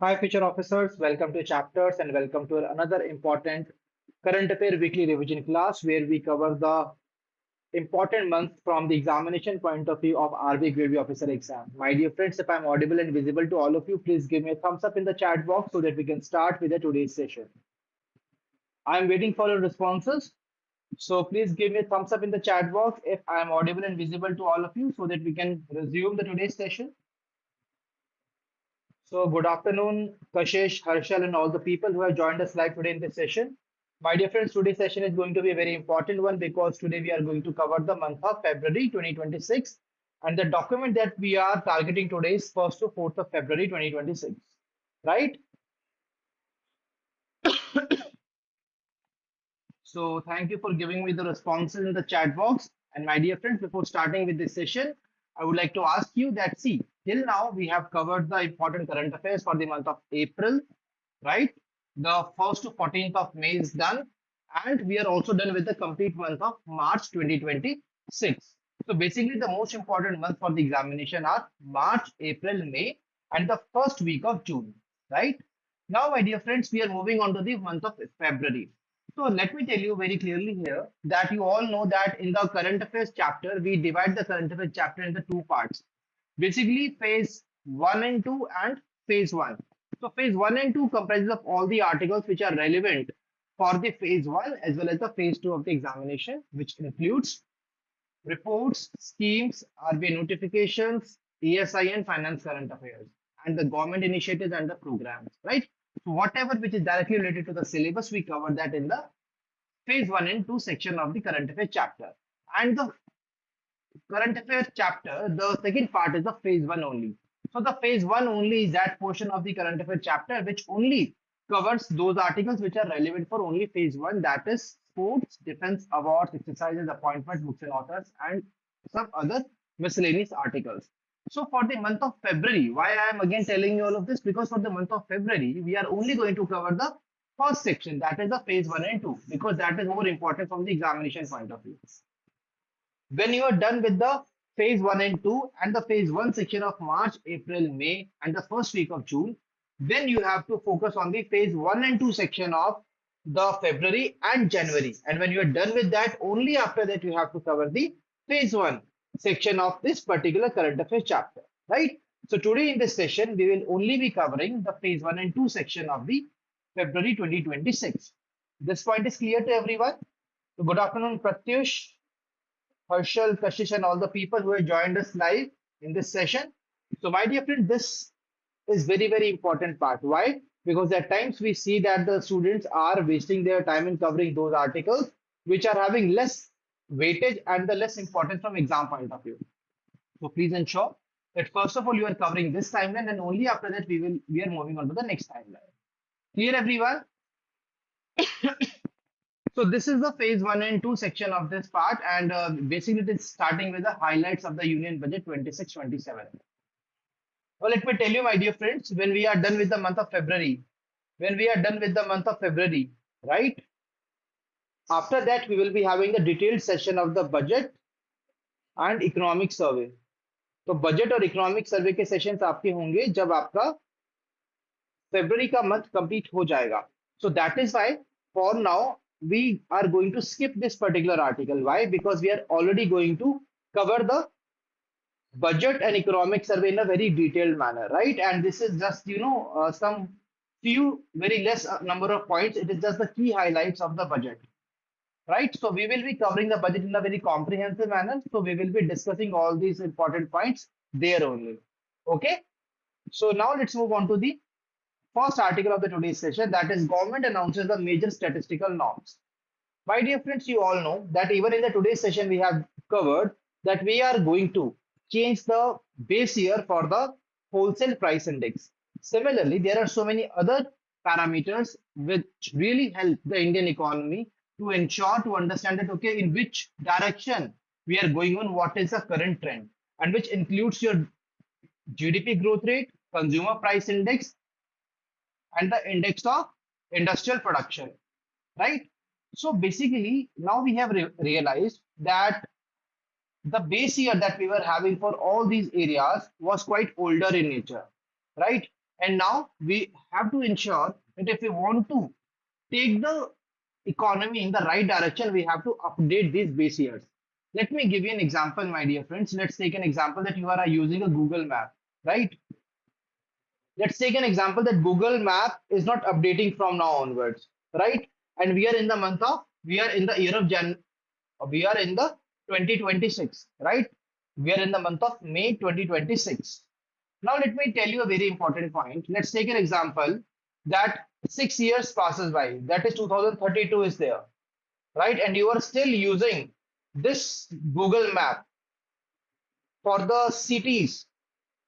Hi, future officers. Welcome to Chapters and welcome to another important current affair weekly revision class where we cover the important month from the examination point of view of RBI Grade B officer exam. My dear friends, if I'm audible and visible to all of you, please give me a thumbs up in the chat box so that we can start with the today's session. I'm waiting for your responses. So please give me a thumbs up in the chat box if I'm audible and visible to all of you so that we can resume the today's session. So, good afternoon, Kashish, Harshal, and all the people who have joined us live today in this session. My dear friends, today's session is going to be a very important one because today we are going to cover the month of February 2026. And the document that we are targeting today is 1st to 4th of February 2026. Right? So, thank you for giving me the responses in the chat box. And my dear friends, before starting with this session, I would like to ask you that see, till now we have covered the important current affairs for the month of April, right? The 1st to 14th of May is done, and we are also done with the complete month of March 2026. So basically, the most important month for the examination are March, April, May, and the first week of June, right? Now, my dear friends, we are moving on to the month of February. So let me tell you very clearly here that you all know that in the current affairs chapter, we divide the current affairs chapter into two parts. Basically, phase 1 and 2 and phase 1. So phase 1 and 2 comprises of all the articles which are relevant for the phase 1 as well as the phase 2 of the examination, which includes reports, schemes, RBI notifications, ESI and finance current affairs, and the government initiatives and the programs, right? So whatever which is directly related to the syllabus, we cover that in the phase 1 and 2 section of the current affairs chapter. And the current affairs chapter, the second part is the phase 1 only. So the phase 1 only is that portion of the current affairs chapter which only covers those articles which are relevant for only phase 1, that is sports, defense, awards, exercises, appointments, books and authors, and some other miscellaneous articles. So for the month of February, why I am again telling you all of this? Because for the month of February, we are only going to cover the first section, that is the phase 1 and 2, because that is more important from the examination point of view. When you are done with the phase 1 and 2 and the phase 1 section of March, April, May, and the first week of June, then you have to focus on the phase 1 and 2 section of the February and January. And when you are done with that, only after that you have to cover the phase 1 section of this particular current affairs chapter, right? So today in this session, we will only be covering the phase 1 and 2 section of the February 2026. This point is clear to everyone. So good afternoon, Pratyush, Harshal, Kashish, and all the people who have joined us live in this session. So, my dear friend, this is very, very important part. Why? Because at times we see that the students are wasting their time in covering those articles which are having less weightage and the less importance from exam point of view. So please ensure that first of all you are covering this timeline and only after that we are moving on to the next timeline. Clear everyone? So this is the phase 1 and 2 section of this part, and basically it is starting with the highlights of the Union Budget 26-27. Well, let me tell you, my dear friends, when we are done with the month of February, when we are done with the month of February, right? After that, we will be having the detailed session of the budget and economic survey. तो budget और economic survey के sessions आपके होंगे जब आपका फरवरी का month complete हो जाएगा. So that is why for now we are going to skip this particular article. Why? Because we are already going to cover the budget and economic survey in a very detailed manner, right? And this is just some few very less number of points. It is just the key highlights of the budget, right? So we will be covering the budget in a very comprehensive manner. So we will be discussing all these important points there only. Okay. So now let's move on to the first article of the today's session, that is government announces the major statistical norms. My dear friends, you all know that even in the today's session we have covered that we are going to change the base year for the wholesale price index. Similarly, there are so many other parameters which really help the Indian economy to ensure to understand that okay, in which direction we are going on, what is the current trend, and which includes your GDP growth rate, consumer price index, and the index of industrial production, right? So basically, now we have realized that the base year that we were having for all these areas was quite older in nature, right? And now we have to ensure that if we want to take the economy in the right direction, we have to update these base years. Let me give you an example, my dear friends. Let's take an example that you are using a Google map, right? Let's take an example that Google map is not updating from now onwards, right? And we are in the month of, we are in the year of we are in the 2026, right? We are in the month of May 2026. Now let me tell you a very important point. Let's take an example that 6 years passes by, that is 2032 is there, right? And you are still using this Google map for the cities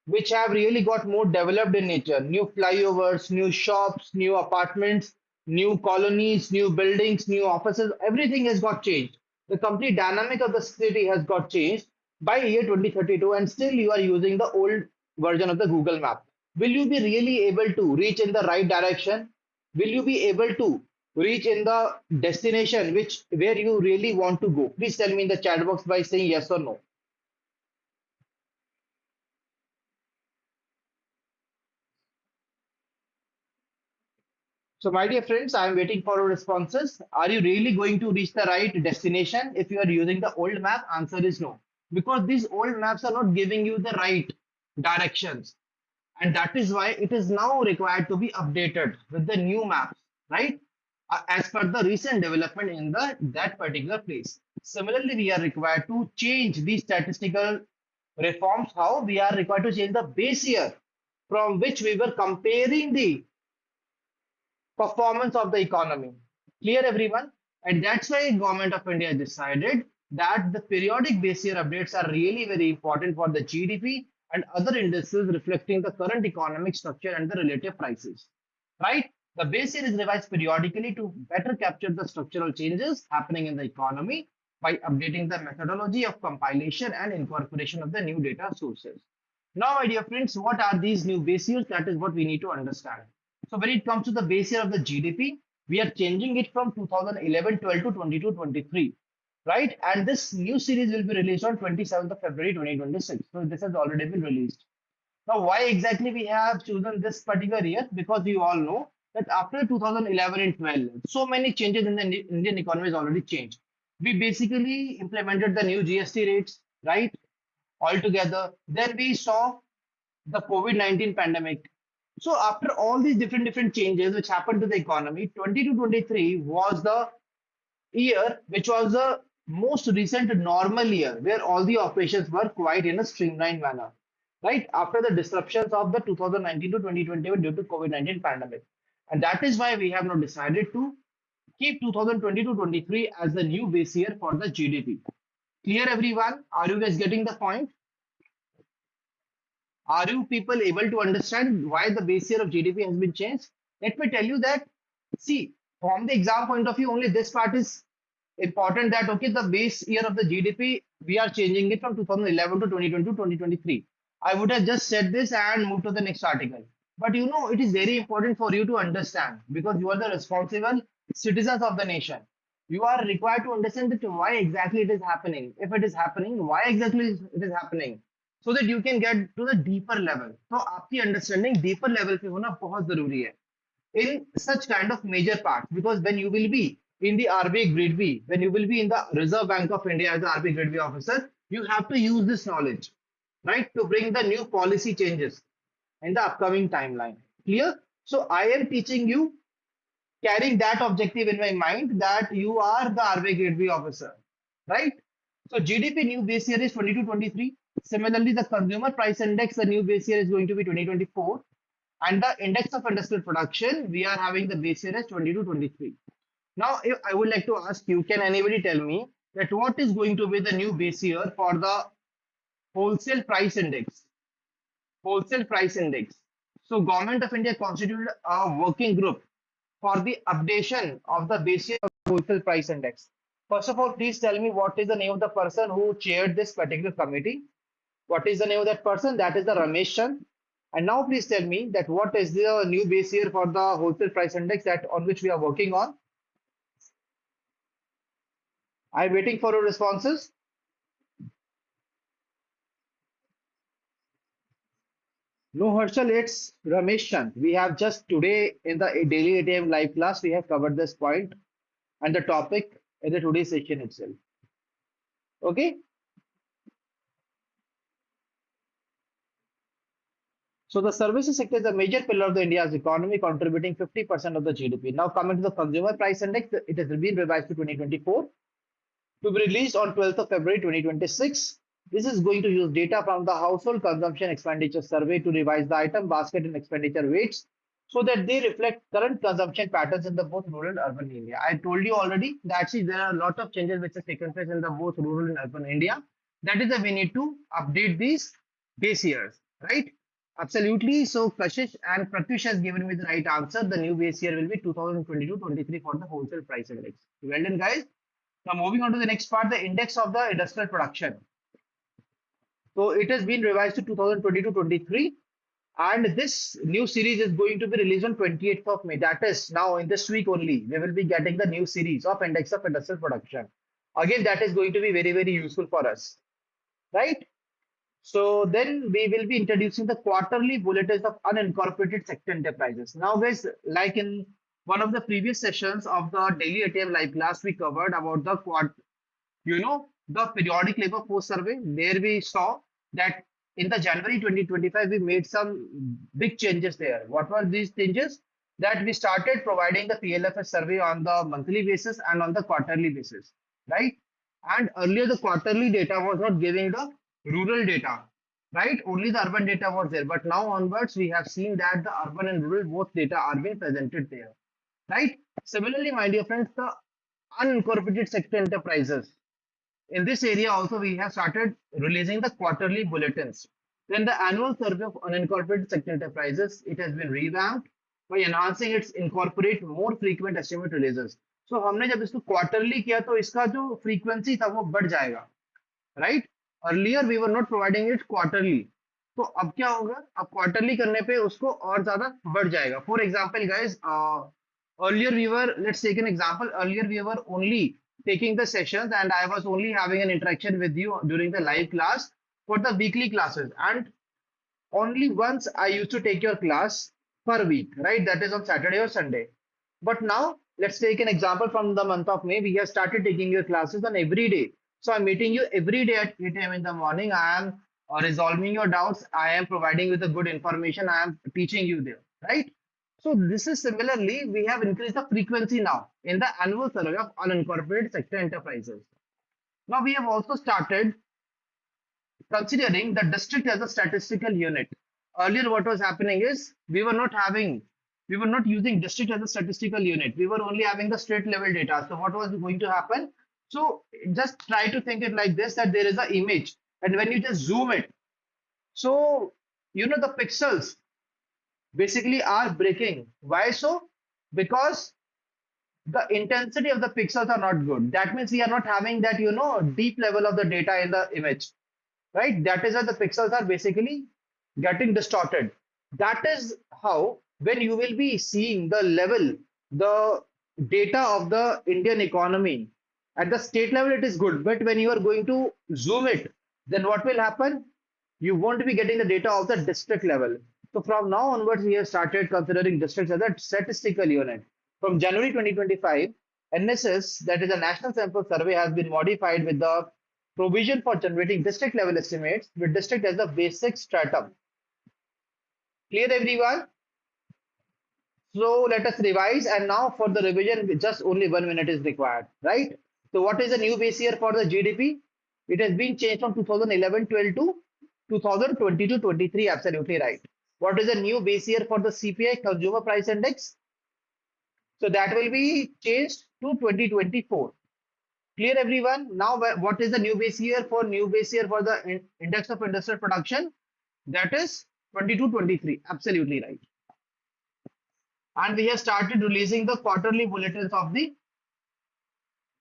which have really got more developed in nature. New flyovers, new shops, new apartments, new colonies, new buildings, new offices, everything has got changed. The complete dynamic of the city has got changed by year 2032, and still you are using the old version of the Google map. Will you be really able to reach in the right direction? Will you be able to reach in the destination which where you really want to go? Please tell me in the chat box by saying yes or no. So, my dear friends, I am waiting for your responses. Are you really going to reach the right destination if you are using the old map? Answer is no. Because these old maps are not giving you the right directions. And that is why it is now required to be updated with the new maps, right? As per the recent development in that particular place. Similarly, we are required to change these statistical reforms. How? We are required to change the base year from which we were comparing the performance of the economy. Clear, everyone? And that's why government of India decided that the periodic base year updates are really very important for the GDP and other indices reflecting the current economic structure and the relative prices. Right? The base year is revised periodically to better capture the structural changes happening in the economy by updating the methodology of compilation and incorporation of the new data sources. Now, my dear friends, what are these new base years? That is what we need to understand. So when it comes to the base year of the GDP, we are changing it from 2011-12 to 22-23, right? And this new series will be released on 27th of February 2026. So this has already been released. Now, why exactly we have chosen this particular year? Because you all know that after 2011 and 12, so many changes in the Indian economy has already changed. We basically implemented the new GST rates, right? Altogether. Then we saw the COVID-19 pandemic. So after all these different changes which happened to the economy, 20 to 23 was the year which was the most recent normal year where all the operations were quite in a streamlined manner, right? After the disruptions of the 2019 to 2021 due to COVID-19 pandemic. And that is why we have now decided to keep 2020 to 23 as the new base year for the GDP. Clear, everyone? Are you guys getting the point? Are you people able to understand why the base year of GDP has been changed? Let me tell you that, see, from the exam point of view, only this part is important that, okay, the base year of the GDP, we are changing it from 2011 to 2020 to 2023. I would have just said this and moved to the next article. But you know, it is very important for you to understand because you are the responsible citizens of the nation. You are required to understand that why exactly it is happening. If it is happening, why exactly it is happening, so that you can get to the deeper level. तो आपकी understanding deeper level पे होना बहुत जरूरी है in such kind of major parts, because when you will be in the RBI Grade B, when you will be in the Reserve Bank of India as the RBI Grade B officer, you have to use this knowledge, right, to bring the new policy changes in the upcoming timeline. Clear? So I am teaching you carrying that objective in my mind that you are the RBI Grade B officer, right? So GDP new base year is 22-23. Similarly, the consumer price index, the new base year is going to be 2024. And the index of industrial production, we are having the base year as 22-23. Now, if I would like to ask you, can anybody tell me that what is going to be the new base year for the wholesale price index? Wholesale price index. So Government of India constituted a working group for the updation of the base year of wholesale price index. First of all, please tell me what is the name of the person who chaired this particular committee. What is the name of that person? That is the Ramesh Chand. And now please tell me that what is the new base year for the wholesale price index that on which we are working on. I'm waiting for your responses. No, Harshal, it's Ramesh Chand. We have just today in the daily ATM live class, we have covered this point and the topic in the today's session itself. Okay. So the services sector is a major pillar of the India's economy, contributing 50% of the GDP. Now coming to the consumer price index, it has been revised to 2024 to be released on 12th of February 2026. This is going to use data from the Household Consumption Expenditure Survey to revise the item basket and expenditure weights so that they reflect current consumption patterns in the both rural and urban India. I told you already that actually there are a lot of changes which have taken place in the both rural and urban India. That is why we need to update these base years, right? Absolutely. So Kashish and Pratyush has given me the right answer. The new base year will be 2022-23 for the wholesale price index. Well done, guys. Now moving on to the next part, the index of the industrial production. So it has been revised to 2022-23, and this new series is going to be released on 28th of May. That is now in this week only. We will be getting the new series of index of industrial production. Again, that is going to be very, very useful for us, right? So then we will be introducing the quarterly bulletins of unincorporated sector enterprises. Now, guys, like in one of the previous sessions of the daily ATM live class, we covered about the the periodic labor force survey. There we saw that in the January 2025, we made some big changes there. What were these changes? That we started providing the PLFS survey on the monthly basis and on the quarterly basis, right? And earlier the quarterly data was not giving the rural data, right? Only the urban data was there. But now onwards, we have seen that the urban and rural both data are being presented there, right? Similarly, my dear friends, the unincorporated sector enterprises. In this area also we have started releasing the quarterly bulletins. Then the annual survey of unincorporated sector enterprises, it has been revamped by enhancing its incorporate more frequent estimate releases. So हमने जब इसको quarterly किया तो इसका जो frequency था वो बढ़ जाएगा, right? Earlier we were not providing it quarterly. तो अब क्या होगा? अब quarterly करने पे उसको और ज्यादा बढ़ जाएगा. For example, guys, earlier we were, let's take an example. Earlier we were only taking the sessions and I was only having an interaction with you during the live class for the weekly classes. And only once I used to take your class per week, right? That is on Saturday or Sunday. But now let's take an example from the month of May. We have started taking your classes on every day. So I'm meeting you every day at 8 a.m. in the morning. I am resolving your doubts. I am providing you the good information. I am teaching you there, right? So this is similarly, we have increased the frequency now in the annual survey of unincorporated sector enterprises. Now we have also started considering the district as a statistical unit. Earlier, what was happening is we were not using district as a statistical unit. We were only having the state level data. So what was going to happen? So just try to think it like this, that there is an image, and when you just zoom it, so the pixels basically are breaking. Why so? Because the intensity of the pixels are not good. That means we are not having that, deep level of the data in the image, right? That is why the pixels are basically getting distorted. That is how, when you will be seeing the level, the data of the Indian economy at the state level, it is good. But when you are going to zoom it, then what will happen? You won't be getting the data of the district level. So from now onwards, we have started considering districts as a statistical unit. From January 2025, NSS, that is a National Sample Survey, has been modified with the provision for generating district level estimates with district as the basic stratum. Clear, everyone? So let us revise, and now for the revision, just only 1 minute is required, right? So what is the new base year for the GDP? It has been changed from 2011-12 to 2022-23, absolutely right. What is the new base year for the CPI, Consumer Price Index? So that will be changed to 2024. Clear, everyone? Now, what is the new base year for the index of industrial production? That is 22-23. Absolutely right. And we have started releasing the quarterly bulletins of the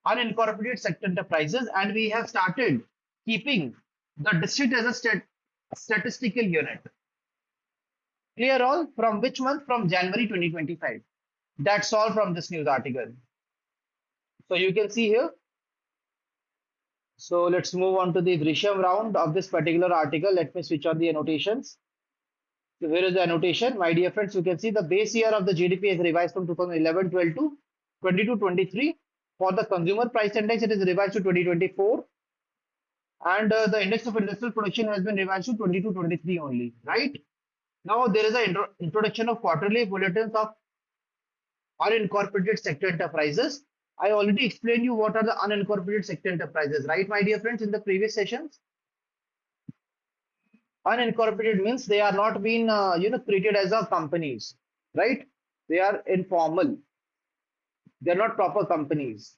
unincorporated sector enterprises, and we have started keeping the district as a statistical unit. Clear all? From which month? From January 2025. That's all from this news article. So you can see here. So let's move on to the Drishyam round of this particular article. Let me switch on the annotations. So here is the annotation. My dear friends, you can see the base year of the GDP is revised from 2011-12 to 22-23. For the consumer price index, it is revised to 2024. And the index of industrial production has been revised to 22-23 only, right? Now there is an introduction of quarterly bulletins of unincorporated sector enterprises. I already explained you what are the unincorporated sector enterprises, right, my dear friends, in the previous sessions. Unincorporated means they are not being, created as a companies, right? They are informal. They are not proper companies.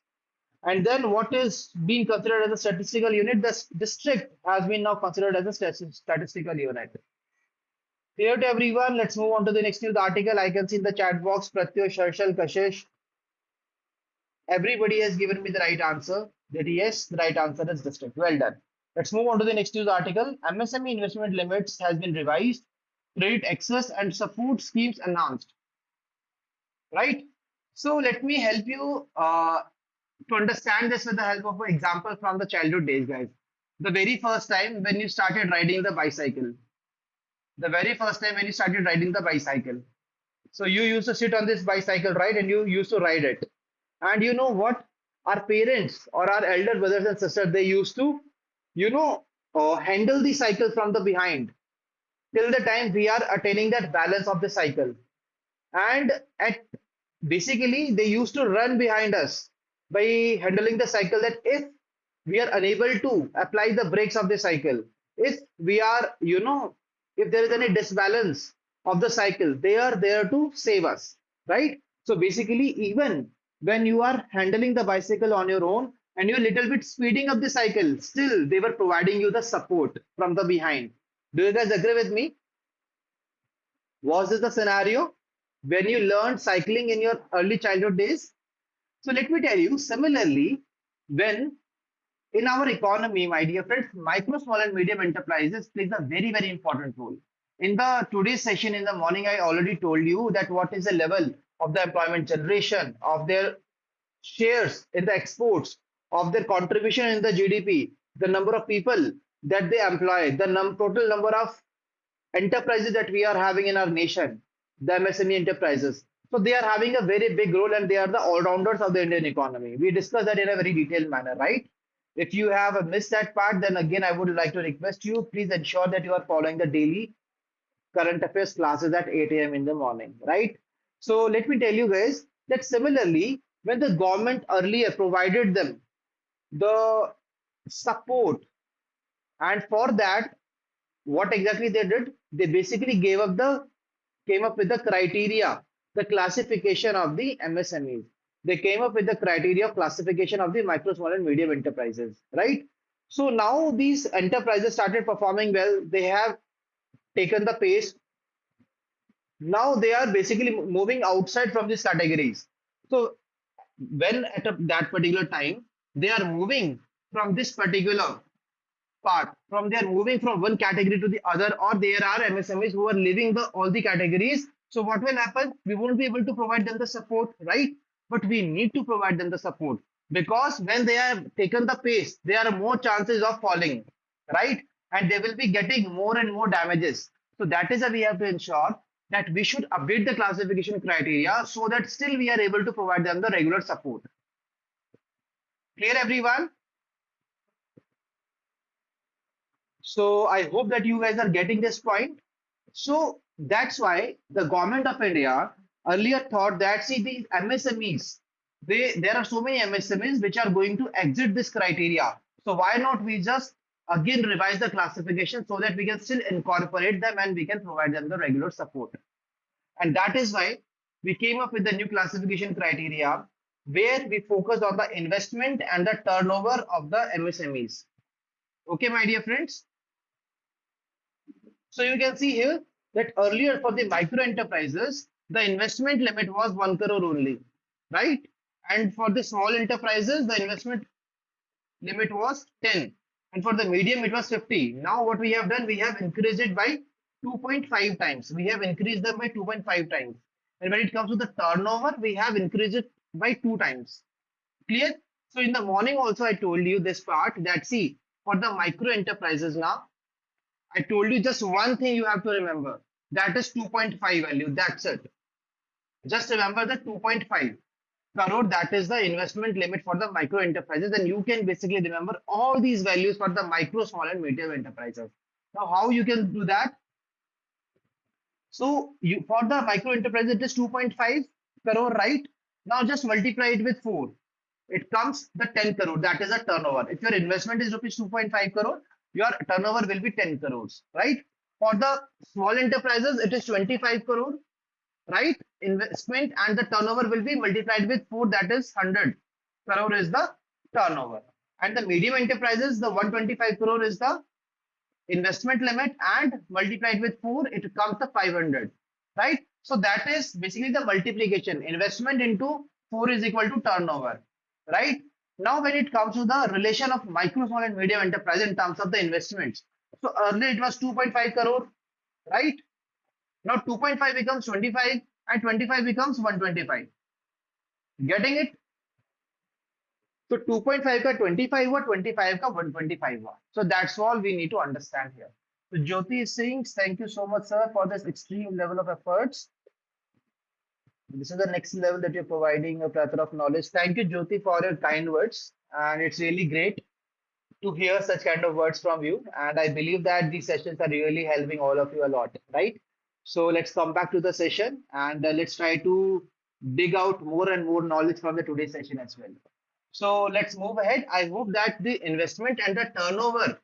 And then what is being considered as a statistical unit? The district has been now considered as a statistical unit. Clear to everyone? Let's move on to the next news article. I can see in the chat box, Pratyush, Harshal, Kashish. Everybody has given me the right answer. That yes, the right answer is district. Well done. Let's move on to the next news article. MSME investment limits has been revised. Credit access and support schemes announced. Right? So let me help you to understand this with the help of an example from the childhood days, guys. The very first time when you started riding the bicycle. The very first time when you started riding the bicycle. So you used to sit on this bicycle, right? And you used to ride it. And you know what? Our parents or our elder brothers and sisters, they used to, handle the cycle from the behind till the time we are attaining that balance of the cycle. And at basically, they used to run behind us by handling the cycle. That if we are unable to apply the brakes of the cycle, if we are, if there is any disbalance of the cycle, they are there to save us, right? So basically, even when you are handling the bicycle on your own and you're a little bit speeding up the cycle, still they were providing you the support from the behind. Do you guys agree with me? Was this the scenario when you learned cycling in your early childhood days? So let me tell you, similarly, when in our economy, my dear friends, micro, small, and medium enterprises plays a very, very important role. In the today's session in the morning, I already told you that what is the level of the employment generation, of their shares in the exports, of their contribution in the GDP, the number of people that they employ, the total number of enterprises that we are having in our nation, the MSME enterprises. So they are having a very big role and they are the all-rounders of the Indian economy. We discussed that in a very detailed manner, right? If you have missed that part, then again, I would like to request you, please ensure that you are following the daily current affairs classes at 8 a.m. in the morning, right? So let me tell you guys that similarly, when the government earlier provided them the support, and for that, what exactly they did? They basically came up with the criteria, the classification of the MSMEs. They came up with the criteria of classification of the micro, small, and medium enterprises, right? So now these enterprises started performing well. They have taken the pace. Now they are basically moving outside from these categories. So when at that particular time, they are moving from this particular part, from they are moving from one category to the other, or there are MSMEs who are leaving the all the categories. So what will happen? We won't be able to provide them the support, right? But we need to provide them the support because when they have taken the pace, there are more chances of falling, right? And they will be getting more and more damages. So that is why we have to ensure that we should update the classification criteria so that still we are able to provide them the regular support. Clear, everyone? So I hope that you guys are getting this point. So that's why the government of India earlier thought that see these MSMEs, there are so many MSMEs which are going to exit this criteria. So why not we just again revise the classification so that we can still incorporate them and we can provide them the regular support. And that is why we came up with the new classification criteria where we focus on the investment and the turnover of the MSMEs. Okay, my dear friends. So you can see here that earlier for the micro enterprises, the investment limit was 1 crore only, right? And for the small enterprises, the investment limit was 10. And for the medium, it was 50. Now what we have done, we have increased it by 2.5 times. We have increased them by 2.5 times. And when it comes to the turnover, we have increased it by 2 times. Clear? So in the morning also, I told you this part that see, for the micro enterprises now, I told you just one thing you have to remember. That is 2.5 value. That's it. Just remember the 2.5 crore, that is the investment limit for the micro enterprises, and you can basically remember all these values for the micro, small, and medium enterprises. Now, how you can do that? So, you for the micro enterprise, it is 2.5 crore, right? Now, just multiply it with 4. It comes the 10 crore. That is a turnover. If your investment is rupees 2.5 crore, your turnover will be 10 crores, right? For the small enterprises, it is 25 crore, right? Investment and the turnover will be multiplied with 4, that is 100 crore is the turnover. And the medium enterprises, the 125 crore is the investment limit, and multiplied with 4, it comes to 500, right? So that is basically the multiplication. Investment into 4 is equal to turnover, right? Now, when it comes to the relation of micro, small, and medium enterprise in terms of the investments, so earlier it was 2.5 crore, right? Now 2.5 becomes 25, and 25 becomes 125. Getting it? So 2.5 का 25 हुआ, 25 का 125 हुआ. So that's all we need to understand here. So Jyoti is saying, thank you so much, sir, for this extreme level of efforts. This is the next level that you're providing a plethora of knowledge. Thank you, Jyoti, for your kind words. And it's really great to hear such kind of words from you. And I believe that these sessions are really helping all of you a lot, right? So let's come back to the session, and let's try to dig out more and more knowledge from the today's session as well. So let's move ahead. I hope that the investment and the turnover,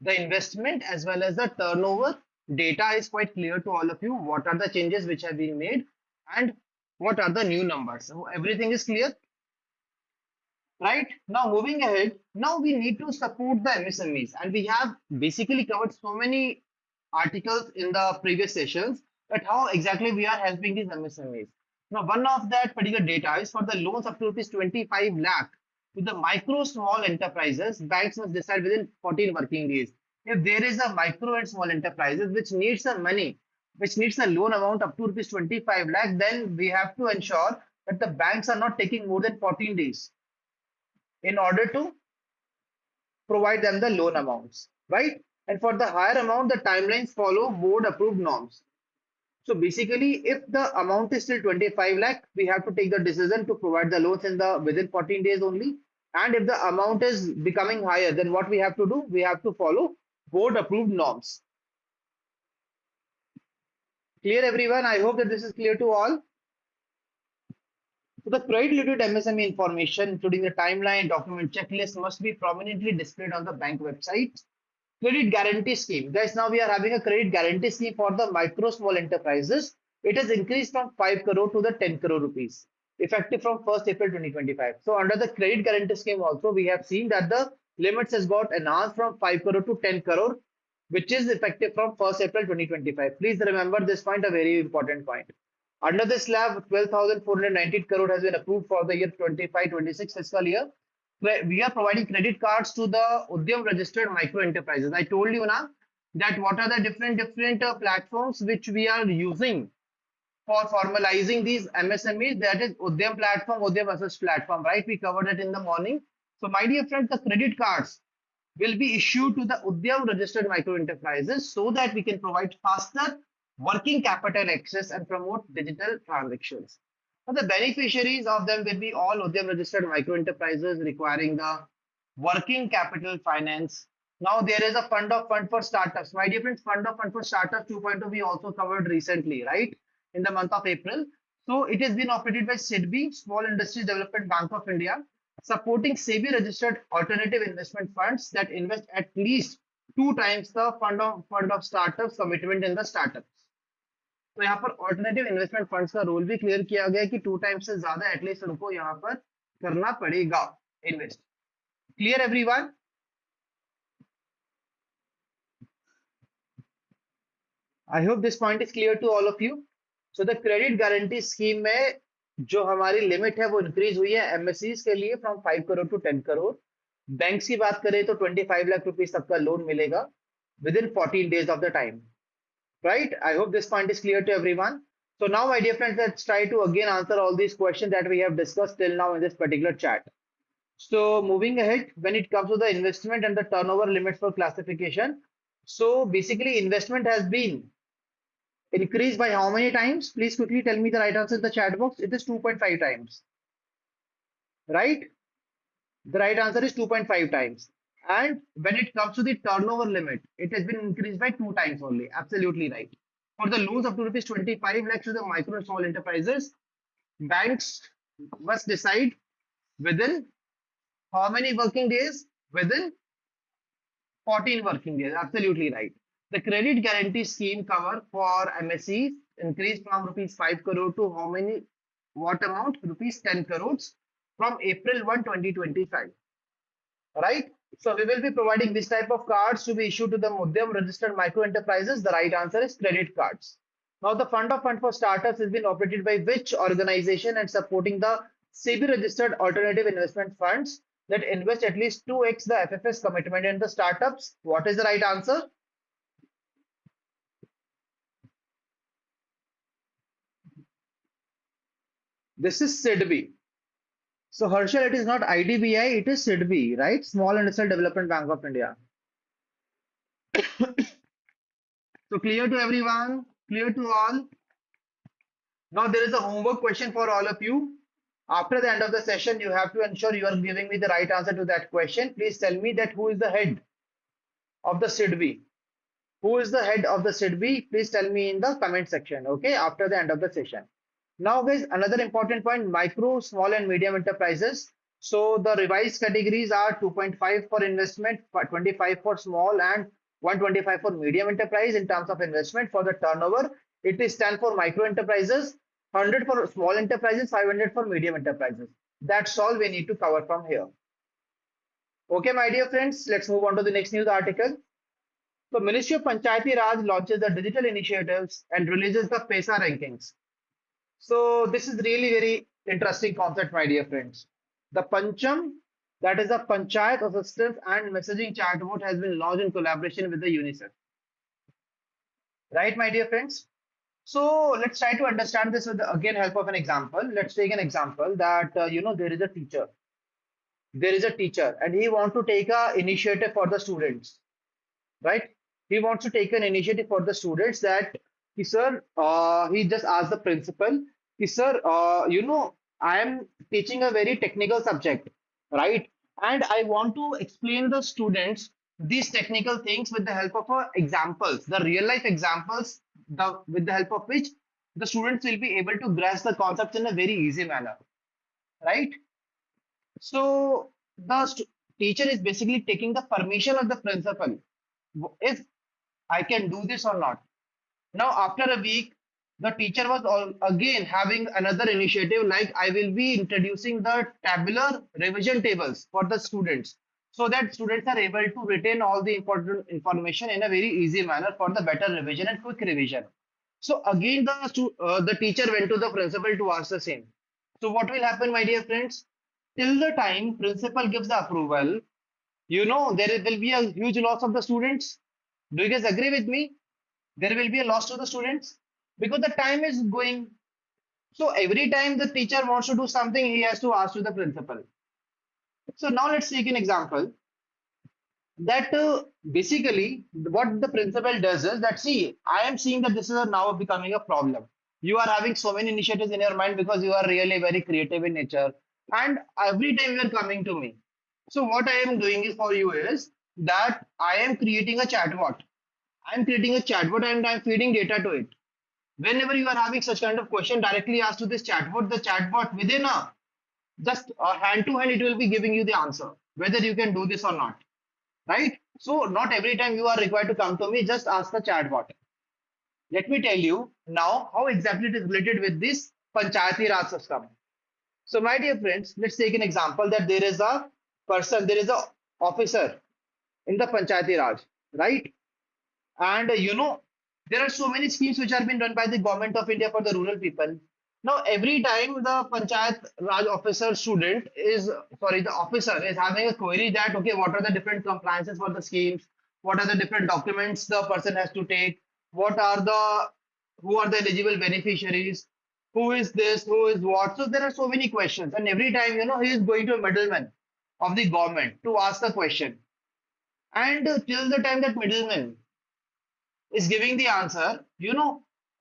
the investment as well as the turnover data is quite clear to all of you. What are the changes which have been made, and what are the new numbers? So everything is clear, right? Now moving ahead, now we need to support the MSMEs, and we have basically covered so many articles in the previous sessions that how exactly we are helping these MSMEs. Now, one of that particular data is for the loans up to rupees 25 lakh to the micro small enterprises. Banks must decide within 14 working days if there is a micro and small enterprises which needs the money, which needs a loan amount up to rupees 25 lakh, then we have to ensure that the banks are not taking more than 14 days in order to provide them the loan amounts, right? And for the higher amount, the timelines follow board approved norms. So basically, if the amount is still 25 lakh, we have to take the decision to provide the loans in the within 14 days only. And if the amount is becoming higher, then what we have to do? We have to follow board approved norms. Clear, everyone? I hope that this is clear to all. So the credit-related MSME information, including the timeline, document checklist, must be prominently displayed on the bank website. Credit guarantee scheme. Guys, now we are having a credit guarantee scheme for the micro small enterprises. It has increased from 5 crore to the 10 crore rupees, effective from 1st April 2025. So under the credit guarantee scheme also, we have seen that the limits has got enhanced from 5 crore to 10 crore, which is effective from 1st April 2025. Please remember this point, a very important point. Under this slab, 12,490 crore has been approved for the year 25-26 fiscal year. We are providing credit cards to the Udyam registered micro enterprises. I told you now that what are the different platforms which we are using for formalizing these MSMEs. That is Udyam platform, Udyam Assist platform, right? We covered it in the morning. So my dear friends, the credit cards will be issued to the Udyam registered micro enterprises so that we can provide faster working capital access and promote digital transactions. So the beneficiaries of them will be all Udyam registered micro enterprises requiring the working capital finance. Now there is a fund for startups. My dear friends, fund for startups 2.0 we also covered recently, right? In the month of April. So it has been operated by SIDBI, Small Industries Development Bank of India, supporting SEBI registered alternative investment funds that invest at least 2 times the fund of startups commitment in the startups. तो यहाँ पर alternative investment funds का role भी clear किया गया कि 2 times से ज्यादा एटलीस्ट उनको यहाँ पर करना पड़ेगा invest. Clear everyone? I hope this point is clear to all of you. So the credit guarantee scheme में जो हमारी लिमिट है वो इंक्रीज हुई है एमएससीज के लिए from 5 crore to 10 crore. Banks की बात करें तो 25 लाख रुपीस तक का लोन मिलेगा with in 14 days of the time. Right? I hope this point is clear to everyone. So now, my dear friends, let's try to again answer all these questions that we have discussed till now in this particular chat. So moving ahead, when it comes to the investment and the turnover limits for classification, so basically investment has been Increased by how many times? Please quickly tell me the right answer in the chat box. It is 2.5 times, right? The right answer is 2.5 times. And when it comes to the turnover limit, it has been increased by 2 times only. Absolutely right. For the loans up to rupees 25 lakhs to the micro and small enterprises, banks must decide within how many working days? Within 14 working days. Absolutely right. The credit guarantee scheme cover for MSEs increased from rupees 5 crore to how many? What amount? Rupees 10 crores from April 1, 2025. Right? So we will be providing this type of cards to be issued to the Mudyam registered micro enterprises. The right answer is credit cards. Now the fund of fund for startups has been operated by which organization and supporting the SEBI registered alternative investment funds that invest at least 2x the FFS commitment in the startups. What is the right answer? This is SIDBI. So Harshal, it is not IDBI, it is SIDBI, right? Small Industrial Development Bank of India. So clear to everyone, clear to all. Now there is a homework question for all of you. After the end of the session, you have to ensure you are giving me the right answer to that question. Please tell me that who is the head of the SIDBI. Who is the head of the SIDBI? Please tell me in the comment section, okay, after the end of the session. Now, guys, another important point, micro, small and medium enterprises. So the revised categories are 2.5 for investment, 25 for small and 125 for medium enterprise in terms of investment. For the turnover, it is 10 for micro enterprises, 100 for small enterprises, 500 for medium enterprises. That's all we need to cover from here. Okay, my dear friends, let's move on to the next news article. The Ministry of Panchayati Raj launches the digital initiatives and releases the PESA rankings. So this is really very interesting concept, my dear friends. The Pancham, that is a Panchayat Assistance and Messaging Chatbot, has been launched in collaboration with the UNICEF. Right, my dear friends? So let's try to understand this with the again help of an example. Let's take an example that there is a teacher. There is a teacher, and he wants to take a initiative for the students, right? He wants to take an initiative for the students that sir, he just asked the principal, sir, I am teaching a very technical subject, right? And I want to explain the students these technical things with the help of examples, the real life examples, with the help of which the students will be able to grasp the concepts in a very easy manner, right? So the teacher is basically taking the permission of the principal if I can do this or not. Now, after a week, the teacher was again having another initiative like I will be introducing the tabular revision tables for the students so that students are able to retain all the important information in a very easy manner for the better revision and quick revision. So again, the teacher went to the principal to ask the same. So what will happen, my dear friends? Till the time principal gives the approval, will be a huge loss of the students. Do you guys agree with me? There will be a loss to the students because the time is going. So every time the teacher wants to do something, he has to ask to the principal. So now let's take an example that basically what the principal does is that see, I am seeing that this is now becoming a problem. You are having so many initiatives in your mind because you are really very creative in nature, and every time you are coming to me. So what I am doing is for you is that I am creating a chatbot. I'm creating a chatbot and I'm feeding data to it. Whenever you are having such kind of question, directly ask to this chatbot. The chatbot within a just hand to hand, it will be giving you the answer whether you can do this or not. Right? So not every time you are required to come to me. Just ask the chatbot. Let me tell you now how exactly it is related with this Panchayati Raj system. So my dear friends, let's take an example that there is a person, there is a officer in the Panchayati Raj, right? And there are so many schemes which are being done by the government of India for the rural people. Now, every time the Panchayat Raj officer student is, sorry, the officer is having a query that, okay, what are the different compliances for the schemes? What are the different documents the person has to take? What are the, who are the eligible beneficiaries? Who is this? Who is what? So there are so many questions. And every time, he is going to a middleman of the government to ask the question. And till the time that middleman is giving the answer,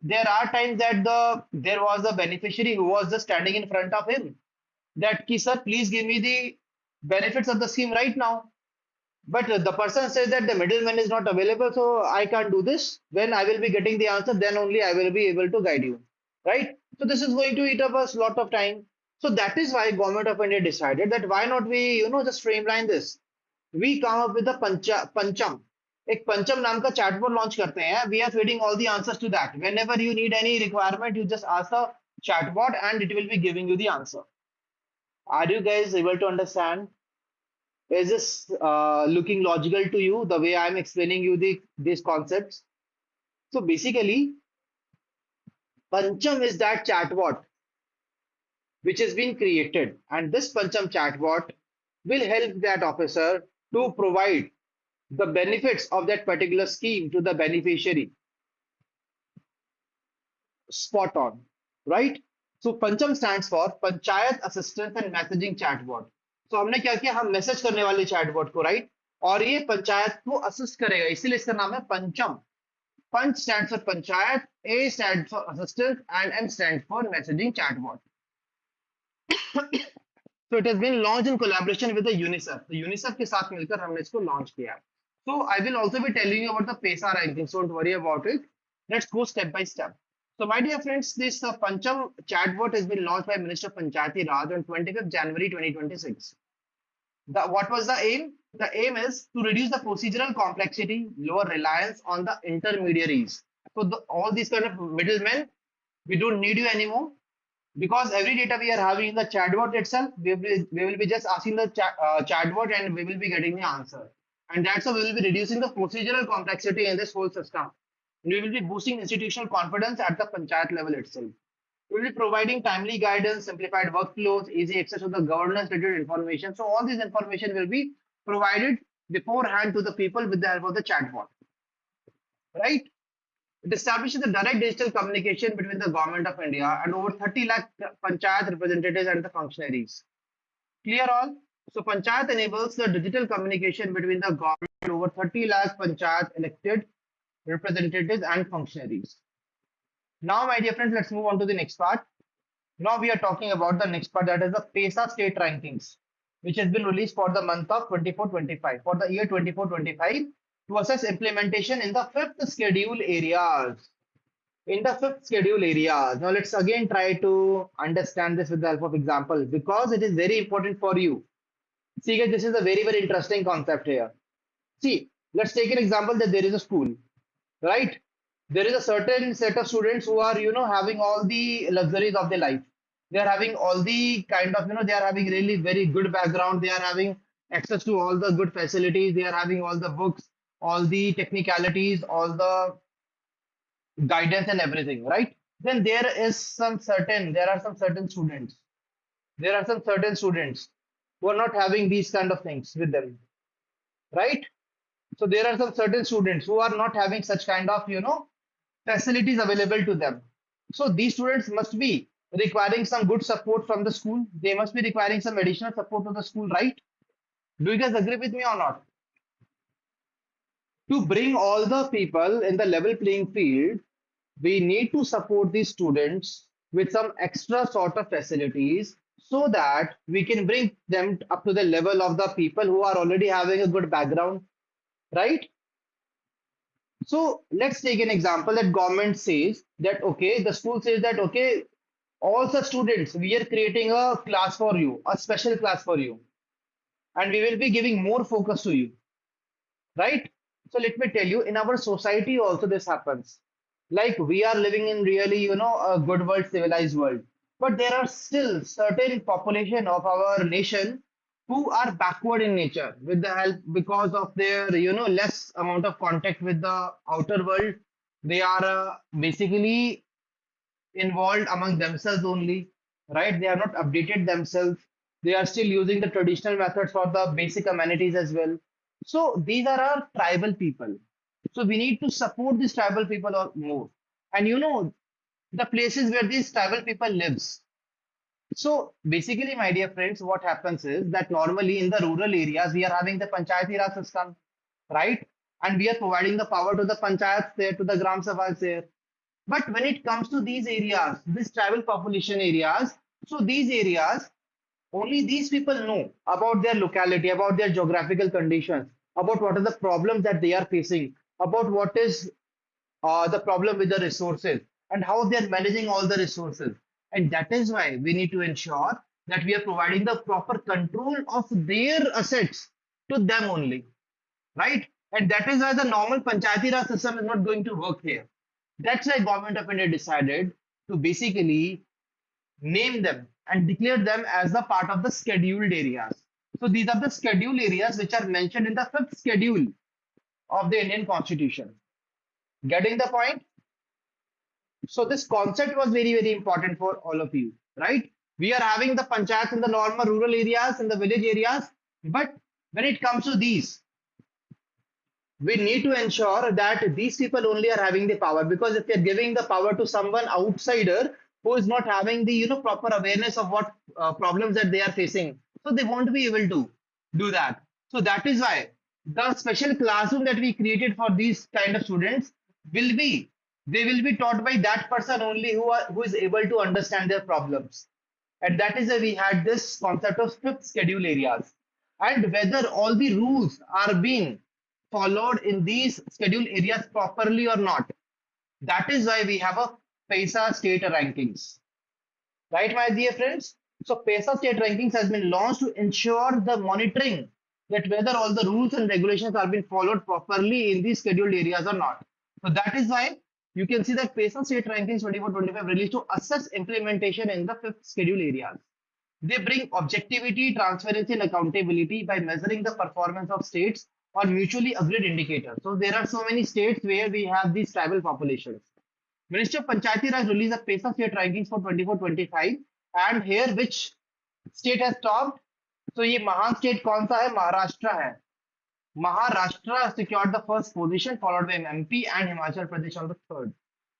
there are times that there was a beneficiary who was just standing in front of him that ki sir, please give me the benefits of the scheme right now. But the person says that the middleman is not available, so I can't do this. When I will be getting the answer, then only I will be able to guide you, right? So this is going to eat up us lot of time. So that is why Government of India decided that why not we, just streamline this. We come up with a Pancham. एक पंचम नाम का chatbot launch करते हैं. We are feeding all the answers to that. Whenever you need any requirement, you just ask the chatbot and it will be giving you the answer. Are you guys able to understand? Is this looking logical to you the way I'm explaining you these concepts? So basically, Pancham is that chatbot which has been created, and this Pancham chatbot will help that officer to provide the benefits of that particular scheme to the beneficiary. Spot on, right? So Pancham stands for Panchayat Assistance and Messaging Chatbot. So हमने क्या किया, हम message करने वाले chatbot को, right, और ये पंचायत को असिस्ट करेगा, इसीलिए इसका नाम है Pancham. Panch stands for panchayat, A stands for assistance and M stands for messaging chatbot. So it has been launched in collaboration with the UNICEF. तो UNICEF के साथ मिलकर हमने इसको लॉन्च किया. So I will also be telling you about the PESA ranking, so don't worry about it. Let's go step by step. So my dear friends, this Pancham chatbot has been launched by Minister of Panchayati Raj on 25th January 2026. What was the aim? The aim is to reduce the procedural complexity, lower reliance on the intermediaries. So all these kind of middlemen, we don't need you anymore, because every data we are having in the chatbot itself, we will be just asking the chatbot and we will be getting the answer. And that's how we will be reducing the procedural complexity in this whole system. We will be boosting institutional confidence at the panchayat level itself. We will be providing timely guidance, simplified workflows, easy access to the governance related information. So all this information will be provided beforehand to the people with the help of the chatbot, right? It establishes the direct digital communication between the government of India and over 30 lakh panchayat representatives and the functionaries. Clear all? So panchayat enables the digital communication between the government and over 30 lakh panchayat elected representatives and functionaries. Now, my dear friends, let's move on to the next part. Now we are talking about the next part, that is the PESA state rankings, which has been released for the month of 24-25, for the year 24-25, to assess implementation in the fifth schedule areas. In the fifth schedule areas. Now let's again try to understand this with the help of example, because it is very important for you. See guys, this is a very, very interesting concept here. See, let's take an example that there is a school, right? There is a certain set of students who are, having all the luxuries of their life. They are having all the kind of, they are having really very good background. They are having access to all the good facilities. They are having all the books, all the technicalities, all the guidance and everything, right? Then there are some certain students. There are some certain students who are not having these kind of things with them, right? So there are some certain students who are not having such kind of, facilities available to them. So these students must be requiring some good support from the school. They must be requiring some additional support to the school, right? Do you guys agree with me or not? To bring all the people in the level playing field, we need to support these students with some extra sort of facilities so that we can bring them up to the level of the people who are already having a good background, right? So let's take an example that government says that, okay, the school says that, okay, all such students, we are creating a class for you, a special class for you, and we will be giving more focus to you, right? So let me tell you, in our society also this happens. Like we are living in really, a good world, civilized world, but there are still certain population of our nation who are backward in nature with the help because of their, less amount of contact with the outer world. They are basically involved among themselves only, right? They are not updated themselves. They are still using the traditional methods for the basic amenities as well. So these are our tribal people. So we need to support these tribal people or more. And the places where these tribal people lives. So basically, my dear friends, what happens is that normally in the rural areas, we are having the Panchayati Raj system, right? And we are providing the power to the panchayats there, to the Gram Sabhas there. But when it comes to these areas, these tribal population areas, so these areas, only these people know about their locality, about their geographical conditions, about what are the problems that they are facing, about what is the problem with the resources and how they are managing all the resources. And that is why we need to ensure that we are providing the proper control of their assets to them only, right? And that is why the normal Panchayati Raj system is not going to work here. That's why Government of India decided to basically name them and declare them as the part of the scheduled areas. So these are the scheduled areas which are mentioned in the fifth schedule of the Indian Constitution. Getting the point? So this concept was very, very important for all of you, right? We are having the panchayats in the normal rural areas, in the village areas, but when it comes to these, we need to ensure that these people only are having the power, because if you're giving the power to someone outsider who is not having the proper awareness of what problems that they are facing, so they won't be able to do that. So that is why the special classroom that we created for these kind of students will be, they will be taught by that person only who is able to understand their problems. And that is why we had this concept of fifth schedule areas, and whether all the rules are being followed in these schedule areas properly or not. That is why we have a PESA state rankings. Right, my dear friends? So PESA state rankings has been launched to ensure the monitoring that whether all the rules and regulations are being followed properly in these scheduled areas or not. So that is why you can see that PESA state rankings 24-25 released to assess implementation in the fifth schedule areas. They bring objectivity, transparency, and accountability by measuring the performance of states on mutually agreed indicators. So there are so many states where we have these tribal populations. Ministry of Panchayati Raj released the PESA state rankings for 24-25, and here which state has topped? So ये महान state कौन सा है? महाराष्ट्र है. Maharashtra secured the first position, followed by MP and Himachal Pradesh on the third.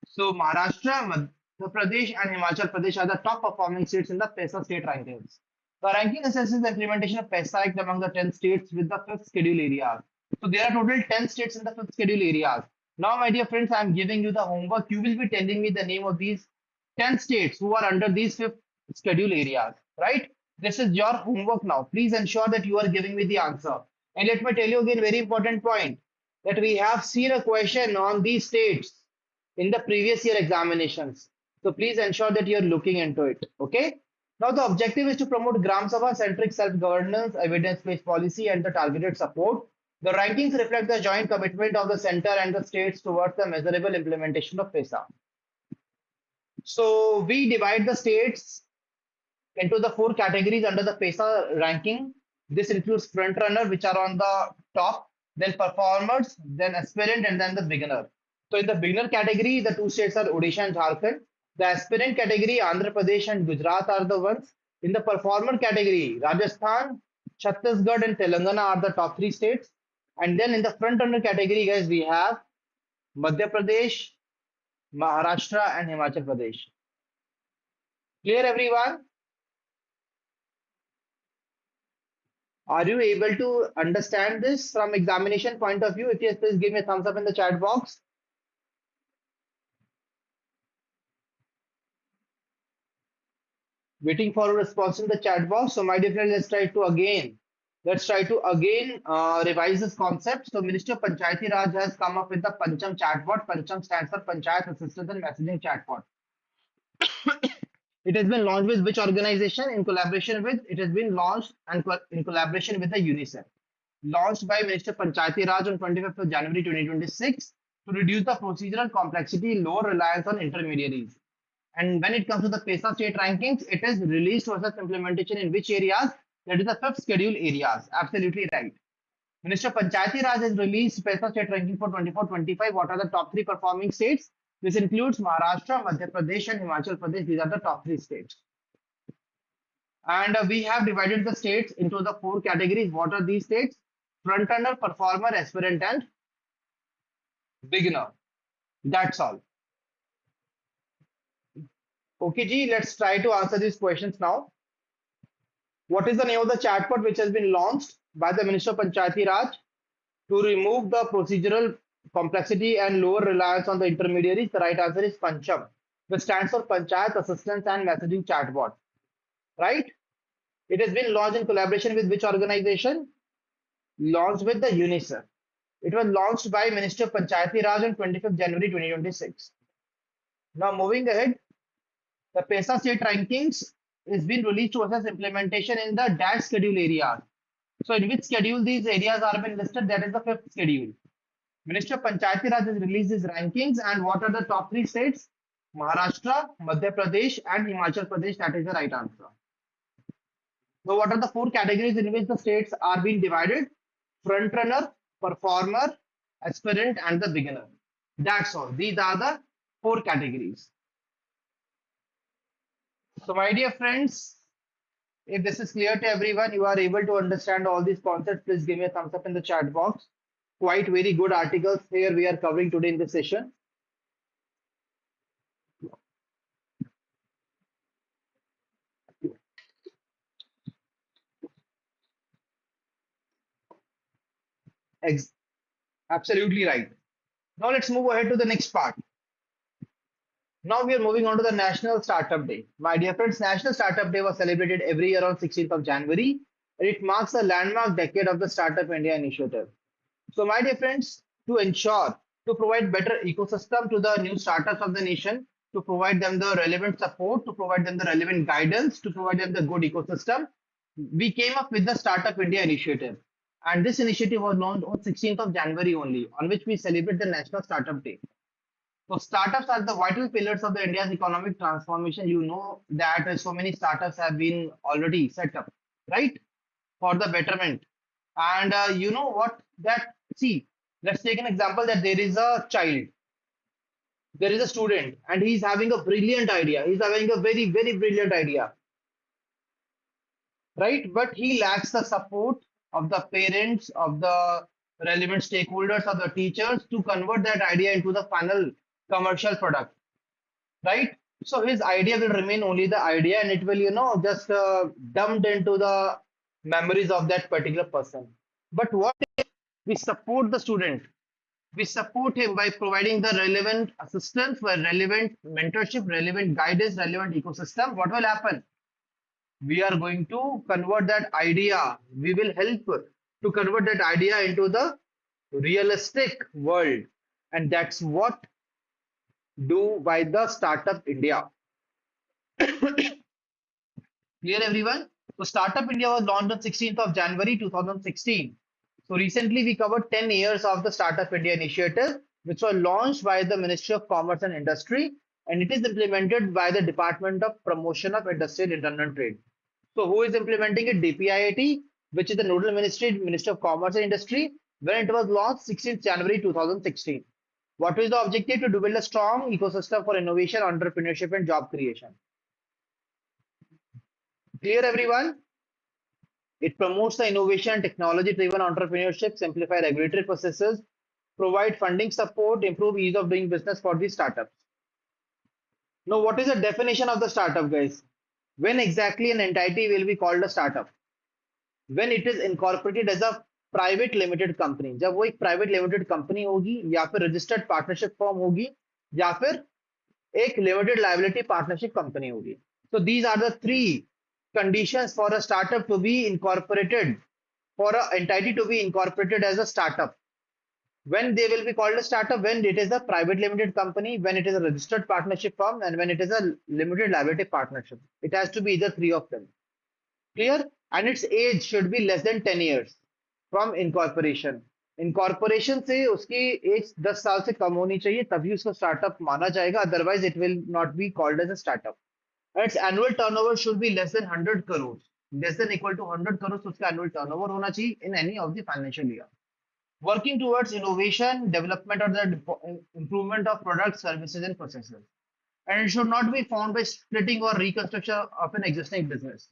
So Maharashtra, Madhya Pradesh, and Himachal Pradesh are the top performing states in the PESA state rankings. The ranking assesses the implementation of PESA Act among the 10 states with the fifth schedule areas. So there are total 10 states in the fifth schedule areas. Now, my dear friends, I am giving you the homework. You will be telling me the name of these 10 states who are under these fifth schedule areas, right? This is your homework now. Please ensure that you are giving me the answer. And let me tell you again, very important point, that we have seen a question on these states in the previous year examinations. So please ensure that you're looking into it. Okay. Now the objective is to promote Gram Sabha centric self-governance, evidence-based policy, and the targeted support. The rankings reflect the joint commitment of the center and the states towards the measurable implementation of PESA. So we divide the states into the four categories under the PESA ranking. This includes front runner, which are on the top, then performers, then aspirant, and then the beginner. So in the beginner category, the two states are Odisha and Jharkhand. The aspirant category, Andhra Pradesh and Gujarat are the ones. In the performer category, Rajasthan, Chhattisgarh, and Telangana are the top three states. And then in the front runner category, guys, we have Madhya Pradesh, Maharashtra, and Himachal Pradesh. Clear, everyone? Are you able to understand this from examination point of view? If yes, please give me a thumbs up in the chat box. Waiting for a response in the chat box. So my dear friends, let's try to again revise this concept. So Ministry of Panchayati Raj has come up with the Pancham chatbot. Pancham stands for Panchayat Assistance and Messaging Chatbot. It has been launched with which organization? In collaboration with, it has been launched and in collaboration with the UNICEF. Launched by Minister Panchayati Raj on 25th of January 2026 to reduce the procedural complexity, lower reliance on intermediaries. And when it comes to the PESA state rankings, it is released to assess implementation in which areas? That is the fifth schedule areas. Absolutely right. Minister Panchayati Raj has released PESA state ranking for 24-25. What are the top three performing states? This includes Maharashtra, Madhya Pradesh, and Himachal Pradesh. These are the top three states. And we have divided the states into the four categories. What are these states? Front runner, performer, aspirant, and beginner. That's all. Okay, Ji, let's try to answer these questions now. What is the name of the chatbot which has been launched by the Minister of Panchayati Raj to remove the procedural complexity and lower reliance on the intermediaries, the right answer is Pancham, which stands for Panchayat Assistance and Messaging Chatbot, right? It has been launched in collaboration with which organization? Launched with the UNICEF. It was launched by Minister of Panchayati Raj on 25th January 2026. Now moving ahead, the PESA state rankings is being released to assess implementation in the dash schedule areas. So in which schedule these areas are been listed? That is the fifth schedule. Minister of Panchayati Raj has released his rankings, and what are the top three states? Maharashtra, Madhya Pradesh, and Himachal Pradesh. That is the right answer. So what are the four categories in which the states are being divided? Front runner, performer, aspirant, and the beginner. That's all. These are the four categories. So my dear friends, if this is clear to everyone, you are able to understand all these concepts, please give me a thumbs up in the chat box. Quite very good articles here we are covering today in this session. Ex Absolutely right. Now let's move ahead to the next part. Now we are moving on to the National Startup Day. My dear friends, National Startup Day was celebrated every year on 16th of January, and it marks a landmark decade of the Startup India initiative. So, my dear friends, to ensure to provide better ecosystem to the new startups of the nation, to provide them the relevant support, to provide them the relevant guidance, to provide them the good ecosystem, we came up with the Startup India initiative. And this initiative was launched on 16th of January only, on which we celebrate the National Startup Day. So startups are the vital pillars of the India's economic transformation. You know that so many startups have been already set up, right, for the betterment. And you know what? That see, let's take an example that there is a child, there is a student, and he's having a brilliant idea. He's having a very, very brilliant idea, right? But he lacks the support of the parents, of the relevant stakeholders, of the teachers to convert that idea into the final commercial product, right? So his idea will remain only the idea, and it will, just dumped into the memories of that particular person. But what if we support the student? We support him by providing the relevant assistance, by relevant mentorship, relevant guidance, relevant ecosystem. What will happen? We are going to convert that idea. We will help to convert that idea into the realistic world, and that's what do by the Startup India. Clear everyone? So Startup India was launched on 16th of January 2016. So recently we covered 10 years of the Startup India initiative, which was launched by the Ministry of Commerce and Industry, and it is implemented by the Department of Promotion of Industry and Internal Trade. So who is implementing it? DPIIT, which is the nodal ministry, Ministry of Commerce and Industry, when it was launched 16th January 2016. What is the objective? To build a strong ecosystem for innovation, entrepreneurship, and job creation. Clear everyone? It promotes the innovation and technology-driven entrepreneurship, simplify regulatory processes, provide funding support, improve ease of doing business for these startups. Now, what is the definition of the startup, guys? When exactly an entity will be called a startup? When it is incorporated as a private limited company, जब वो एक private limited company होगी या फिर registered partnership form होगी या फिर एक लिमिटेड लायबिलिटी पार्टनरशिप कंपनी होगी. So these are the three conditions for a startup to be incorporated, for an entity to be incorporated as a startup. When they will be called a startup, when it is a private limited company, when it is a registered partnership firm, and when it is a limited liability partnership. It has to be either three of them. Clear? And its age should be less than 10 years from incorporation. Incorporation से उसकी as 10 साल से कम होनी चाहिए, तभी उसको startup माना जाएगा. Otherwise it will not be called as a startup. And its annual turnover should be less than 100 crores, less than equal to 100 crores उसका annual turnover होना चाहिए in any of the financial year. Working towards innovation, development, or the improvement of products, services, and processes. And it should not be found by splitting or reconstruction of an existing business.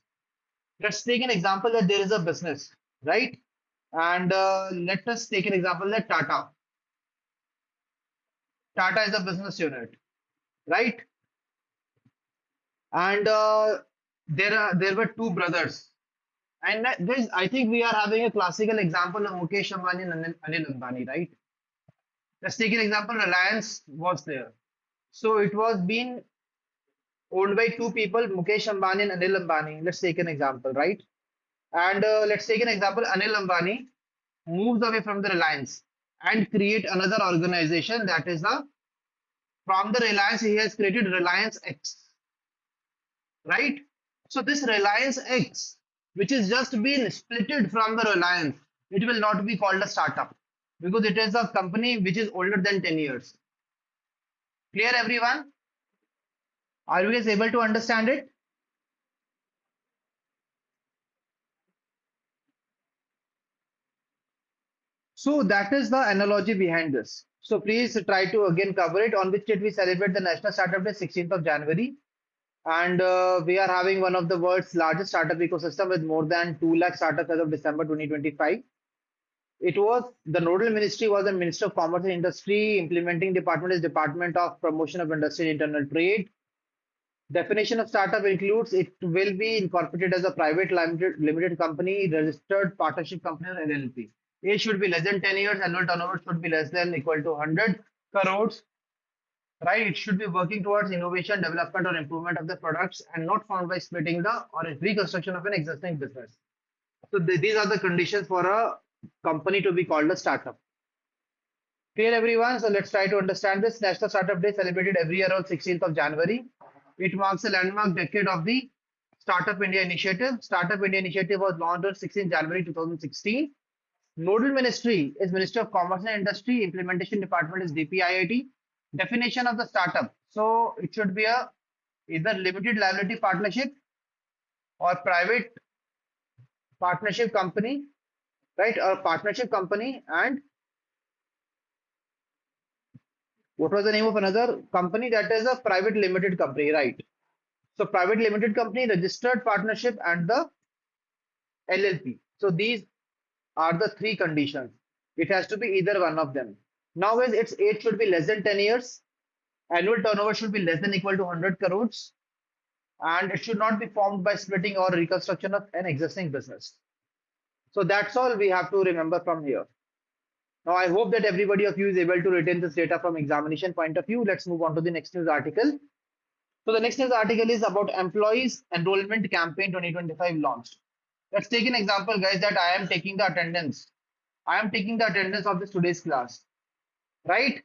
Let's take an example that there is a business, right? And let us take an example that Tata. Tata is a business unit, right? And there were two brothers. And this, I think we are having a classical example of Mukesh Ambani and Anil Ambani, right? Let's take an example. Reliance was there. So it was being owned by two people, Mukesh Ambani and Anil Ambani. Let's take an example, right? And let's take an example. Anil Ambani moves away from the Reliance and create another organization that is the from the Reliance he has created Reliance X, right? So this Reliance X, which is just been splitted from the Reliance, it will not be called a startup because it is a company which is older than 10 years. Clear, everyone? Are you guys able to understand it? So that is the analogy behind this. So please try to again cover it. On which date we celebrate the National Startup Day, 16th of January. And we are having one of the world's largest startup ecosystem with more than 2 lakh startups as of December 2025. It was the nodal ministry was the Minister of Commerce and Industry. Implementing department is Department of Promotion of Industry and Internal Trade. Definition of startup includes it will be incorporated as a private limited company, registered partnership company or LLP. Age should be less than 10 years, annual turnover should be less than equal to 100 crores, right? It should be working towards innovation, development or improvement of the products and not found by splitting the or reconstruction of an existing business. So these are the conditions for a company to be called a startup. Clear, everyone? So let's try to understand this. National Startup Day celebrated every year on 16th of January. It marks a landmark decade of the Startup India Initiative. Startup India Initiative was launched on 16th January 2016. Nodal ministry is Ministry of Commerce and Industry. Implementation department is DPIIT. Definition of the startup. So it should be a either limited liability partnership or private partnership company, right? Or partnership company. And what was the name of another company? That is a private limited company, right? So private limited company, registered partnership, and the LLP. So these are the three conditions. It has to be either one of them. Now, its age should be less than 10 years. Annual turnover should be less than equal to 100 crores. And it should not be formed by splitting or reconstruction of an existing business. So that's all we have to remember from here. Now, I hope that everybody of you is able to retain this data from examination point of view. Let's move on to the next news article. So the next news article is about Employees Enrollment Campaign 2025 launched. Let's take an example, guys, that I am taking the attendance. I am taking the attendance of this today's class, right?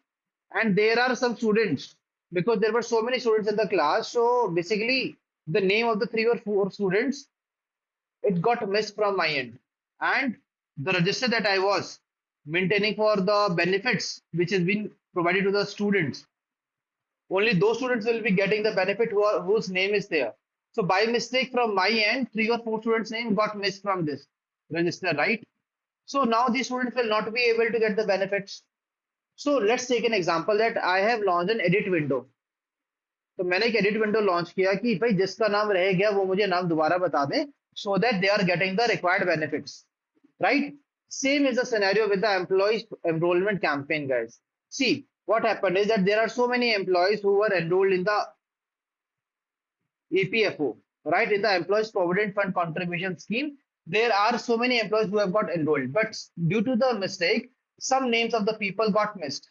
And there are some students because there were so many students in the class. So basically, the name of the 3 or 4 students it got missed from my end, and the register that I was maintaining for the benefits which has been provided to the students only those students will be getting the benefit whose name is there. So by mistake from my end, 3 or 4 students' name got missed from this register, right? So now these students will not be able to get the benefits. So let's take an example that I have launched an edit window. तो मैंने एक edit window launch किया कि भाई जिसका नाम रह गया वो मुझे नाम दोबारा बता दें so that they are getting the required benefits, right? Same is the scenario with the employees enrollment campaign, guys. See, what happened is that there are so many employees who were enrolled in the EPFO, right? In the Employees Provident Fund Contribution Scheme, there are so many employees who have got enrolled, but due to the mistake, some names of the people got missed,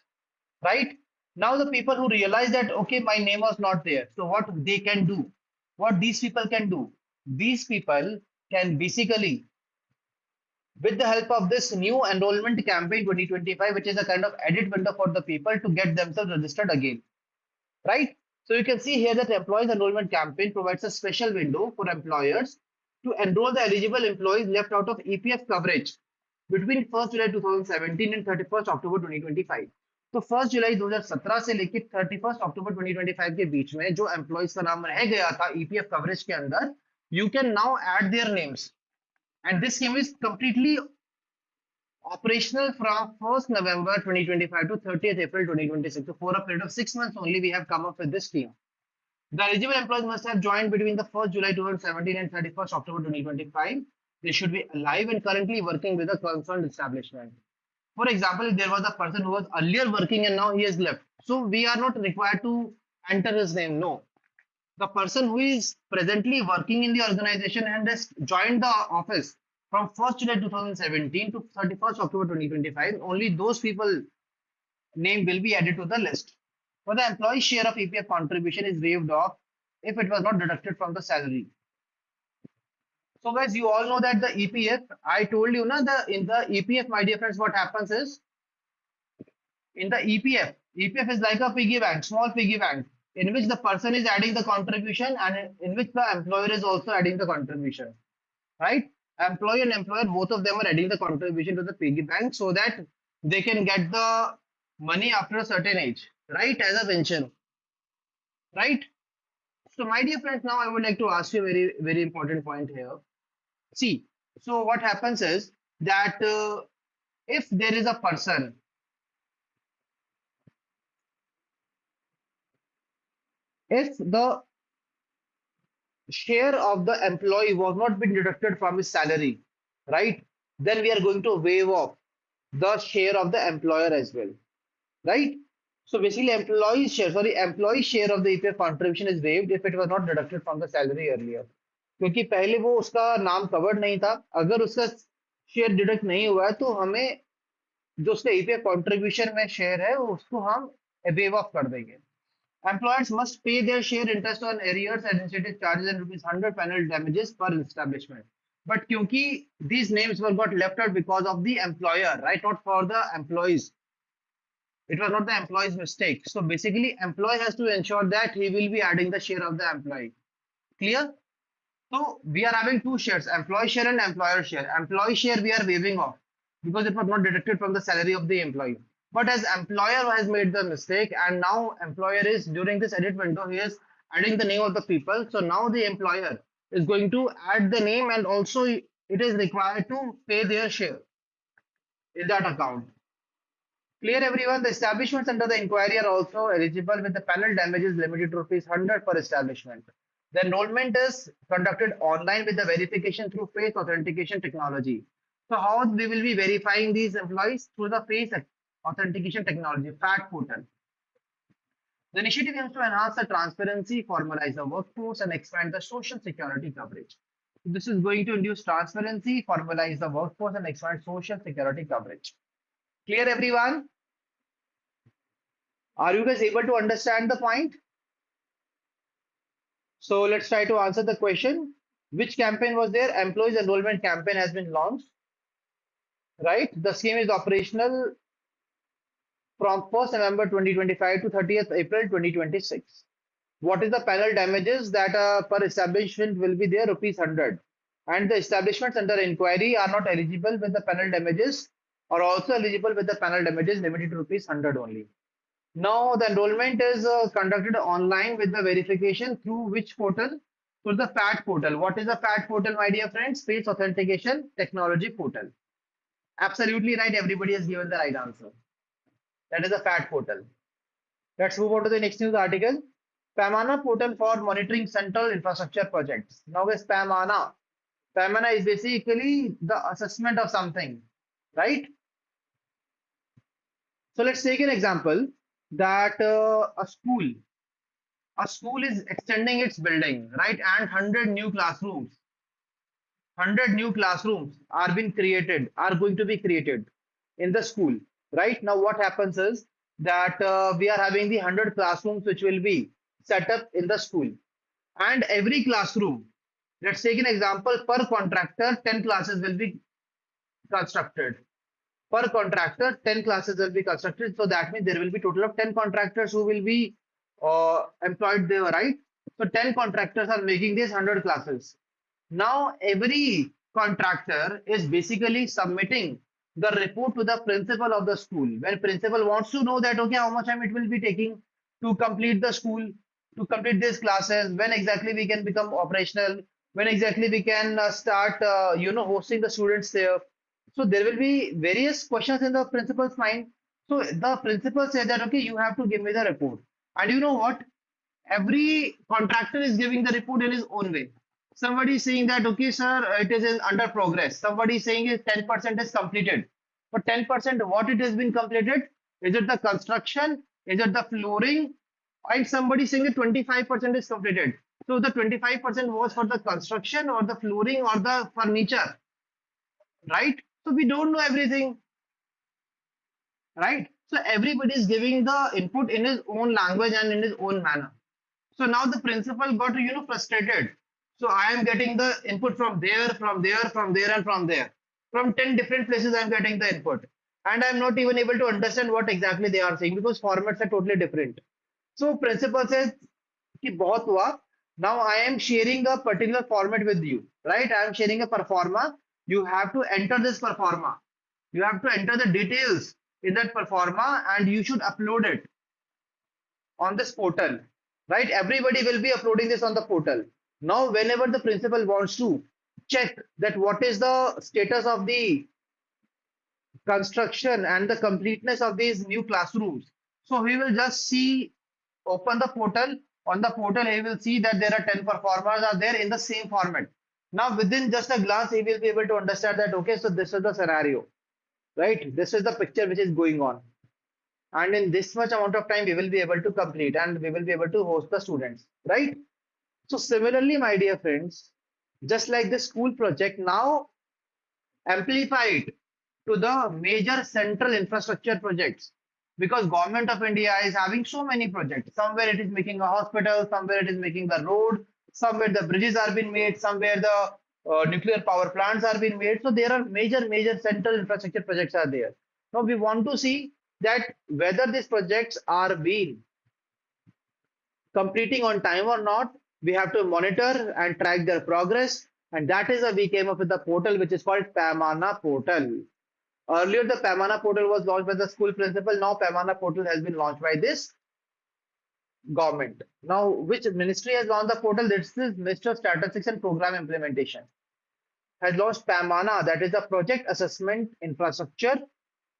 right? Now the people who realize that, okay, my name was not there. So what they can do, what these people can do, these people can basically, with the help of this new enrollment campaign 2025, which is a kind of edit window for the people to get themselves registered again, right? So you can see here that employees enrollment campaign provides a special window for employers to enroll the eligible employees left out of EPF coverage between 1st July 2017 and 31st October 2025. तो 1 जुलाई 2017 से लेकर 31 अक्टूबर 2025 के बीच में जो employees का नाम रह गया था ईपीएफ कवरेज के अंदर you can now add their names and this scheme is completely operational from 1st November 2025 to 30th April 2026. So for a period of 6 months only, we have come up with this scheme. The eligible employees must have joined between the 1st July 2017 and 31st October 2025. They should be alive and currently working with a concerned establishment. For example, if there was a person who was earlier working and now he has left, so we are not required to enter his name. No, the person who is presently working in the organization and has joined the office from 1st July 2017 to 31st October 2025, only those people name will be added to the list. For the employee share of EPF contribution is waived off if it was not deducted from the salary. So guys, you all know that the EPF, I told you na, in the EPF, my dear friends, what happens is in the EPF is like a piggy bank, small piggy bank, in which the person is adding the contribution and in which the employer is also adding the contribution, right? Employee and employer, both of them are adding the contribution to the piggy bank so that they can get the money after a certain age, right? As a pension, right? So, my dear friends, now I would like to ask you a very, very important point here. See, so what happens is that if there is a person, if the share of the employee was not being deducted from his salary, right? Then we are going to waive off the share of the employer as well, right? So basically, employee share of the EPF contribution is waived if it was not deducted from the salary earlier. क्योंकि पहले वो उसका नाम covered नहीं था, अगर उसका share deduct नहीं हुआ है तो हमें जो उसका ईपीएफ कंट्रीब्यूशन में शेयर है उसको हम वेव ऑफ कर देंगे. Employers must pay their share interest on arrears, administrative charges, and rupees 100 penal damages per establishment. But kyunki these names were got left out because of the employer, right? Not for the employees. It was not the employee's mistake. So basically, employee has to ensure that he will be adding the share of the employee. Clear? So we are having two shares, employee share and employer share. Employee share we are waiving off because it was not deducted from the salary of the employee. But as employer has made the mistake and now employer is during this edit window, he is adding the name of the people. So now the employer is going to add the name and also it is required to pay their share in that account. Clear everyone, the establishments under the inquiry are also eligible with the penal damages limited to rupees 100 per establishment. The enrollment is conducted online with the verification through face authentication technology. So how we will be verifying these employees? Through the face authentication technology, FAT portal. The initiative aims to enhance the transparency, formalize the workforce, and expand the social security coverage. This is going to induce transparency, formalize the workforce, and expand social security coverage. Clear everyone? Are you guys able to understand the point? So let's try to answer the question. Which campaign was there? Employees enrollment campaign has been launched, right? The scheme is operational from 1st November 2025 to 30th April 2026. What is the penal damages that per establishment will be there? Rupees 100. And the establishments under inquiry are not eligible with the penal damages or also eligible with the penal damages limited to rupees 100 only. Now the enrollment is conducted online with the verification through which portal? Through the FAT portal. What is the FAT portal, my dear friends? Face Authentication Technology Portal. Absolutely right. Everybody has given the right answer. That is the FAT portal. Let's move on to the next news article. PAMANA portal for monitoring central infrastructure projects. Now guys, PAMANA. PAMANA is basically the assessment of something, right? So let's take an example that a school is extending its building, right? And 100 new classrooms are going to be created in the school, right? Now what happens is that we are having the 100 classrooms which will be set up in the school, and every classroom, let's take an example, per contractor 10 classes will be constructed. Per contractor 10 classes will be constructed, so that means there will be total of 10 contractors who will be employed there, right? So 10 contractors are making these 100 classes. Now every contractor is basically submitting the report to the principal of the school. When principal wants to know that okay, how much time it will be taking to complete the school, to complete these classes, when exactly we can become operational, when exactly we can start hosting the students there. So there will be various questions in the principal's mind. So the principal said that okay, you have to give me the report. And you know what? Every contractor is giving the report in his own way. Somebody is saying that okay, sir, it is in under progress. Somebody is saying is 10% is completed. But 10% what it has been completed? Is it the construction? Is it the flooring? And somebody saying that 25% is completed. So the 25% was for the construction or the flooring or the furniture, right? So we don't know everything, right? So everybody is giving the input in his own language and in his own manner. So now the principal got, frustrated. So I am getting the input from there, from there, from there, and from there. From 10 different places, I am getting the input. And I'm not even able to understand what exactly they are saying because formats are totally different. So principal says, कि बहुत हुआ. Now I am sharing a particular format with you, right? I am sharing a performa. You have to enter this performa. You have to enter the details in that performa and you should upload it on this portal, right? Everybody will be uploading this on the portal. Now, whenever the principal wants to check that what is the status of the construction and the completeness of these new classrooms, so he will just see, open the portal. On the portal, he will see that there are 10 performers are there in the same format. Now, within just a glance, he will be able to understand that, okay, so this is the scenario, right? This is the picture which is going on. And in this much amount of time we will be able to complete and we will be able to host the students, right? So similarly, my dear friends, just like the school project, now amplified to the major central infrastructure projects, because government of India is having so many projects. Somewhere it is making a hospital, somewhere it is making the road, somewhere the bridges are being made, somewhere the nuclear power plants are being made. So there are major central infrastructure projects are there. Now we want to see that whether these projects are being completing on time or not. We have to monitor and track their progress. And that is why we came up with the portal which is called Pamana portal. Earlier, the Pamana portal was launched by the school principal. Now, Pamana portal has been launched by this government. Now, which ministry has launched the portal? This is Ministry of Statistics and Program Implementation. Has launched PAMANA, that is the Project Assessment Infrastructure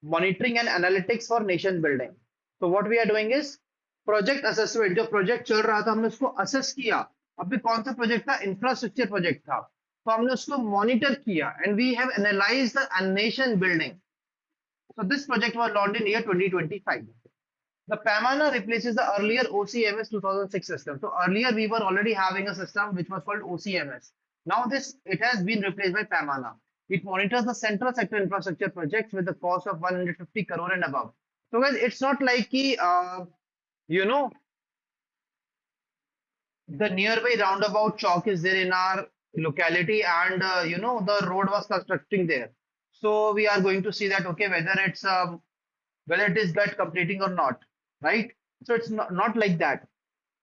Monitoring and Analytics for Nation Building. So what we are doing is project assessment. जो project चल रहा था हमने उसको assess किया. अभी कौन सा project था? Infrastructure project था. तो हमने उसको monitor किया and we have analyzed the nation building. So this project was launched in year 2025. The PAMANA replaces the earlier OCMS 2006 system. So earlier we were already having a system which was called OCMS. Now it has been replaced by PAMANA. It monitors the central sector infrastructure projects with the cost of 150 crore and above. So guys, it's not like you know, the nearby roundabout chalk is there in our locality and the road was constructing there. So we are going to see that, okay, whether it is get completing or not, right? So it's not like that.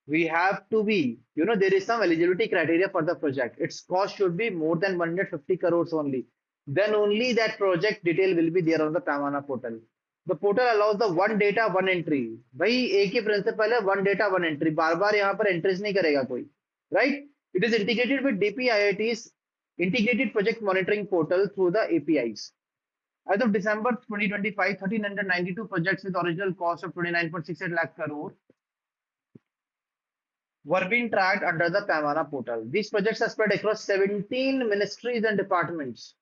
We have to be, there is some eligibility criteria for the project. Its cost should be more than 150 crores only. Then only that project detail will be there on the Pamana portal. The portal allows the one data, one entry. भाई एक ही principle है, one data, one entry. बार बार यहाँ पर entries नहीं करेगा कोई, right? It is integrated with DPIIT's integrated project monitoring portal through the APIs. As of December 2025, 1,392 projects with original cost of 29.68 lakh crore were being tracked under the Pamana portal. These projects are spread across 17 ministries and departments.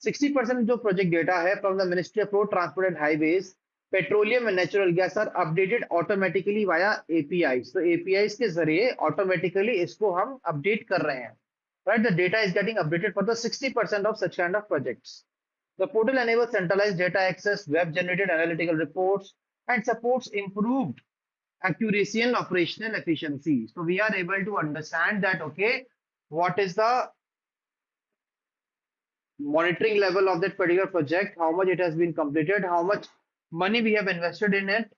60% जो project data है from the Ministry of Road Transport and Highways, petroleum and natural gas are updated automatically via APIs. So APIs के जरिए automatically इसको हम update कर रहे हैं. Right, the data is getting updated for the 60% of such kind of projects. The portal enables centralized data access, web-generated analytical reports, and supports improved accuracy and operational efficiency. So we are able to understand that, okay, what is the monitoring level of that particular project, how much it has been completed, how much money we have invested in it,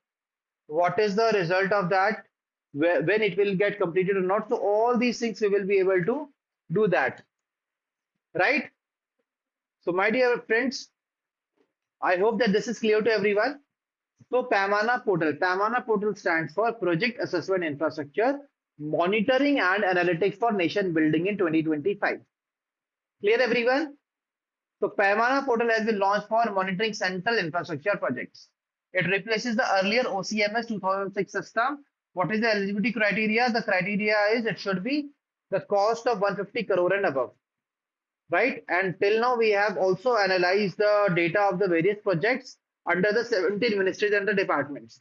what is the result of that, when it will get completed or not. So all these things we will be able to do that, right? So my dear friends, I hope that this is clear to everyone. So Pamana portal stands for Project Assessment Infrastructure Monitoring and Analytics for Nation Building in 2025. Clear everyone? So Pamana portal has been launched for monitoring central infrastructure projects. It replaces the earlier OCMS 2006 system. What is the eligibility criteria? The criteria is it should be the cost of 150 crore and above. Right? And till now, we have also analyzed the data of the various projects under the 17 ministries and the departments.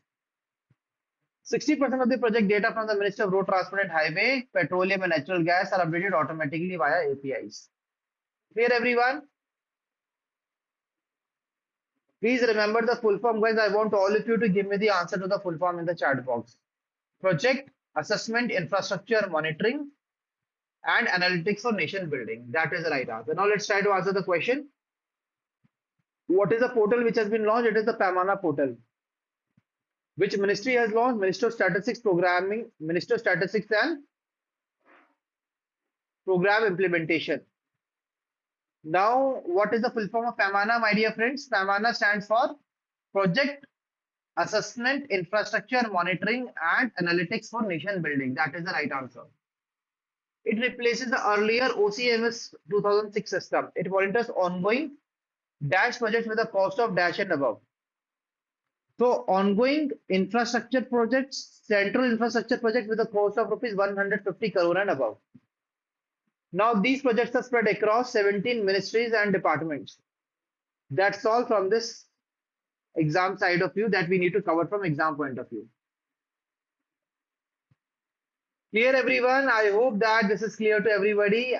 60% of the project data from the Ministry of Road Transport and Highway, Petroleum and Natural Gas are updated automatically via APIs. Clear everyone? Please remember the full form, guys. I want all of you to give me the answer to the full form in the chat box. Project, assessment, infrastructure, monitoring, and analytics for nation building. That is the right answer. Now let's try to answer the question. What is the portal which has been launched? It is the Pamana portal. Which ministry has launched? Minister of Statistics Programming, Minister of Statistics and Program Implementation. Now, what is the full form of PAMANA, my dear friends? PAMANA stands for Project, Assessment, Infrastructure, Monitoring, and Analytics for Nation Building. That is the right answer. It replaces the earlier OCMS 2006 system. It monitors ongoing dash projects with a cost of dash and above. So, ongoing infrastructure projects, central infrastructure project with a cost of rupees 150 crore and above. Now, these projects are spread across 17 ministries and departments. That's all from this exam side of view that we need to cover from exam point of view. Clear, everyone? I hope that this is clear to everybody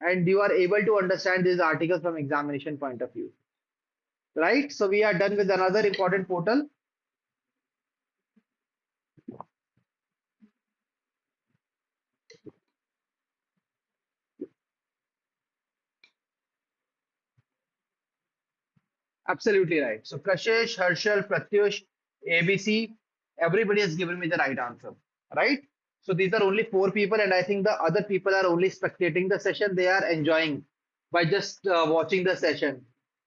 and you are able to understand these articles from examination point of view. Right? So we are done with another important portal. Absolutely right. So Kashish, Harshal, Pratyush, ABC, everybody has given me the right answer. Right? So these are only 4 people, and I think the other people are only spectating the session. They are enjoying by just watching the session.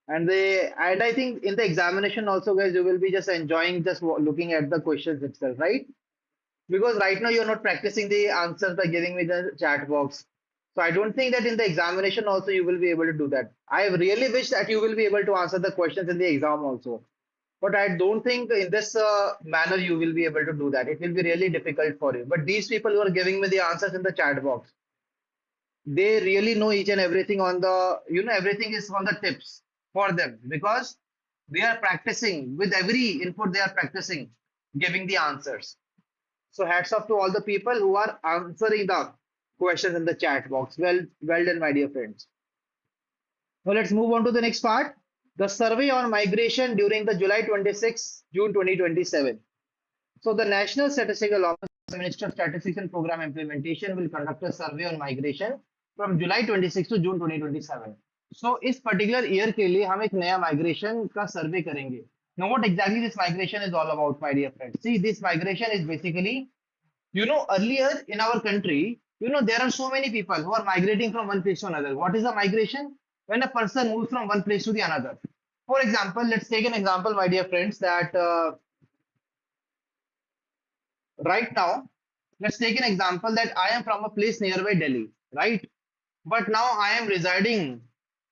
And I think in the examination also, guys, you will be just enjoying just looking at the questions itself, right? Because right now you're not practicing the answers by giving me the chat box. So I don't think that in the examination also you will be able to do that. I really wish that you will be able to answer the questions in the exam also. But I don't think in this manner you will be able to do that. It will be really difficult for you. But these people who are giving me the answers in the chat box, they really know each and everything on the, everything is on the tips for them because they are practicing with every input, they are practicing giving the answers. So hats off to all the people who are answering the questions in the chat box. Well done, my dear friends. Now let's move on to the next part. The survey on migration during the July 26, June 2027. So the National Statistical Office, Minister of Statistics and Program Implementation will conduct a survey on migration from July 26 to June 2027. So इस particular year के लिए हम एक नया migration का survey करेंगे. Now what exactly this migration is all about, my dear friends? See, this migration is basically, earlier in our country, there are so many people who are migrating from one place to another. What is a migration? When a person moves from one place to the another. For example, let's take an example, my dear friends, that right now, let's take an example that I am from a place nearby Delhi, right? But now I am residing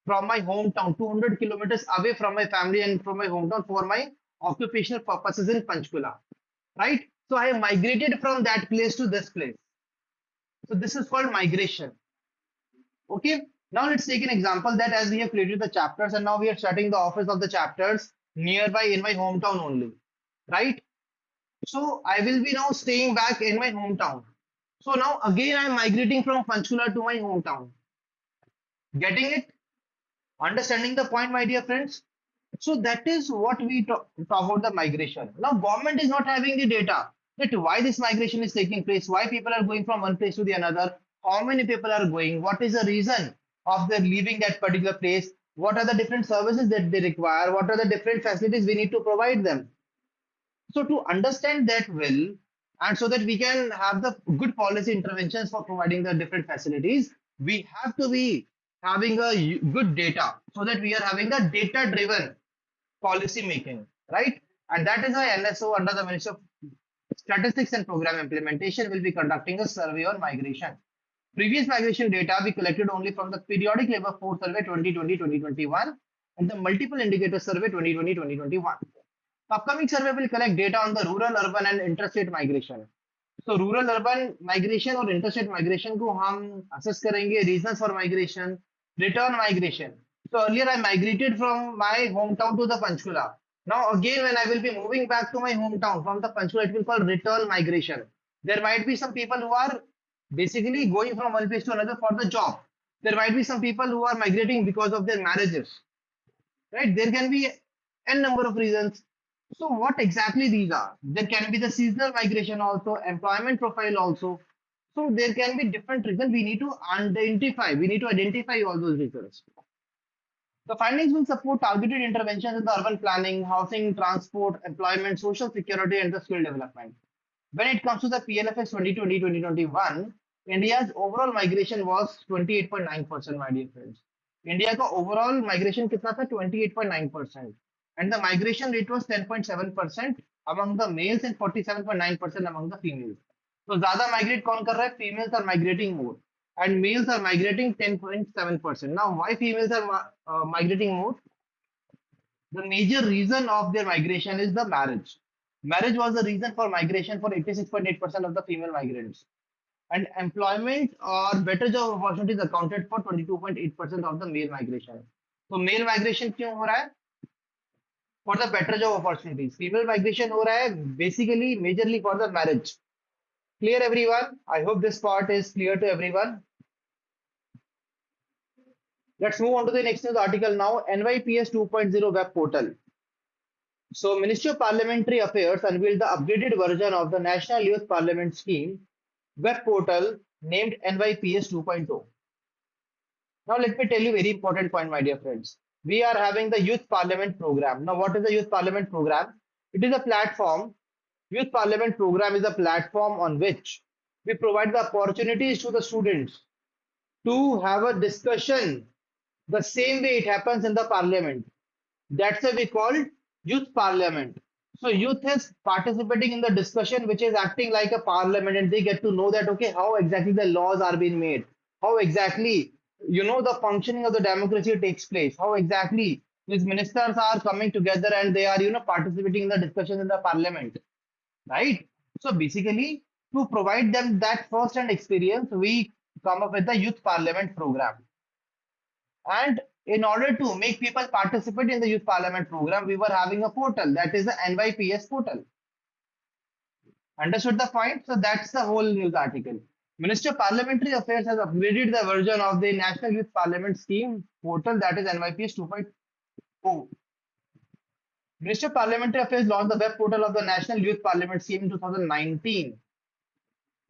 from my hometown, 200 kilometers away from my family and from my hometown for my occupational purposes in Panchkula, right? So I have migrated from that place to this place. So this is called migration. Okay. Now let's take an example that as we have created the chapters and now we are starting the office of the chapters nearby in my hometown only, right? So I will be now staying back in my hometown. So now again I am migrating from Panchkula to my hometown. Getting it? Understanding the point, my dear friends? So that is what we talk about the migration. Now government is not having the data that why this migration is taking place, why people are going from one place to the another, how many people are going, what is the reason of their leaving that particular place, what are the different services that they require, what are the different facilities we need to provide them. So to understand that well, and so that we can have the good policy interventions for providing the different facilities, we have to be having a good data so that we are having the data driven policy making, right? And that is why NSO under the Ministry of Statistics and Program Implementation will be conducting a survey on migration. Previous migration data we collected only from the Periodic Labor Force Survey 2020-2021 and the Multiple Indicator Survey 2020-2021. Upcoming survey will collect data on the rural, urban and interstate migration. So rural, urban migration और interstate migration को हम assess करेंगे, reasons for migration, return migration. So earlier I migrated from my hometown to the Panchkula. Now again when I will be moving back to my hometown from the Panchkula, it will call return migration. There might be some people who are basically going from one place to another for the job. There might be some people who are migrating because of their marriages, right? There can be n number of reasons. So what exactly these are? There can be the seasonal migration also, employment profile also. So there can be different reasons. We need to identify. We need to identify all those reasons. The findings will support targeted interventions in the urban planning, housing, transport, employment, social security, and the skill development. When it comes to the PLFS 2020-2021, India's overall migration was 28.9%, my dear friends. India का overall migration कितना था? 28.9%. And the migration rate was 10.7% among the males and 47.9% among the females. तो ज़्यादा migrate कौन कर रहा है? Females are migrating more and males are migrating 10.7%. Now, why females are migrating more? The major reason of their migration is the marriage. Marriage was the reason for migration for 86.8% of the female migrants. And employment or better job opportunities accounted for 22.8% of the male migration. So male migration क्यों हो रहा है? For the better job opportunities. Female migration हो रहा है basically majorly for the marriage. Clear everyone? I hope this part is clear to everyone. Let's move on to the next news article now. NYPS 2.0 web portal. So, Ministry of Parliamentary Affairs unveiled the upgraded version of the National Youth Parliament Scheme web portal named NYPS 2.0. Now, let me tell you a very important point, my dear friends. We are having the Youth Parliament program. Now, what is the Youth Parliament program? It is a platform. Youth Parliament program is a platform on which we provide the opportunities to the students to have a discussion the same way it happens in the parliament. That's why we call it youth parliament. So youth is participating in the discussion, which is acting like a parliament, and they get to know that okay, how exactly the laws are being made, how exactly the functioning of the democracy takes place, how exactly these ministers are coming together and they are participating in the discussion in the parliament, right? So basically, to provide them that first-hand experience, we come up with the youth parliament program. And in order to make people participate in the youth parliament program, we were having a portal that is the NYPS portal. Understood the point? So that's the whole news article. Ministry of Parliamentary Affairs has upgraded the version of the National Youth Parliament Scheme portal that is NYPS 2.0. Ministry of Parliamentary Affairs launched the web portal of the National Youth Parliament Scheme in 2019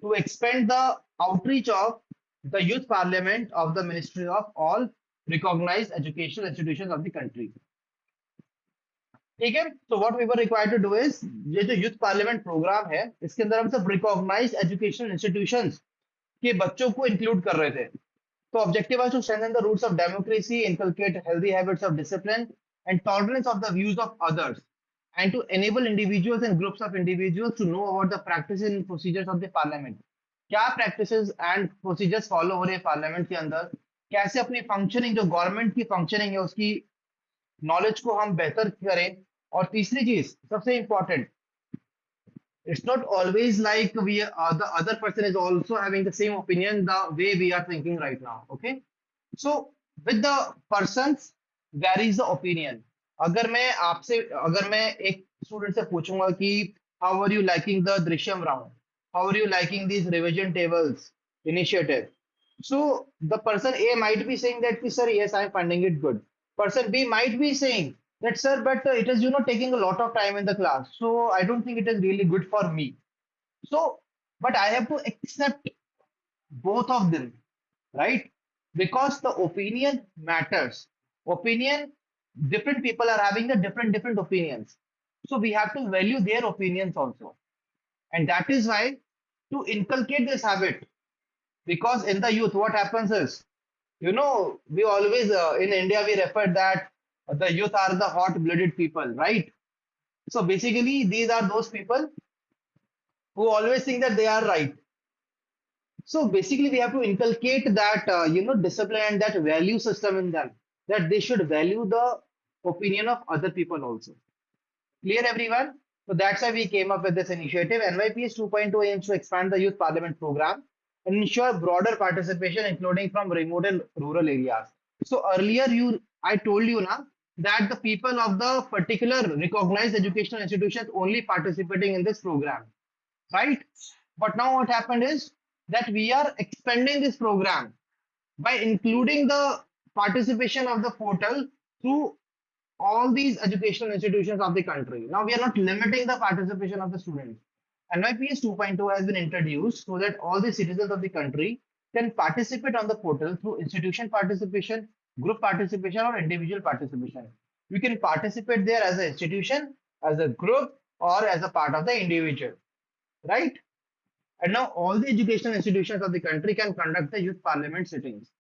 to expand the outreach of the youth parliament of the Ministry of all recognized educational institutions of the country. ठीक है, so what we were required to do is ये जो youth parliament program है इसके अंदर हम सब recognized educational institutions के बच्चों को include कर रहे थे. So objective was to strengthen the roots of democracy, inculcate healthy habits of discipline and tolerance of the views of others, and to enable individuals and groups of individuals to know about the practices and procedures of the parliament. क्या practices and procedures follow हो रहे हैं parliament के अंदर, कैसे अपनी functioning जो government की functioning है उसकी knowledge को हम बेहतर करें. और तीसरी चीज सबसे important, it's not always like the other person is also having the same opinion the way we are thinking right now. Okay, so with the persons varies the opinion. अगर मैं एक स्टूडेंट से पूछूंगा कि how are you liking the Drishyam round, how are you liking these revision tables initiative, so the person A might be saying that sir yes I'm finding it good. Person B might be saying that sir but it is taking a lot of time in the class, so I don't think it is really good for me. So but I have to accept both of them, right? Because the opinion matters. Opinion, different people are having the different opinions, so we have to value their opinions also. And that is why to inculcate this habit, because in the youth what happens is we always in India we refer that the youth are the hot blooded people, right? So basically these are those people who always think that they are right. So basically we have to inculcate that discipline and that value system in them, that they should value the opinion of other people also. Clear everyone? So that's why we came up with this initiative. NYPS 2.0 aims to expand the youth parliament program and ensure broader participation, including from remote and rural areas. So earlier I told you now that the people of the particular recognized educational institutions only participating in this program, right? But now what happened is that we are expanding this program by including the participation of the portal through all these educational institutions of the country. Now we are not limiting the participation of the students. NYPS 2.0 has been introduced so that all the citizens of the country can participate on the portal through institution participation, group participation, or individual participation. You can participate there as an institution, as a group, or as a part of the individual, right? And now all the educational institutions of the country can conduct the youth parliament sittings.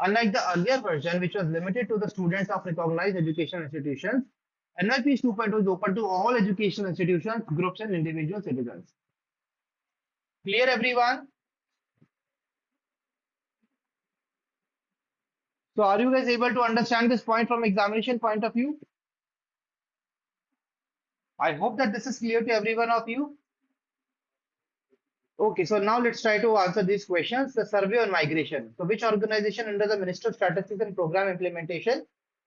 Unlike the earlier version, which was limited to the students of recognized educational institutions, NYPS 2.0 is open to all educational institutions, groups, and individual citizens. Clear, everyone? So, are you guys able to understand this point from examination point of view? I hope that this is clear to every one of you. Okay, so now let's try to answer these questions. The survey on migration. So, which organization under the Ministry of Statistics and Program Implementation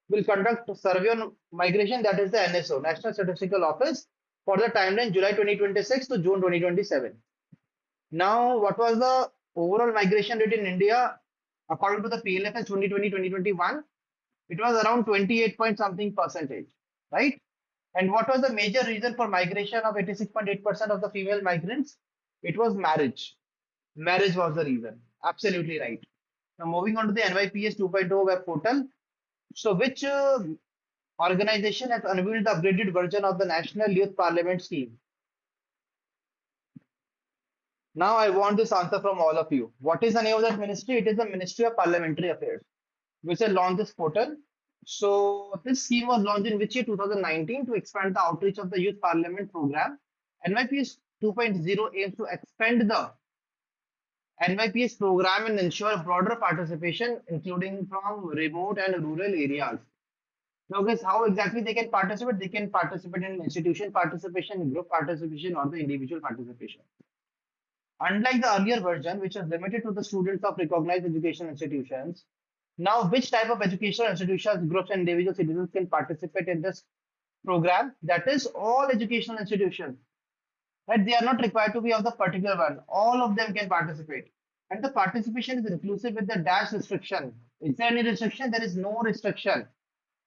will conduct a survey on migration? That is the NSO, National Statistical Office, for the timeline July 2026 to June 2027. Now, what was the overall migration rate in India according to the PLFS 2020-2021? It was around 28 point something percentage, right? And what was the major reason for migration of 86.8% of the female migrants? It was marriage. Marriage was the reason. Absolutely right. Now, moving on to the NYPS 2.0 web portal. So, which organization has unveiled the upgraded version of the National Youth Parliament scheme? Now, I want this answer from all of you. What is the name of that ministry? It is the Ministry of Parliamentary Affairs, which has launched this portal. So, this scheme was launched in which year? 2019, to expand the outreach of the Youth Parliament program. NYPS 2.0 aims to expand the NYPS program and ensure broader participation, including from remote and rural areas. Now, guys, how exactly they can participate? They can participate in institution participation, group participation, or the individual participation. Unlike the earlier version, which was limited to the students of recognized educational institutions, now which type of educational institutions, groups, and individual citizens can participate in this program? That is all educational institutions. Right? They are not required to be of the particular one. All of them can participate. And the participation is inclusive with the dash restriction. Is there any restriction? There is no restriction.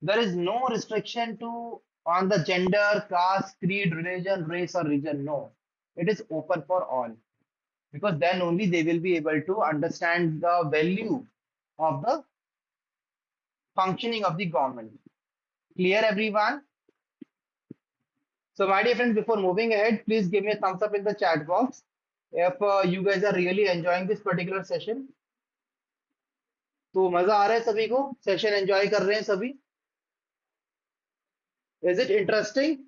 There is no restriction to on the gender, caste, creed, religion, race, or region. No. It is open for all, because then only they will be able to understand the value of the functioning of the government. Clear, everyone? So, my dear friends, before moving ahead, please give me a thumbs up in the chat box if you guys are really enjoying this particular session. तो मजा आ रहा है सभी को? Session enjoy कर रहे हैं सभी? Is it interesting?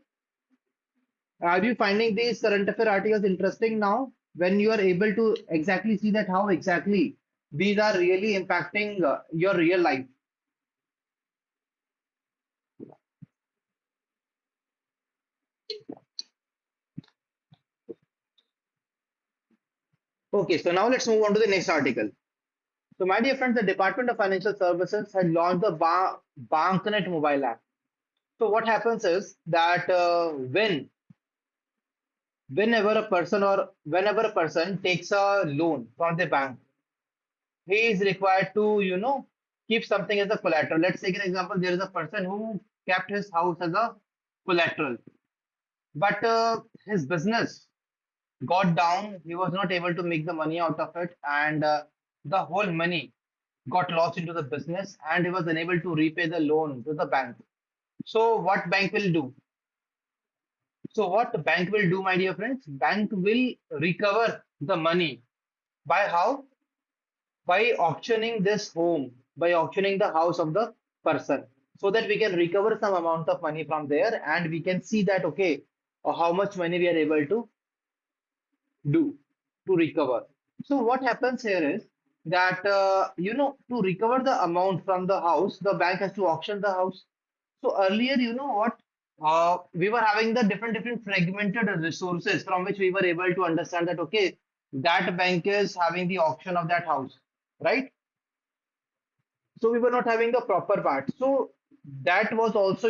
Are you finding these current affair articles interesting now, when you are able to exactly see that how exactly these are really impacting your real life? Okay, so now let's move on to the next article. So, my dear friends, the Department of Financial Services had launched the Banknet mobile app. So, what happens is that whenever a person takes a loan from the bank, he is required to, keep something as a collateral. Let's take an example. There is a person who kept his house as a collateral, but his business got down. He was not able to make the money out of it, and the whole money got lost into the business, and he was unable to repay the loan to the bank. So, what bank will do? So, what the bank will do, my dear friends? Bank will recover the money by how? By auctioning this home, by auctioning the house of the person, so that we can recover some amount of money from there, and we can see that okay, how much money we are able to do to recover. So what happens here is that to recover the amount from the house, the bank has to auction the house. So earlier, you know what, we were having the different fragmented resources from which we were able to understand that okay, that bank is having the auction of that house, right? So we were not having the proper part. So that was also,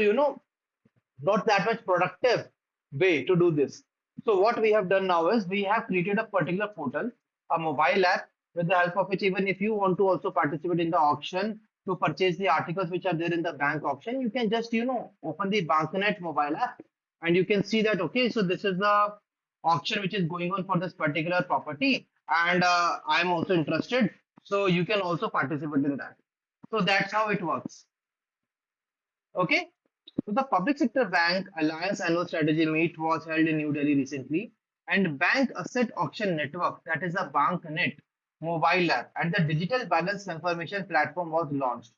not that much productive way to do this. So what we have done now is we have created a particular portal, a mobile app, with the help of which even if you want to also participate in the auction, to purchase the articles which are there in the bank auction, you can just, open the Banknet mobile app and you can see that, okay, so this is the auction which is going on for this particular property. And I'm also interested. So you can also participate in that. So that's how it works. Okay. So the Public Sector Bank Alliance Annual Strategy Meet was held in New Delhi recently, and Bank Asset Auction Network, that is a BankNet mobile app, and the Digital Balance Confirmation platform was launched.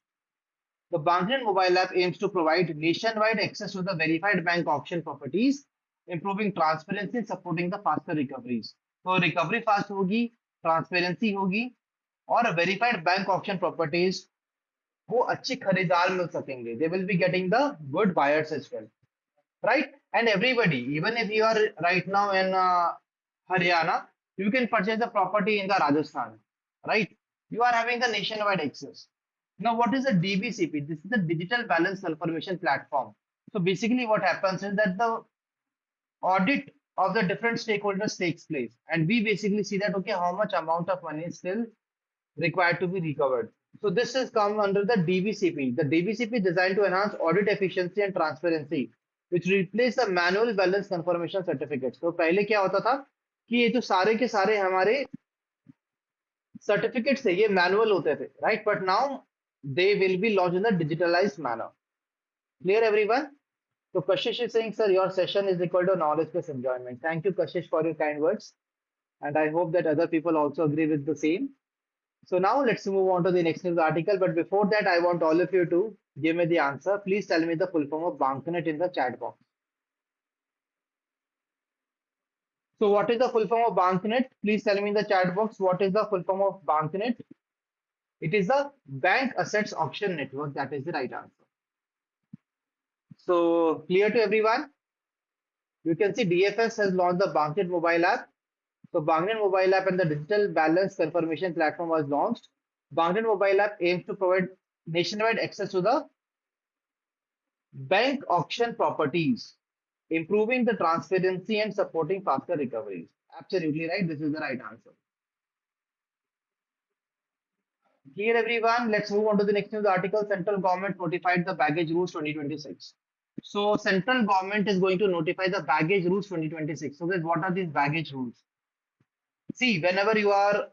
The BankNet mobile app aims to provide nationwide access to the verified bank auction properties, improving transparency and supporting the faster recoveries. So recovery fast होगी, transparency होगी, और verified bank auction properties वो अच्छे खरीदार मिल सकेंगे. They will be getting the good buyers as well, right? And everybody, even if you are right now in Haryana, you can purchase the property in the Rajasthan, right? You are having the nationwide access. Now, what is the DBCP? This is the Digital Balance Confirmation Platform. So basically, what happens is that the audit of the different stakeholders takes place, and we basically see that okay, how much amount of money is still required to be recovered. So this has come under the DBCP. The DBCP is designed to enhance audit efficiency and transparency, which replace the manual balance confirmation certificates. तो पहले क्या होता था कि ये जो सारे के सारे हमारे certificates थे ये manual होते थे, right? But now they will be launched in a digitalized manner. Clear, everyone? So Kashish is saying, sir, your session is equal to knowledge plus enjoyment. Thank you, Kashish, for your kind words, and I hope that other people also agree with the same. So now let's move on to the next news article. But before that, I want all of you to give me the answer. Please tell me the full form of banknet in the chat box. So what is the full form of banknet? Please tell me in the chat box. What is the full form of banknet? It is the Bank Assets Auction Network. That is the right answer. So clear to everyone? You can see DFS has launched the Banknet mobile app. So Banknet mobile app and the digital balance confirmation platform was launched. Banknet mobile app aims to provide nationwide access to the bank auction properties, improving the transparency and supporting faster recoveries. Absolutely right. This is the right answer. Clear, everyone? Let's move on to the next news article. Central government notified the baggage rules 2026. So central government is going to notify the baggage rules 2026. So guys, what are these baggage rules? See, whenever you are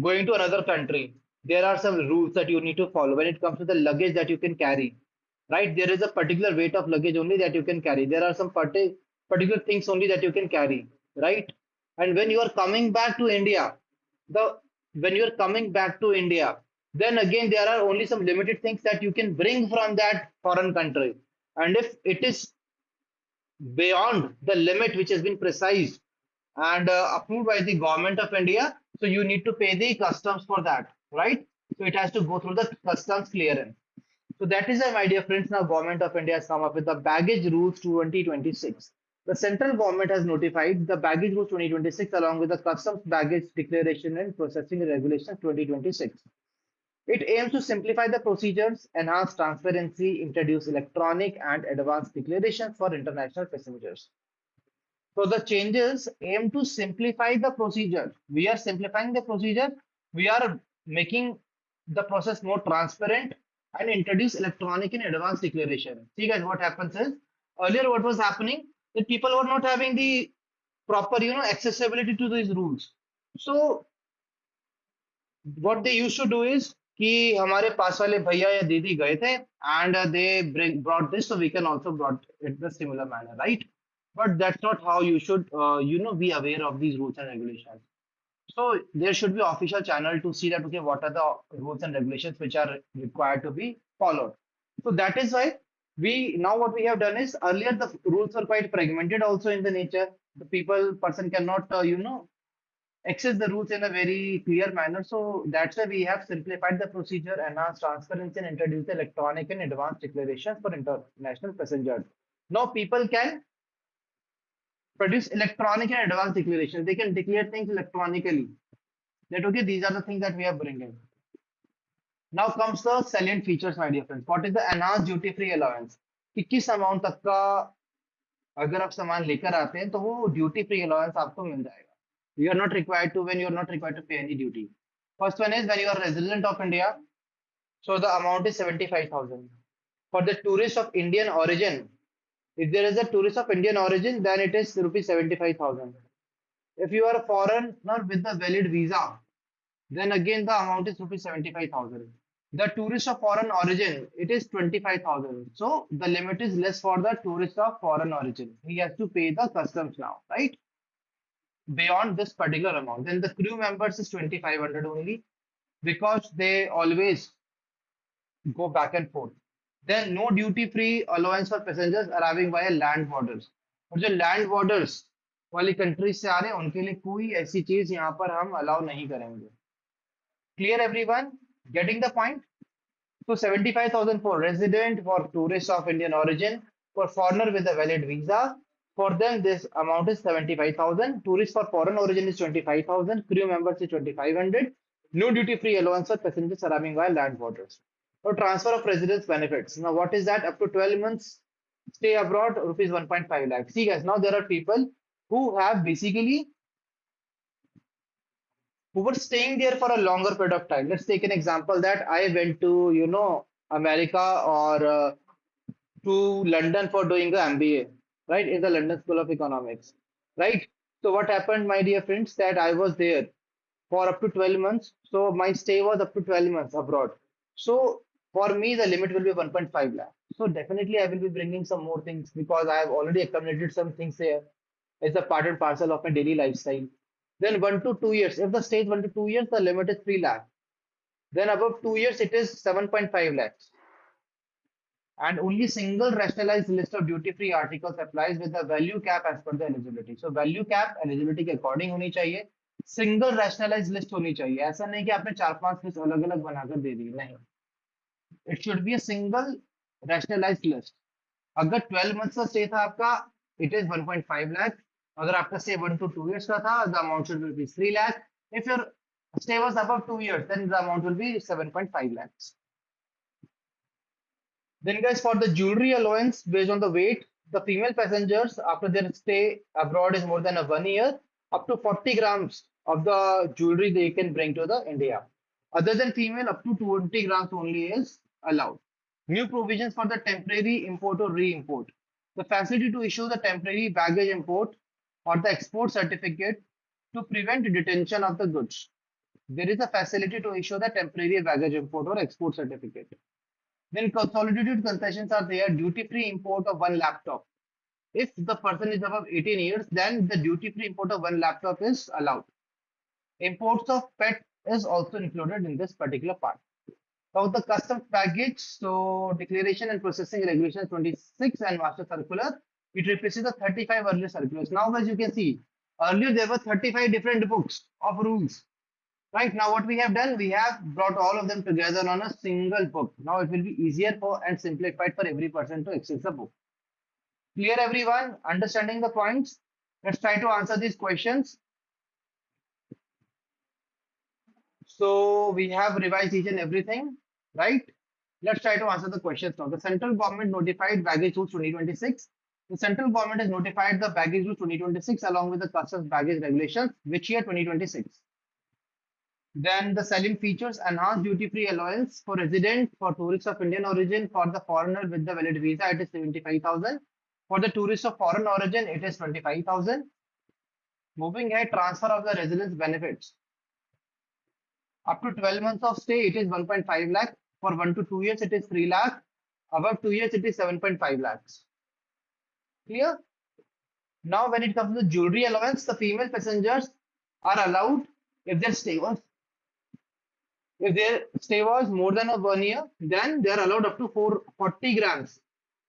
going to another country, there are some rules that you need to follow when it comes to the luggage that you can carry, right? There is a particular weight of luggage only that you can carry. There are some particular things only that you can carry, right? And when you are coming back to India, the when you are coming back to India, then again there are only some limited things that you can bring from that foreign country. And if it is beyond the limit which has been precised and approved by the government of India, so you need to pay the customs for that, right? So it has to go through the customs clearance. So that is why, my dear friends, now government of India has come up with the baggage rules 2026. The central government has notified the baggage rules 2026 along with the customs baggage declaration and processing regulations 2026. It aims to simplify the procedures, enhance transparency, introduce electronic and advanced declarations for international passengers. So the changes aim to simplify the procedure. We are simplifying the procedure. We are making the process more transparent and introduce electronic and advanced declaration. See guys, what happens is earlier what was happening that people were not having the proper, accessibility to these rules. So what they used to do is कि हमारे पास वाले भैया या दीदी गए थे and they brought this so we can also brought it the similar manner, right? But that's not how you should be aware of these rules and regulations. So there should be official channel to see that okay, what are the rules and regulations which are required to be followed. So that is why we now what we have done is earlier the rules were quite fragmented also in the nature. The person cannot access the rules in a very clear manner. So that's why we have simplified the procedure, enhanced transparency, and introduced electronic and advanced declarations for international passengers. Now people can produce electronic and advanced declarations. They can declare things electronically. That okay, these are the things that we are bringing. Now comes the salient features, my dear friends. What is the enhanced duty free allowance? कि किस amount तक का अगर आप सामान लेकर आते हैं तो वो ड्यूटी फ्री अलाउंस आपको मिल जाएगा. You are not required to when you are not required to pay any duty. First one is when you are resident of India. So the amount is 75,000. For the tourist of Indian origin, if there is a tourist of Indian origin, then it is rupees 75,000. If you are a foreigner with a valid visa, then again the amount is rupees 75,000. The tourist of foreign origin, it is 25,000. So the limit is less for the tourist of foreign origin. He has to pay the customs now, right? Beyond this particular amount. Then the crew members is 2,500 only because they always go back and forth. Then no duty free allowance for passengers arriving via land borders. और जो land borders वाली countries से आ रहे हैं उनके लिए कोई ऐसी चीज यहाँ पर हम अलाउ नहीं करेंगे. Clear everyone? Getting the point? So 75,000 for resident, for tourists of Indian origin, for foreigner with a valid visa. For them, this amount is 75,000. Tourists for foreign origin is 25,000. Crew members is 2,500. No duty-free allowance for passengers arriving via land borders. So transfer of residence benefits. Now, what is that? Up to 12 months stay abroad, rupees 1.5 lakh. See, guys, now there are people who have basically who were staying there for a longer period of time. Let's take an example that I went to, America or to London for doing the MBA, right, in the London School of Economics, right? So what happened, my dear friends, that I was there for up to 12 months. So my stay was up to 12 months abroad. So for me, the limit will be 1.5 lakh. So definitely I will be bringing some more things because I have already accumulated some things here as a part and parcel of my daily lifestyle. Then 1 to 2 years. If the stay is 1 to 2 years, the limit is 3 lakh. Then above 2 years, it is 7.5 lakhs. And only single rationalized list of duty-free articles applies with the value cap as per the eligibility. So value cap eligibility के according होनी चाहिए. Single rationalized list होनी चाहिए. ऐसा नहीं कि आपने 4-5 list अलग-अलग बनाकर दे दी. नहीं. It should be a single rationalized list. अगर 12 months का stay था आपका, it is 1.5 lakh. अगर आपका stay 1 to 2 years का था, the amount should be 3 lakh. If your stay was above 2 years, then the amount will be 7.5 lakhs. Then, guys, for the jewelry allowance based on the weight, the female passengers after their stay abroad is more than 1 year, up to 40 grams of the jewelry they can bring to the India. Other than female, up to 20 grams only is allowed. New provisions for the temporary import or re-import. The facility to issue the temporary baggage import or the export certificate to prevent detention of the goods. There is a facility to issue the temporary baggage import or export certificate. Then consolidated concessions are there, duty-free import of one laptop. If the person is above 18 years, then the duty-free import of one laptop is allowed. Imports of pet is also included in this particular part. Now the customs baggage, so declaration and processing regulation 26 and master circular, it replaces the 35 earlier circulars. Now as you can see, earlier there were 35 different books of rules. Right now, what we have done, we have brought all of them together on a single book. Now it will be easier for and simplified for every person to access the book. Clear, everyone? Understanding the points? Let's try to answer these questions. So we have revised each and everything, right? Let's try to answer the questions now. The central government notified baggage rules 2026. The central government has notified the baggage rules 2026 along with the customs baggage regulations, which year 2026. Then the selling features enhanced duty-free allowance for resident, for tourists of Indian origin, for the foreigner with the valid visa, it is 75,000. For the tourists of foreign origin, it is 25,000. Moving ahead, transfer of the residence benefits. Up to 12 months of stay, it is 1.5 lakh. For 1 to 2 years, it is 3 lakh. Above 2 years, it is 7.5 lakhs. Clear? Now, when it comes to the jewelry allowance, the female passengers are allowed if their stay was more than 1 year, then they are allowed up to 40 grams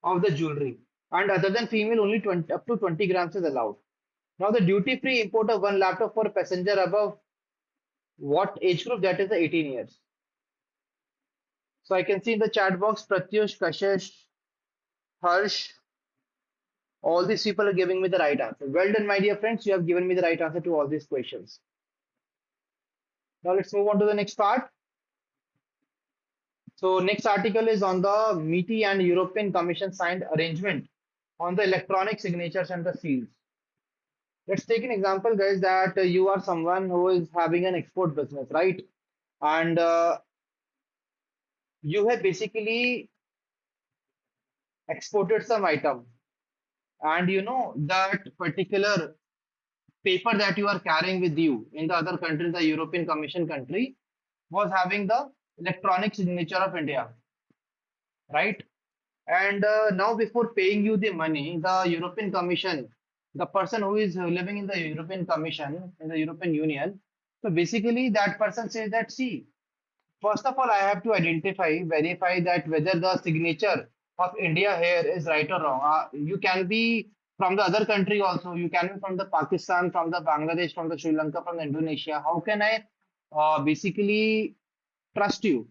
of the jewelry. And other than female, only 20, up to 20 grams is allowed. Now, the duty-free import of one laptop for a passenger above what age group? That is the 18 years. So I can see in the chat box, Pratyush, Kashish, Harsh, all these people are giving me the right answer. Well done, my dear friends. You have given me the right answer to all these questions. Now let's move on to the next part. So next article is on the MITI and European Commission signed arrangement on the electronic signatures and the seals. Let's take an example, guys, that you are someone who is having an export business, right? And you have basically exported some item, and you know that particular paper that you are carrying with you in the other country, the European Commission country, was having the electronic signature of India, right? And now, before paying you the money, the European Commission, the person who is living in the European Commission, in the European Union, so basically that person says that, see, first of all, I have to verify that whether the signature of India here is right or wrong. You can be from the other country also. You can be from the Pakistan, from the Bangladesh, from the Sri Lanka, from the Indonesia. How can I basically trust you,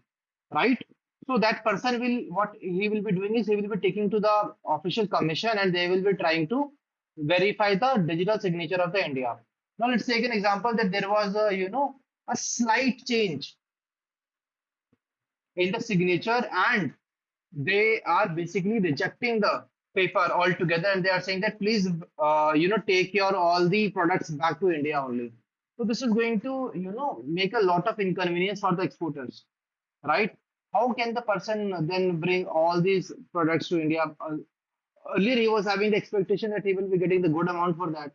right? So that person will, what he will be doing is he will be taking to the official commission and they will be trying to verify the digital signature of the India. Now let's take an example that there was a, a slight change in the signature and they are basically rejecting the paper altogether and they are saying that please take your all the products back to India only. So this is going to make a lot of inconvenience for the exporters, right? How can the person then bring all these products to India? Earlier he was having the expectation that he will be getting the good amount for that.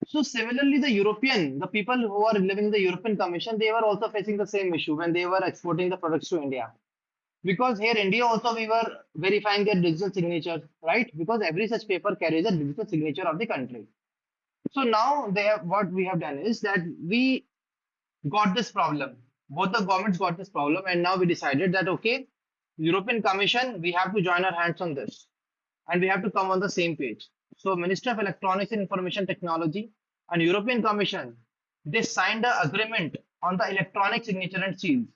So similarly, the people who are living in the European Commission, they were also facing the same issue when they were exporting the products to India. Because here India also we were verifying their digital signatures, right? Because every such paper carries a digital signature of the country. So now what we have done is that we got this problem. Both the governments got this problem, and now we decided that okay, European Commission, we have to join our hands on this, and we have to come on the same page. So Minister of Electronics and Information Technology and European Commission, they signed an agreement on the electronic signature and seals.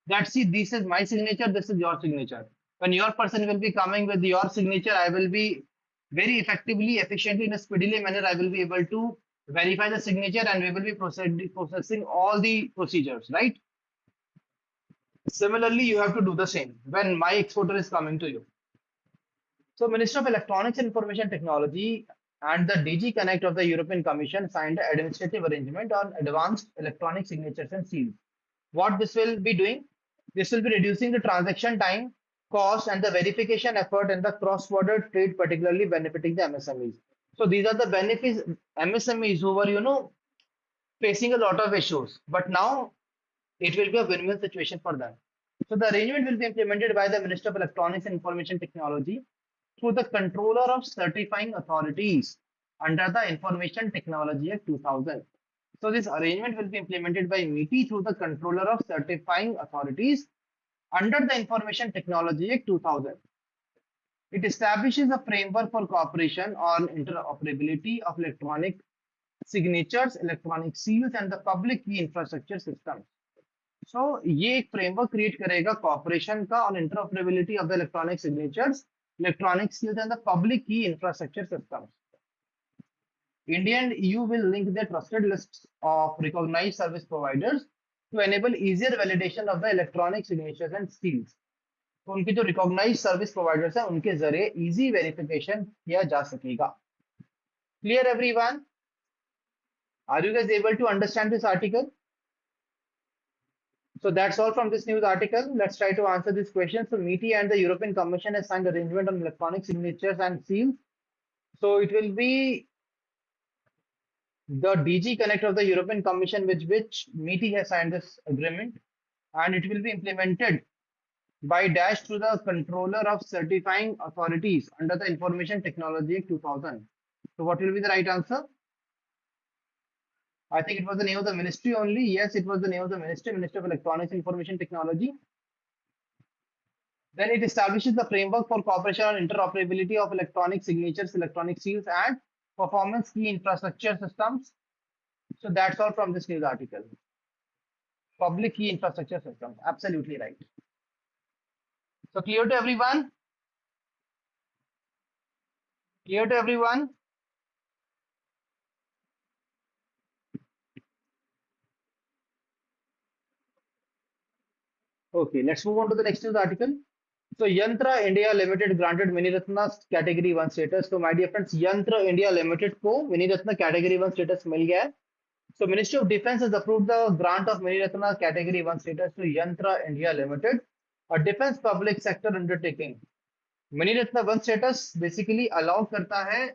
That see, this is my signature, this is your signature. When your person will be coming with your signature, I will be very effectively, efficiently, in a speedily manner, I will be able to verify the signature and we will be processing all the procedures, right? Similarly, you have to do the same when my exporter is coming to you. So, Minister of Electronics and Information Technology and the DG Connect of the European Commission signed an administrative arrangement on advanced electronic signatures and seals. What this will be doing? This will be reducing the transaction time, cost, and the verification effort in the cross-border trade, particularly benefiting the MSMEs. So these are the benefits MSMEs who were, facing a lot of issues, but now it will be a win-win situation for them. So the arrangement will be implemented by the Minister of Electronics and Information Technology through the Controller of Certifying Authorities under the Information Technology Act 2000. So this arrangement will be implemented by MITI through the Controller of Certifying Authorities under the Information Technology Act 2000. It establishes a framework for cooperation on interoperability of electronic signatures, electronic seals, and the public key infrastructure systems. So ये एक framework create करेगा cooperation का on interoperability of the electronic signatures, electronic seals, and the public key infrastructure systems. India and EU will link their trusted lists of recognized service providers to enable easier validation of the electronic signatures and seals. तो उनके जो recognized service providers हैं उनके जरिए easy verification किया जा सकेगा. Clear everyone? Are you guys able to understand this article? So that's all from this news article. Let's try to answer this question. So MITI and the European Commission has signed arrangement on electronic signatures and seals. So it will be the DG Connect of the European Commission with which MITI has signed this agreement, and it will be implemented by dash through the Controller of Certifying Authorities under the Information Technology Act 2000. So what will be the right answer? I think it was the name of the ministry only. Yes, it was the name of the ministry, Minister of Electronics and Information Technology. Then it establishes the framework for cooperation on interoperability of electronic signatures, electronic seals, and performance key infrastructure systems. So that's all from this news article. Public key infrastructure systems. Absolutely right. So clear to everyone? Clear to everyone? Okay, let's move on to the next news article. So Yantra India Limited granted Mini Ratna category 1 status. So my dear friends, Yantra India Limited को Mini Ratna category 1 status मिल गया है. So Ministry of Defence has approved the grant of Mini Ratna category 1 status to Yantra India Limited A defense public sector undertaking. Mini Ratna 1 status basically allow करता है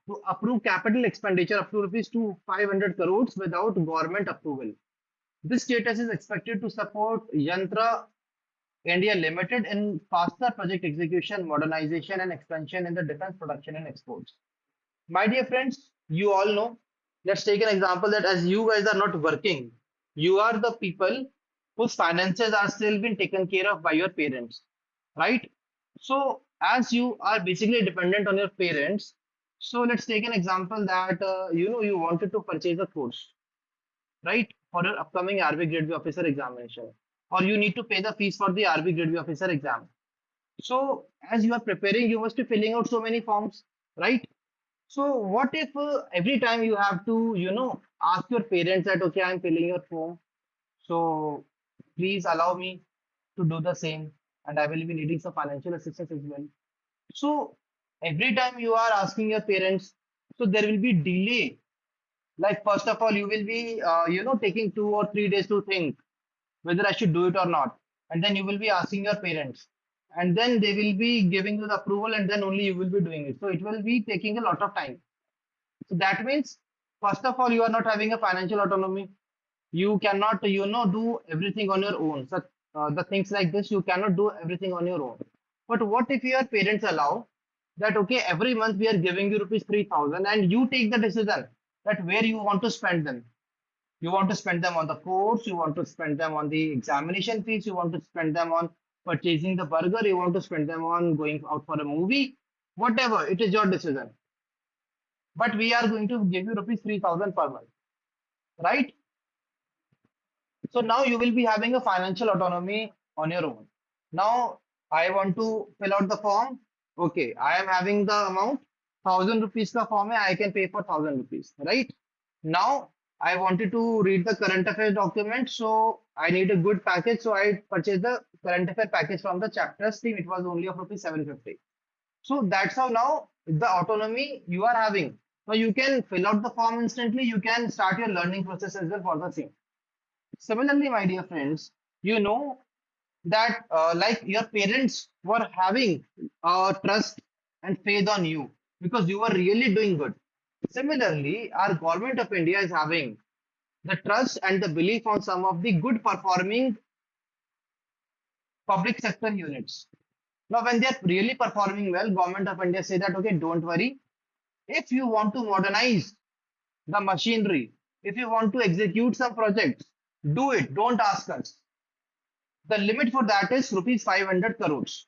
to approve capital expenditure up to rupees to 500 crores without government approval. This status is expected to support Yantra India Limited in faster project execution, modernization, and expansion in the defense production and exports. My dear friends, you all know. Let's take an example that as you guys are not working, you are the people whose finances are still being taken care of by your parents, right? So, as you are basically dependent on your parents, so let's take an example that you wanted to purchase a course, right, for your upcoming RB Grade B officer examination, or you need to pay the fees for the RB Grade B officer exam. So, as you are preparing, you must be filling out so many forms, right? So what if every time you have to, ask your parents that, okay, I'm filling your form, so please allow me to do the same, and I will be needing some financial assistance as well. So every time you are asking your parents, so there will be delay. Like first of all, you will be, taking 2 or 3 days to think whether I should do it or not, and then you will be asking your parents, and then they will be giving you the approval, and then only you will be doing it. So it will be taking a lot of time. So that means, first of all, you are not having a financial autonomy. You cannot, do everything on your own. So the things like this, you cannot do everything on your own. But what if your parents allow that, okay, every month we are giving you rupees 3,000 and you take the decision that where you want to spend them. You want to spend them on the course, you want to spend them on the examination fees, you want to spend them on purchasing the burger, you want to spend them on going out for a movie, whatever, it is your decision. But we are going to give you rupees 3,000 per month, right? So now you will be having a financial autonomy on your own. Now I want to fill out the form. Okay, I am having the amount 1,000 rupees ka form hai, I can pay for 1,000 rupees, right? Now I wanted to read the current affairs document, so I need a good package. So I purchased the current affair package from the chapter stream. It was only of rupees 750. So that's how now the autonomy you are having. So you can fill out the form instantly. You can start your learning process as well for the same. Similarly, my dear friends, you know that like your parents were having trust and faith on you because you were really doing good. Similarly, our government of India is having the trust and the belief on some of the good performing public sector units. Now, when they are really performing well, government of India say that, okay, don't worry. If you want to modernize the machinery, if you want to execute some projects, do it. Don't ask us. The limit for that is rupees 500 crores,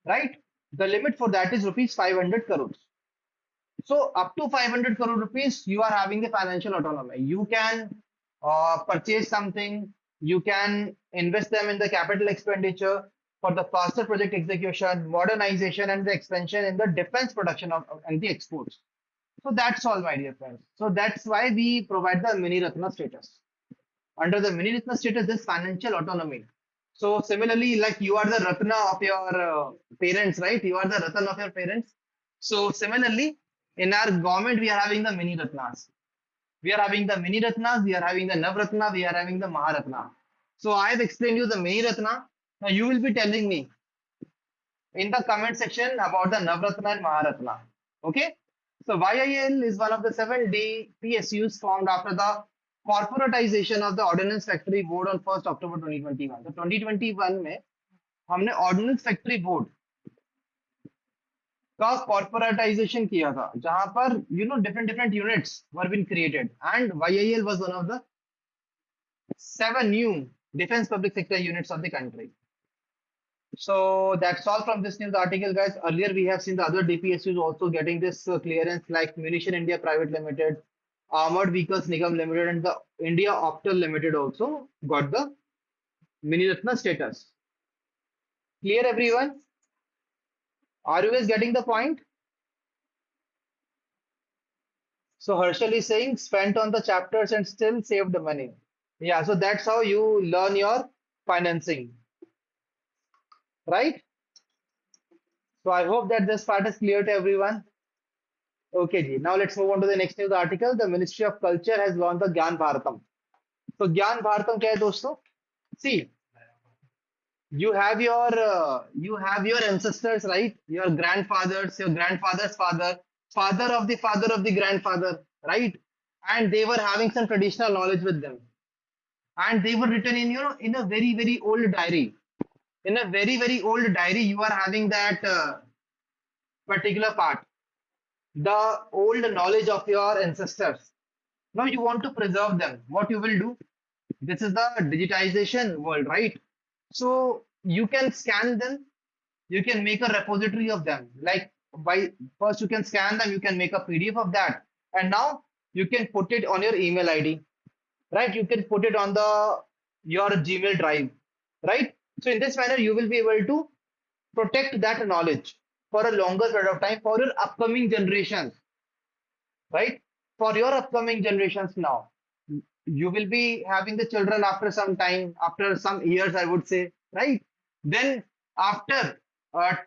right? The limit for that is rupees 500 crores. So up to 500 crore rupees, you are having the financial autonomy. You can purchase something, you can invest them in the capital expenditure for the faster project execution, modernization, and the expansion in the defense production and the exports. So that's all, my dear friends. So that's why we provide the mini Ratna status. Under the mini Ratna status, this financial autonomy. So similarly, like you are the Ratna of your parents, right? You are the Ratan of your parents. So similarly, in our government, we are having the mini Ratnas. We are having the mini Ratnas, we are having the Navratna, we are having the Maharatna. So I have explained you the mini Ratna. Now you will be telling me in the comment section about the Navratna and Maharatna. Okay? So YIL is one of the 7D PSUs formed after the corporatization of the Ordnance Factory Board on 1st October 2021. So 2021 में हमने Ordnance Factory Board का corporatization किया था जहां पर different units were being created and YIL was one of the 7 new defense public sector units of the country. So that's all from this news article, guys. Earlier we have seen the other DPSUs also getting this clearance, like Munition India Private Limited, Armored Vehicles Nigam Limited, and the India Optal Limited also got the Mini Ratna status. Clear, everyone? Are you guys getting the point? So Herschel is saying spent on the chapters and still saved the money. Yeah, so that's how you learn your financing, right? So I hope that this part is clear to everyone. Okay, ji. Now let's move on to the next news article. The Ministry of Culture has launched the Gyan Bharatam. So Gyan Bharatam क्या है दोस्तों? See, you have your ancestors, right? Your grandfathers, your grandfather's father, father of the grandfather, right? And they were having some traditional knowledge with them, and they were written in, in a very old diary. In a very old diary, you are having that particular part, the old knowledge of your ancestors. Now you want to preserve them. What you will do? This is the digitization world, right? So you can scan them, you can make a repository of them. Like, by first you can scan them, you can make a PDF of that, and now you can put it on your email ID, right? You can put it on the your Gmail drive, right? So in this manner, you will be able to protect that knowledge for a longer period of time for your upcoming generations, right? For your upcoming generations now. You will be having the children after some time, after some years, I would say, right? Then after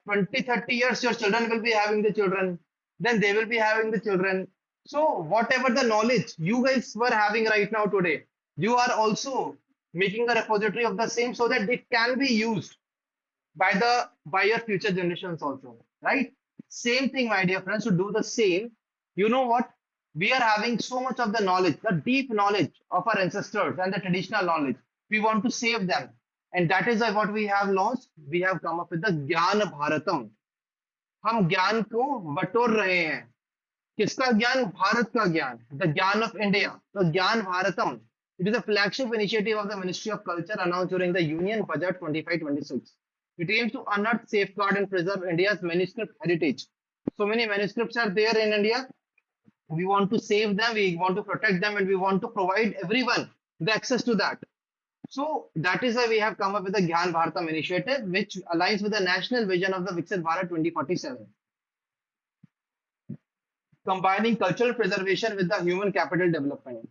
20, 30 years, your children will be having the children. Then they will be having the children. So whatever the knowledge you guys were having right now today, you are also making a repository of the same so that it can be used by your future generations also, right? Same thing, my dear friends, to do the same. You know what? We are having so much of the knowledge, the deep knowledge of our ancestors and the traditional knowledge. We want to save them. And that is why what we have launched, we have come up with the Gyan Bharatam. हम ज्ञान को बटोर रहे हैं. किसका ज्ञान? भारत का ज्ञान. The ज्ञान of India. The ज्ञान Bharatam. It is a flagship initiative of the Ministry of Culture announced during the Union Budget 25-26. It aims to unearth, safeguard, and preserve India's manuscript heritage. So many manuscripts are there in India. We want to save them, we want to protect them, and we want to provide everyone the access to that. So that is why we have come up with the Gyan Bharatam initiative, which aligns with the national vision of the Viksit Bharat 2047, combining cultural preservation with the human capital development.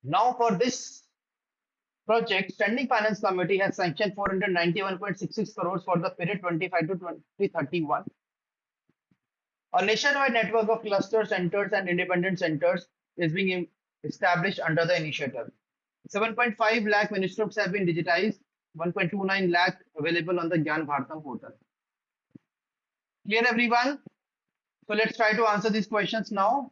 Now, for this project, Standing Finance Committee has sanctioned 491.66 crores for the period 25 to 2031. A nationwide network of cluster centers and independent centers is being established under the initiative. 7.5 lakh manuscripts have been digitized, 1.29 lakh available on the Gyan Bharatam portal. Clear, everyone? So let's try to answer these questions now.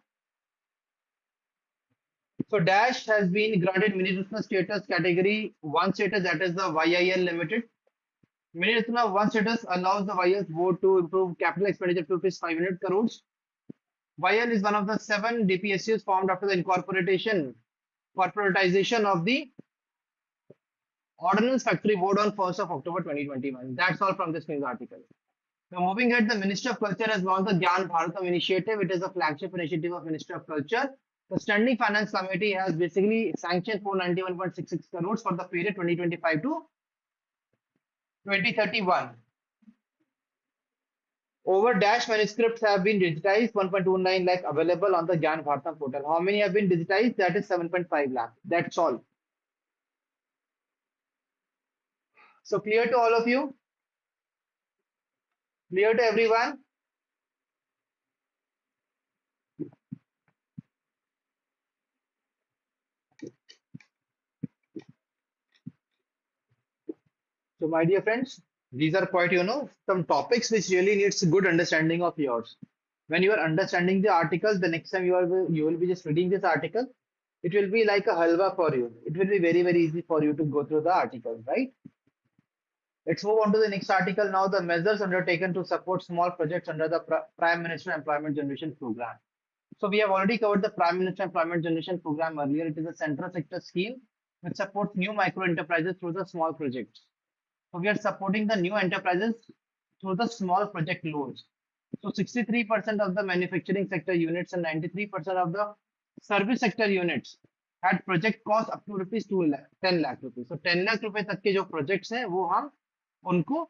So Dash has been granted Mini Ratna status category 1 status, that is the YIL Limited. Mini Ratna 1 status allows the YIL board to improve capital expenditure to rupees 500 crores. YIL is one of the 7 DPSUs formed after the corporatization of the Ordnance Factory Board on 1st of October 2021. That's all from this news article. Now moving ahead, the Ministry of Culture has launched the Gyan Bharatam initiative. It is a flagship initiative of Ministry of Culture. The Standing Finance Committee has basically sanctioned 491.66 crores for the period 2025 to 2031. Over dash manuscripts have been digitized, 1.29 lakh available on the Gyan Bharatam portal. How many have been digitized? That is 7.5 lakh. That's all. So clear to all of you? Clear to everyone? So my dear friends, these are quite, some topics which really needs good understanding of yours. When you are understanding the article, the next time you will be just reading this article, it will be like a halwa for you. It will be very easy for you to go through the article, right? Let's move on to the next article now. The measures undertaken to support small projects under the Prime Minister Employment Generation Program. So we have already covered the Prime Minister Employment Generation Program earlier. It is a central sector scheme which supports new micro enterprises through the small projects. So we are supporting the new enterprises through the small project loans. So 63% of the manufacturing sector units and 93% of the service sector units had project cost up to rupees 2 lakh, 10 lakh rupees. So 10 lakh रुपए तक के जो projects हैं वो हम उनको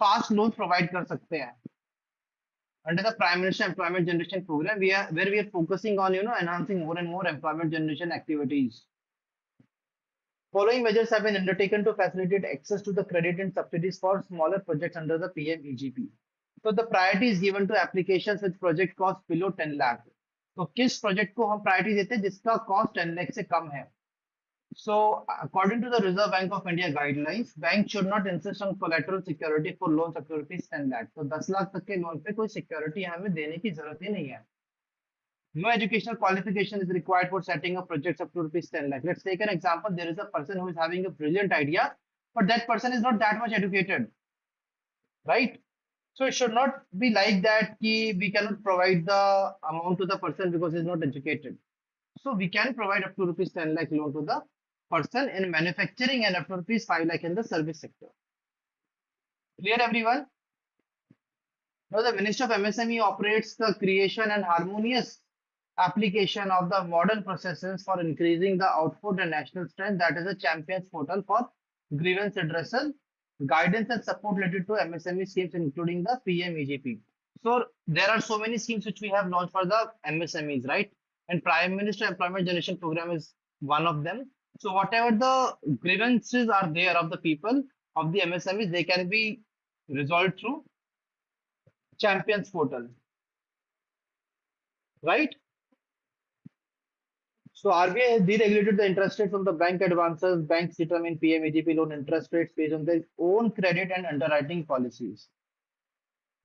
fast loans provide कर सकते हैं. Under the Prime Minister Employment Generation Program, we are focusing on enhancing more and more employment generation activities. Following measures have been undertaken to facilitate access to the credit and subsidies for smaller projects under the PM-EGP. So the priority is given to applications with project cost below 10 lakh. तो किस project को हम priority देते हैं जिसका cost 10 lakh से कम है. So, according to the Reserve Bank of India guidelines, bank should not insist on collateral security for loans up to rupees 10 lakh. तो 10 लाख तक के लोन पे कोई सिक्योरिटी हमें देने की जरूरत ही नहीं है. No educational qualification is required for setting up projects up to rupees 10 lakh. Let's take an example. There is a person who is having a brilliant idea, but that person is not that much educated, right? So it should not be like that ki we cannot provide the amount to the person because he's not educated. So we can provide up to rupees 10 lakh loan to the person in manufacturing and up to rupees 5 lakh in the service sector. Clear everyone? Now the Ministry of MSME operates the creation and harmonious application of the modern processes for increasing the output and national strength. That is a champions portal for grievance redressal, guidance and support related to MSME schemes, including the PMEGP. So there are so many schemes which we have launched for the MSMEs, right? And Prime Minister Employment Generation Program is one of them. So whatever the grievances are there of the people of the MSMEs, they can be resolved through champions portal, right? So RBI has deregulated the interest rates of the bank advances. Banks determine PMAGP loan interest rates based on their own credit and underwriting policies.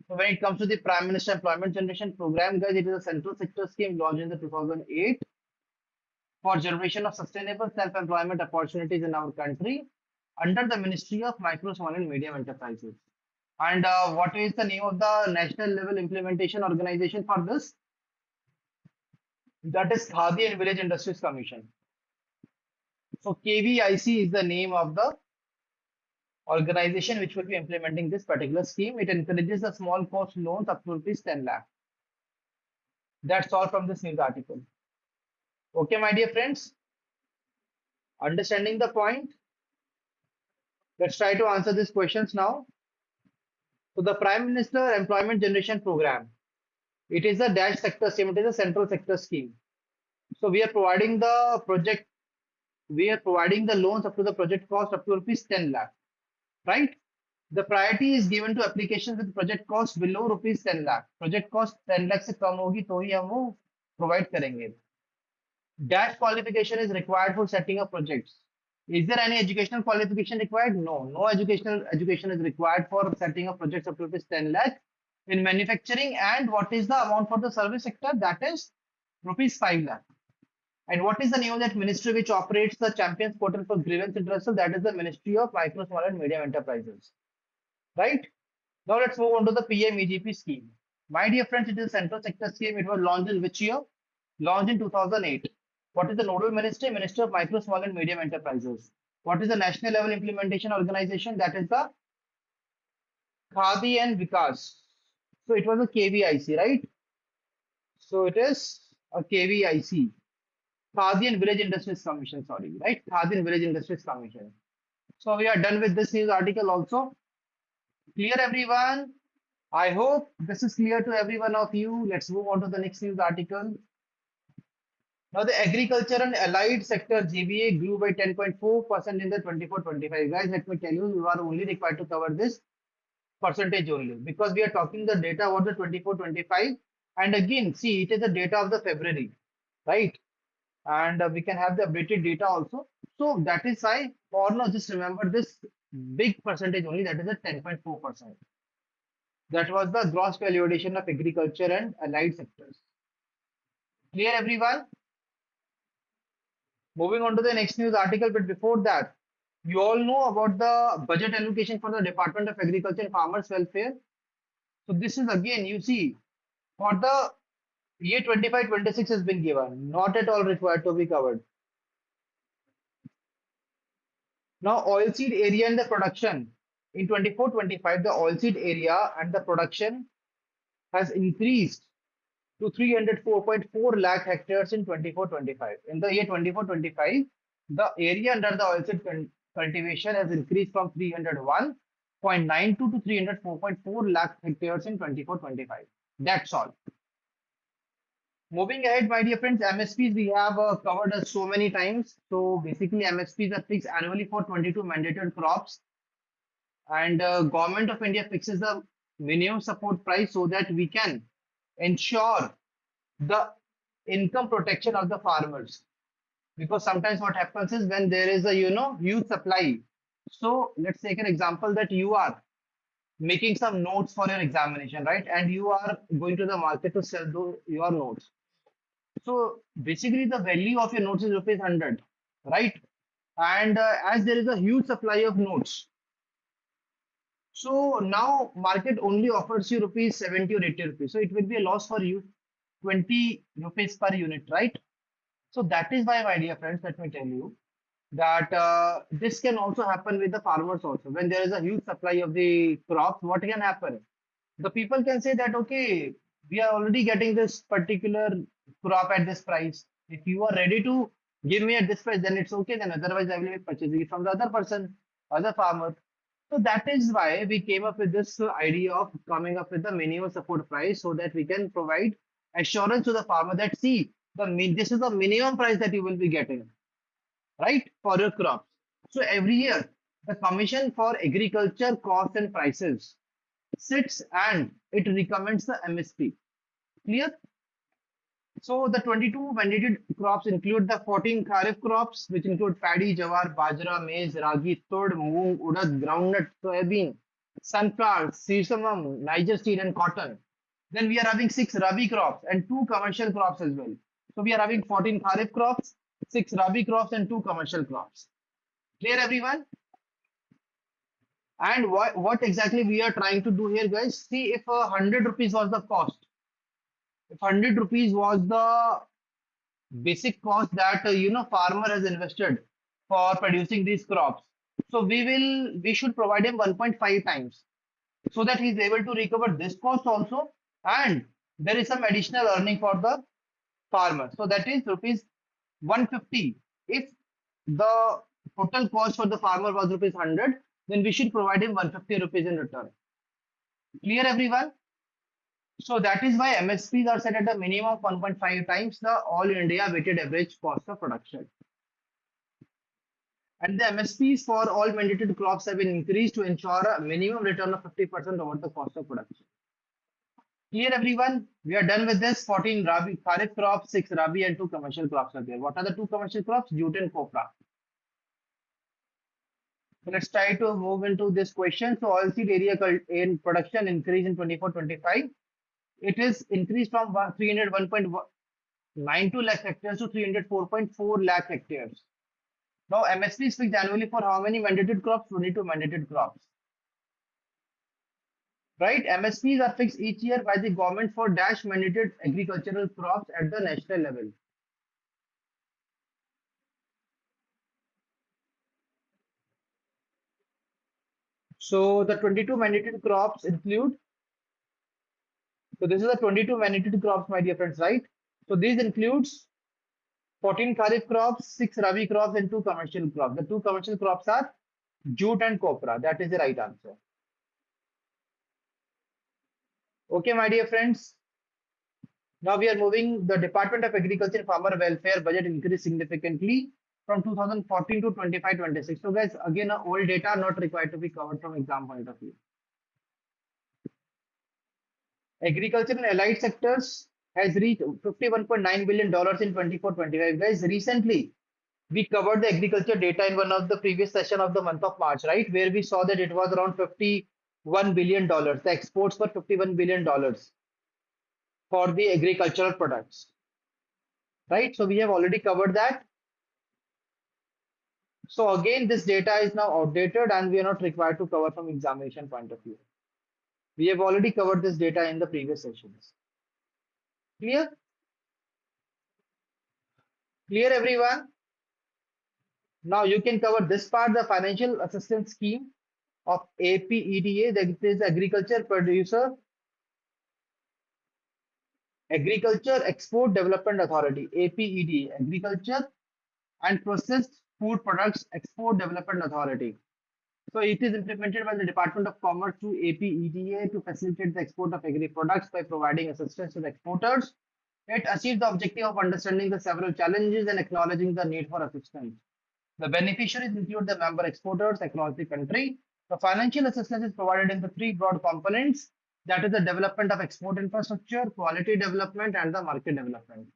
So when it comes to the Prime Minister Employment Generation Program, guys, it is a central sector scheme launched in the 2008 for generation of sustainable self-employment opportunities in our country under the Ministry of Micro, Small and Medium Enterprises. And what is the name of the national level implementation organization for this? That is Khadi and Village Industries Commission. So KVIC is the name of the organization which will be implementing this particular scheme. It encourages the small cost loans up to rupees 10 lakh. That's all from this news article. Okay, my dear friends, understanding the point? Let's try to answer these questions now. So the Prime Minister Employment Generation Program, it is a dash sector scheme. It is a central sector scheme. So we are providing the project, we are providing the loans up to the project cost up to rupees 10 lakh, right? The priority is given to applications with project cost below rupees 10 lakh. Project cost 10 lakh से कम होगी तो ही हम वो provide करेंगे. Dash qualification is required for setting up projects. Is there any educational qualification required? No, no education is required for setting up projects up to rupees 10 lakh in manufacturing. And what is the amount for the service sector? That is rupees 5 lakh. And what is the name of that ministry which operates the champions portal for grievance redressal? That is the Ministry of Micro, Small and Medium Enterprises. Right? Now let's move on to the PMEGP scheme. My dear friends, it is a central sector scheme. It was launched in which year? Launched in 2008. What is the nodal ministry? Ministry of Micro, Small and Medium Enterprises. What is the national level implementation organization? That is the Khadi and Vikas. So it was a KVIC, right? So it is a KVIC. Khadi and Village Industries Commission, sorry, right? Khadi and Village Industries Commission. So we are done with this news article also. Clear everyone? I hope this is clear to every one of you. Let's move on to the next news article. Now the agriculture and allied sector GVA grew by 10.4% in the 24-25. Guys, let me tell you, you are only required to cover this percentage only because we are talking the data about the 24-25. And again, see, it is the data of the February, right? And we can have the updated data also. So that is why, for now, just remember this big percentage only, that is a 10.4%. That was the gross value addition of agriculture and allied sectors. Clear everyone? Moving on to the next news article, but before that, you all know about the budget allocation for the Department of Agriculture and Farmers Welfare. So this is again, you see, for the year 25-26 has been given, not at all required to be covered. Now, oilseed area and the production in 24-25, the oilseed area and the production has increased to 304.4 lakh hectares in 24-25. In the year 24-25, the area under the oilseed cultivation has increased from 301.92 to 304.4 lakh hectares in 24-25. That's all. Moving ahead, my dear friends, MSPs we have covered so many times. So basically, MSPs are fixed annually for 22 mandated crops, and Government of India fixes the minimum support price so that we can ensure the income protection of the farmers. because sometimes what happens is when there is a huge supply. So let's take an example that you are making some notes for your examination, right? And you are going to the market to sell your notes. So basically, the value of your notes is rupees 100, right? And as there is a huge supply of notes, so now market only offers you rupees 70 or 80 rupees. So it will be a loss for you, 20 rupees per unit, right? So that is why, my dear friends, let me tell you that this can also happen with the farmers also. When there is a huge supply of the crops, what can happen? The people can say that, okay, we are already getting this particular crop at this price. If you are ready to give me at this price, then it's okay. Then otherwise, I will be purchasing it from the other person, other farmer. So that is why we came up with this idea of coming up with the minimum support price so that we can provide assurance to the farmer that see this is the minimum price that you will be getting, right, for your crops. So every year, the Commission for Agriculture Costs and Prices sits and it recommends the MSP. Clear? So the 22 mandated crops include the 14 kharif crops, which include paddy, jawar, bajra, maize, ragi, turd, moong, urad, groundnut, soybean, sunflower, sesame, Niger seed, and cotton. Then we are having 6 rabi crops and 2 commercial crops as well. So we are having 14 kharif crops, 6 rabi crops, and 2 commercial crops. Clear, everyone? And what exactly we are trying to do here, guys? See, if 100 rupees was the cost, if 100 rupees was the basic cost that farmer has invested for producing these crops, so we should provide him 1.5 times so that he's able to recover this cost also, and there is some additional earning for the farmer. So that is rupees 150. If the total cost for the farmer was rupees 100, then we should provide him 150 rupees in return. Clear, everyone? So that is why MSPs are set at a minimum of 1.5 times the all India weighted average cost of production. And the MSPs for all mandated crops have been increased to ensure a minimum return of 50% over the cost of production. Clear, everyone? We are done with this. 14 Rabi, Kharif crops, 6 Rabi, and 2 commercial crops are there. What are the 2 commercial crops? Jute and copra. So let's try to move into this question. So oilseed area in production increase in 24-25. It is increased from 301.92 lakh hectares to 304.4 lakh hectares. Now MSP is fixed annually for how many mandated crops? 22 mandated crops. Right? MSPs are fixed each year by the government for dash mandated agricultural crops at the national level. So the 22 mandated crops include, so this is the 22 mandated crops, my dear friends, right? So these includes 14 kharif crops, 6 rabi crops, and 2 commercial crops. The 2 commercial crops are jute and copra. That is the right answer. Okay, my dear friends. Now we are moving. The Department of Agriculture and Farmer Welfare budget increased significantly from 2014 to 25-26. So guys, again, old data not required to be covered from exam point of view. Agriculture and allied sectors has reached $51.9 billion in 24-25. Guys, recently we covered the agriculture data in one of the previous session of the month of March, right? Where we saw that it was around $51 billion. The exports were $51 billion for the agricultural products, right? So we have already covered that. So again, this data is now outdated and we are not required to cover from examination point of view. We have already covered this data in the previous sessions. Clear? Clear, everyone? Now you can cover this part, the financial assistance scheme of APEDA, that is Agriculture Producer Agriculture Export Development Authority, APEDA, Agriculture and Processed Food Products Export Development Authority. So it is implemented by the Department of Commerce through APEDA to facilitate the export of agri products by providing assistance to the exporters. It achieves the objective of understanding the several challenges and acknowledging the need for assistance. The beneficiaries include the member exporters across the country. The financial assistance is provided in the 3 broad components, that is the development of export infrastructure, quality development, and the market development.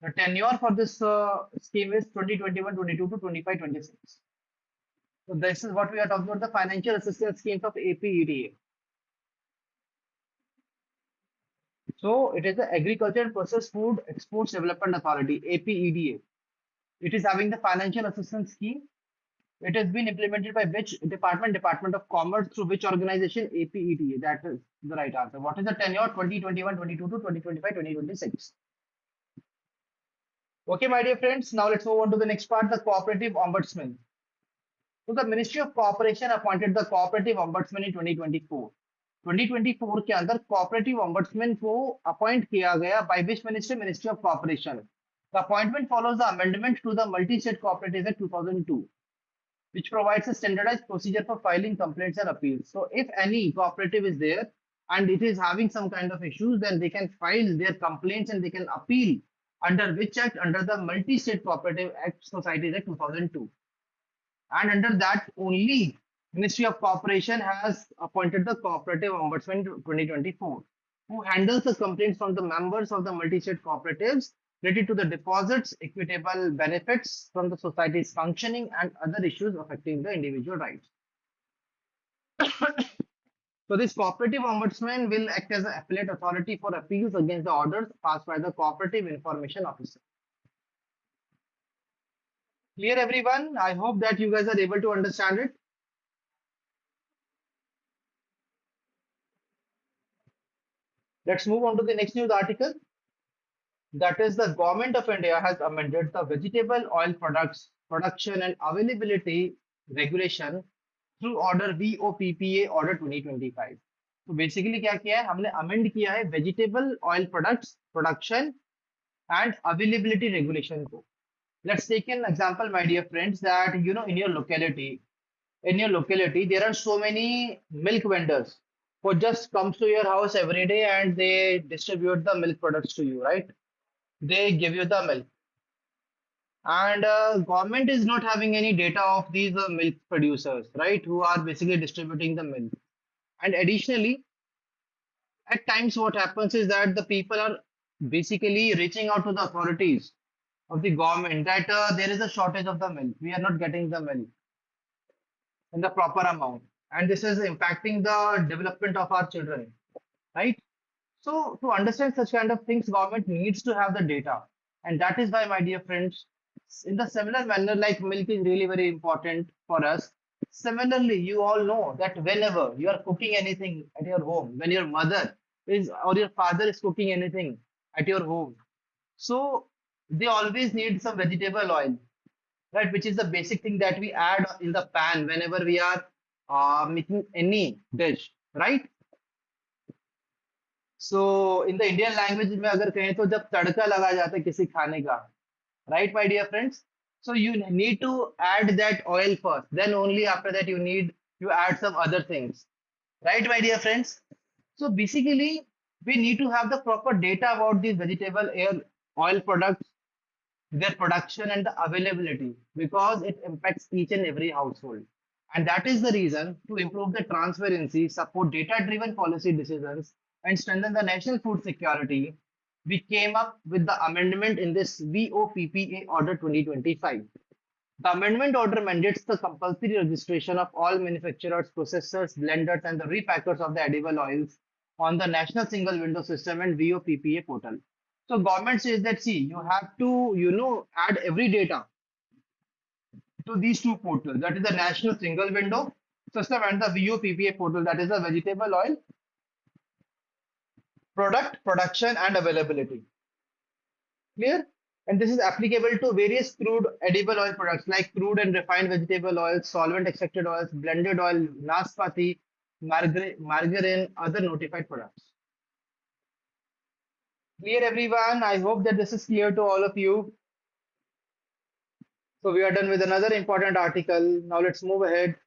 The tenure for this scheme is 2021-22 to 25-26. So this is what we are talking about, the financial assistance schemes of APEDA. So it is the Agriculture and Processed Food Exports Development Authority, APEDA. It is having the financial assistance scheme. It has been implemented by which department? Department of Commerce. Through which organization? APEDA. That is the right answer. What is the tenure? 2021-22 to 2025-2026. Okay, my dear friends. Now let's move on to the next part, the Cooperative Ombudsman. So the Ministry of Cooperation appointed the Cooperative Ombudsman in 2024. 2024 के अंदर Cooperative Ombudsman को appoint किया गया by which ministry? Ministry of Cooperation. The appointment follows the amendment to the Multi-State Cooperative Act 2002, which provides a standardized procedure for filing complaints and appeals. So if any cooperative is there and it is having some kind of issues, then they can file their complaints and they can appeal under which act? Under the Multi-State Cooperative Act Societies Act 2002. And under that only Ministry of Cooperation has appointed the Cooperative Ombudsman in 2024, who handles the complaints from the members of the multi-state cooperatives related to the deposits, equitable benefits from the society's functioning, and other issues affecting the individual rights. So this Cooperative Ombudsman will act as an appellate authority for appeals against the orders passed by the Cooperative Information Officer. Clear, everyone? I hope that you guys are able to understand it. Let's move on to the next news article. That is, the Government of India has amended the vegetable oil products production and availability regulation through order VOPPA order 2025. तो basically क्या किया है, हमने amend किया है vegetable oil products production and availability regulation को. Let's take an example, my dear friends, that in your locality there are so many milk vendors who just comes to your house every day and they distribute the milk products to you, right? They give you the milk, and government is not having any data of these milk producers, right, who are basically distributing the milk. And additionally, at times what happens is that the people are basically reaching out to the authorities of the government that there is a shortage of the milk. We are not getting the milk in the proper amount, and this is impacting the development of our children, right? So to understand such kind of things, government needs to have the data, and that is why, my dear friends, in the similar manner, like milk is really very important for us. Similarly, you all know that whenever you are cooking anything at your home, when your mother is or your father is cooking anything at your home, so they always need some vegetable oil, right? Which is the basic thing that we add in the pan whenever we are making any dish, right? So in the Indian language में अगर कहें तो जब तड़का लगा जाता है किसी खाने का, right, my dear friends? So you need to add that oil first. Then only after that you add some other things, right, my dear friends? So basically, we need to have the proper data about these vegetable oil products, their production and the availability, because it impacts each and every household. And that is the reason, to improve the transparency, support data-driven policy decisions, and strengthen the national food security, we came up with the amendment in this VOPPA Order 2025. The amendment order mandates the compulsory registration of all manufacturers, processors, blenders, and the repackers of the edible oils on the National Single Window System and VOPPA portal. So government says that, see, you have to, add every data to these two portals. That is the National Single Window System and the VOPPA portal. That is the vegetable oil product production and availability. Clear? And this is applicable to various crude edible oil products like crude and refined vegetable oils, solvent extracted oils, blended oil, naspati, margarine, other notified products. Clear, everyone? I hope that this is clear to all of you. So we are done with another important article. Now let's move ahead.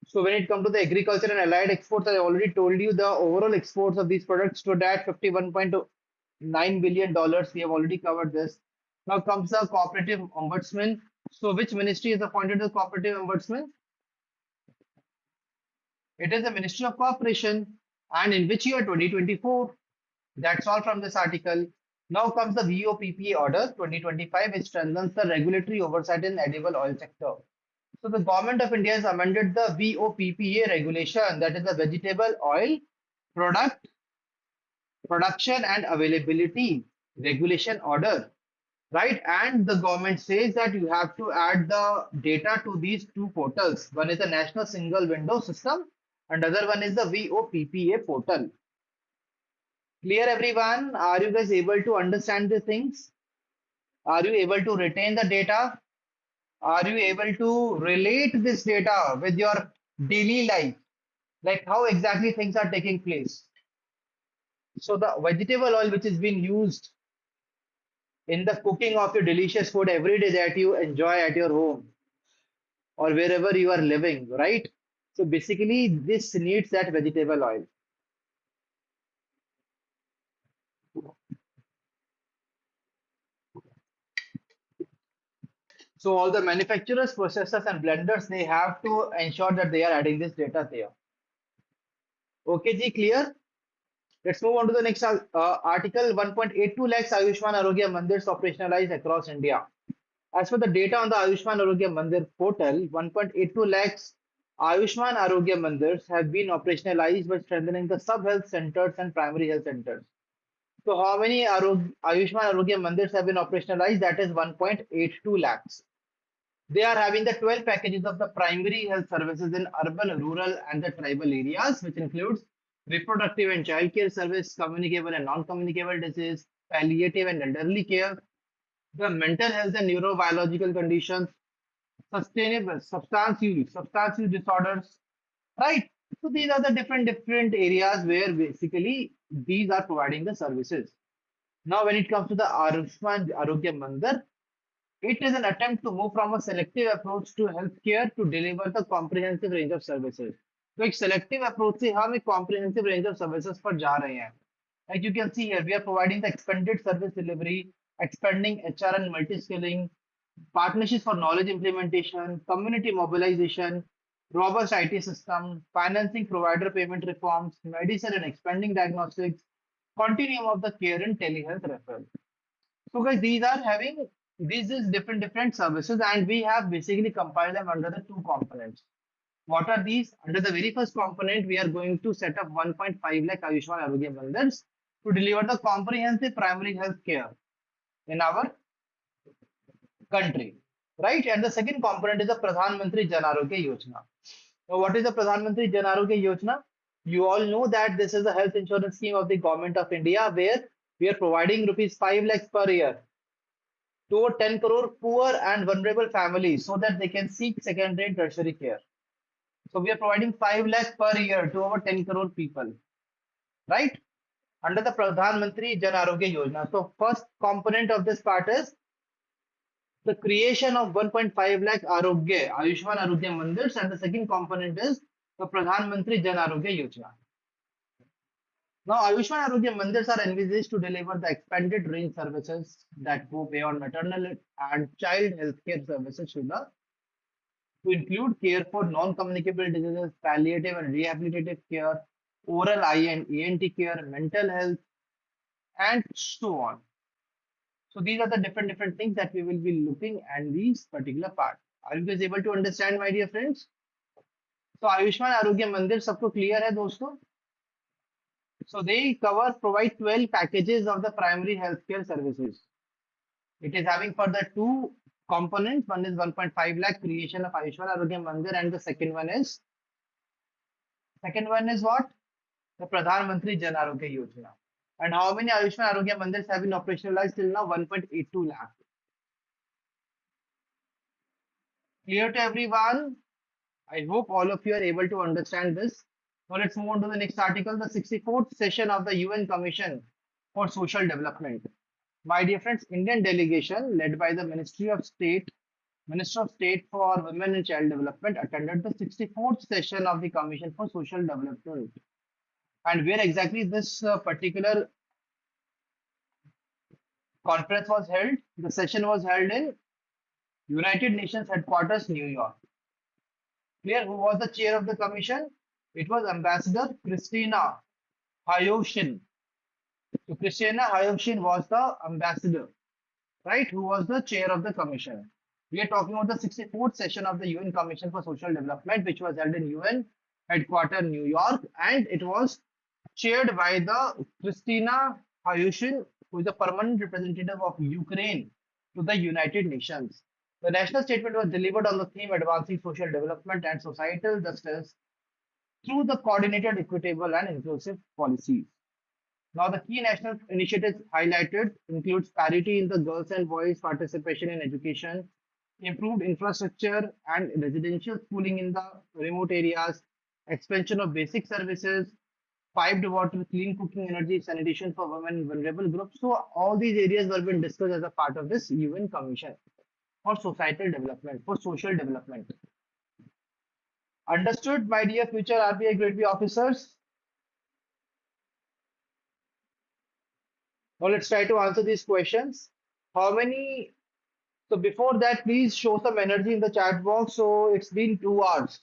So when it comes to the agriculture and allied exports, I already told you the overall exports of these products stood at $51.9 billion. We have already covered this. Now comes the cooperative ombudsman. So which ministry has appointed the cooperative ombudsman? It is the Ministry of Cooperation. And in which year? 2024. That's all from this article. Now comes the VOPPA order 2025, which strengthens the regulatory oversight in edible oil sector. So the government of India has amended the VOPPA regulation, that is the vegetable oil product production and availability regulation order, right? And the government says that you have to add the data to these two portals. One is the National Single Window System, and other one is the VOPPA portal. Clear, everyone? Are you guys able to understand the things? Are you able to retain the data? Are you able to relate this data with your daily life? Like how exactly things are taking place? So the vegetable oil which is being used in the cooking of your delicious food every day that you enjoy at your home or wherever you are living, right? So basically, this needs that vegetable oil. So all the manufacturers, processors, and blenders, they have to ensure that they are adding this data there. Okay, Ji, clear? Let's move on to the next article. 1.82 lakhs Ayushman Arogya Mandirs operationalized across India. As per the data on the Ayushman Arogya Mandir portal, 1.82 lakhs Ayushman Arogya Mandirs have been operationalized by strengthening the sub-health centers and primary health centers. So how many Ayushman Arogya Mandirs have been operationalized? That is 1.82 lakhs. They are having the 12 packages of the primary health services in urban, rural, and the tribal areas, which includes reproductive and child care service, communicable and non-communicable disease, palliative and elderly care, the mental health and neurobiological conditions, sustainable substance use disorders, right? So these are the different areas where basically these are providing the services. Now, when it comes to the Ayushman Arogya Mandir, it is an attempt to move from a selective approach to healthcare to deliver the comprehensive range of services. तो एक selective approach से हम एक comprehensive range of services पर जा रहे हैं. Like you can see here, we are providing the expanded service delivery, expanding HR and multi-skilling, partnerships for knowledge implementation, community mobilization, robust IT system, financing provider payment reforms, medicine and expanding diagnostics, continuum of the care and telehealth referral. So guys, these are having these is different services, and we have basically compiled them under the two components. What are these? Under the very first component, we are going to set up 1.5 lakh Ayushman Arogya Mandirs to deliver the comprehensive primary health care in our country, right? And the second component is the Pradhan Mantri Jan Arogya Yojana. Now, what is the Pradhan Mantri Jan Arogya Yojana? You all know that this is a health insurance scheme of the government of India where we are providing rupees 5 lakhs per year to 10 crore poor and vulnerable families so that they can seek secondary and tertiary care. So we are providing 5 lakhs per year to over 10 crore people, right? Under the Pradhan Mantri Jan Arogya Yojana. So first component of this part is the creation of 1.5 lakh Ayushman Arogya Mandirs, and the second component is the Pradhan Mantri Jan Arogya Yojana. Now, Ayushman Arogya Mandirs are envisaged to deliver the expanded range services that go beyond maternal and child healthcare services to include care for non-communicable diseases, palliative and rehabilitative care, oral eye and ENT care, mental health, and so on. So these are the different things that we will be looking at these particular part. Are you guys able to understand, my dear friends? So Ayushman Arogya Mandir सबको clear है दोस्तों? So they provide 12 packages of the primary healthcare services. It is having for the two components. One is 1.5 lakh creation of Ayushman Arogya Mandir, and the second one is what? The Pradhan Mantri Jan Arogya Yojana. And how many Ayushman Arogya Mandirs have been operationalized till now? 1.82 lakh. Clear to everyone? I hope all of you are able to understand this. Now let's move on to the next article, the 64th session of the UN Commission for Social Development. My dear friends, Indian delegation led by the Minister of State for Women and Child Development attended the 64th session of the Commission for Social Development. And where exactly this particular conference was held? The session was held in United Nations headquarters, New York. Clear? Who was the chair of the commission? It was Ambassador Christina Hayoshin. So Christina Hayoshin was the ambassador, right? Who was the chair of the commission. We are talking about the 64th session of the UN Commission for Social Development, which was held in UN headquarters, New York, and it was chaired by the Christina Hayushin, who is the permanent representative of Ukraine to the United Nations. The national statement was delivered on the theme advancing social development and societal justice through the coordinated, equitable, and inclusive policies. Now, the key national initiatives highlighted includes parity in the girls and boys participation in education, improved infrastructure and residential schooling in the remote areas, expansion of basic services, piped water, clean cooking energy, sanitation for women, vulnerable groups. So all these areas were being discussed as a part of this UN Commission for societal development, for social development. Understood, my dear future RBI Grade B officers? Now let's try to answer these questions. How many So before that, please show some energy in the chat box. So it's been 2 hours.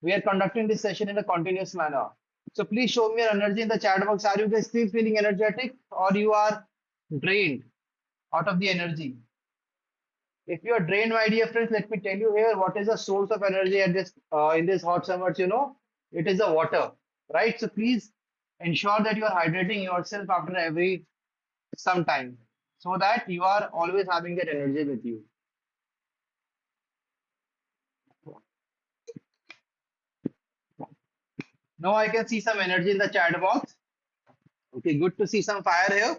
We are conducting this session in a continuous manner. So please show me your energy in the chat box. Are you guys still feeling energetic or you are drained out of the energy? If you are drained, my dear friends, let me tell you here what is the source of energy at this in this hot summers. It is the water, right? So please ensure that you are hydrating yourself after every some time so that you are always having that energy with you. Now I can see some energy in the chat box. Okay, good to see some fire here.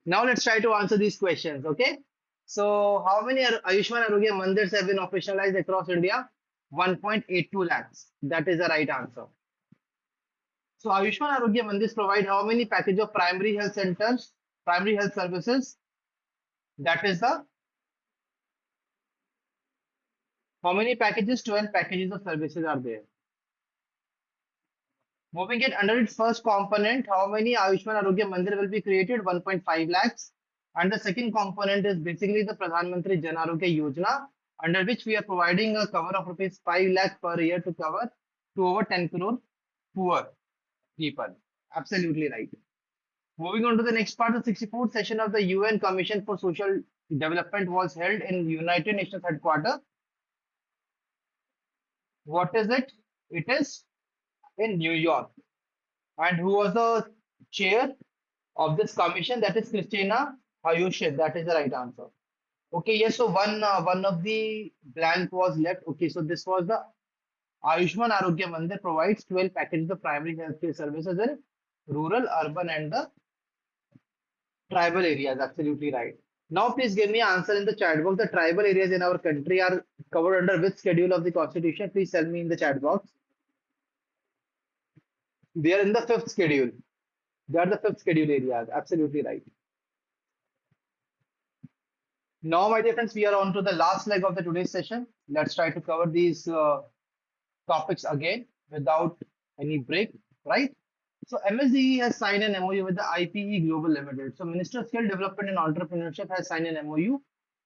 Now let's try to answer these questions. Okay. So how many Ayushman Arogya Mandirs have been operationalized across India? 1.82 lakhs. That is the right answer. So Ayushman Arogya Mandirs provide how many package of primary health centers, primary health services? That is the how many packages? 12 packages of services are there. Moving it under its first component, how many Ayushman Arogya Mandir will be created? 1.5 lakhs. And the second component is basically the Pradhan Mantri Jan Arogya Yojana, under which we are providing a cover of rupees 5 lakh per year to cover to over 10 crore poor people. Absolutely right. Moving on to the next part, the 64th session of the UN Commission for Social Development was held in United Nations headquarters. What is it? It is in New York. And who was the chair of this commission? That is Christina Hayushin. That is the right answer. Okay, yes. So one of the blank was left. Okay, so this was the Ayushman Arogya Mandir provides 12 packages of primary healthcare services in rural, urban, and the tribal areas. Absolutely right. Now, please give me an answer in the chat box. The tribal areas in our country are covered under which schedule of the Constitution? Please tell me in the chat box. They are in the fifth schedule. They are the fifth schedule areas. Absolutely right. Now, my dear friends, we are on to the last leg of the today's session. Let's try to cover these topics again without any break, right? So, MSDE has signed an MOU with the IPE Global Limited. So, Minister of Skill Development and Entrepreneurship has signed an MOU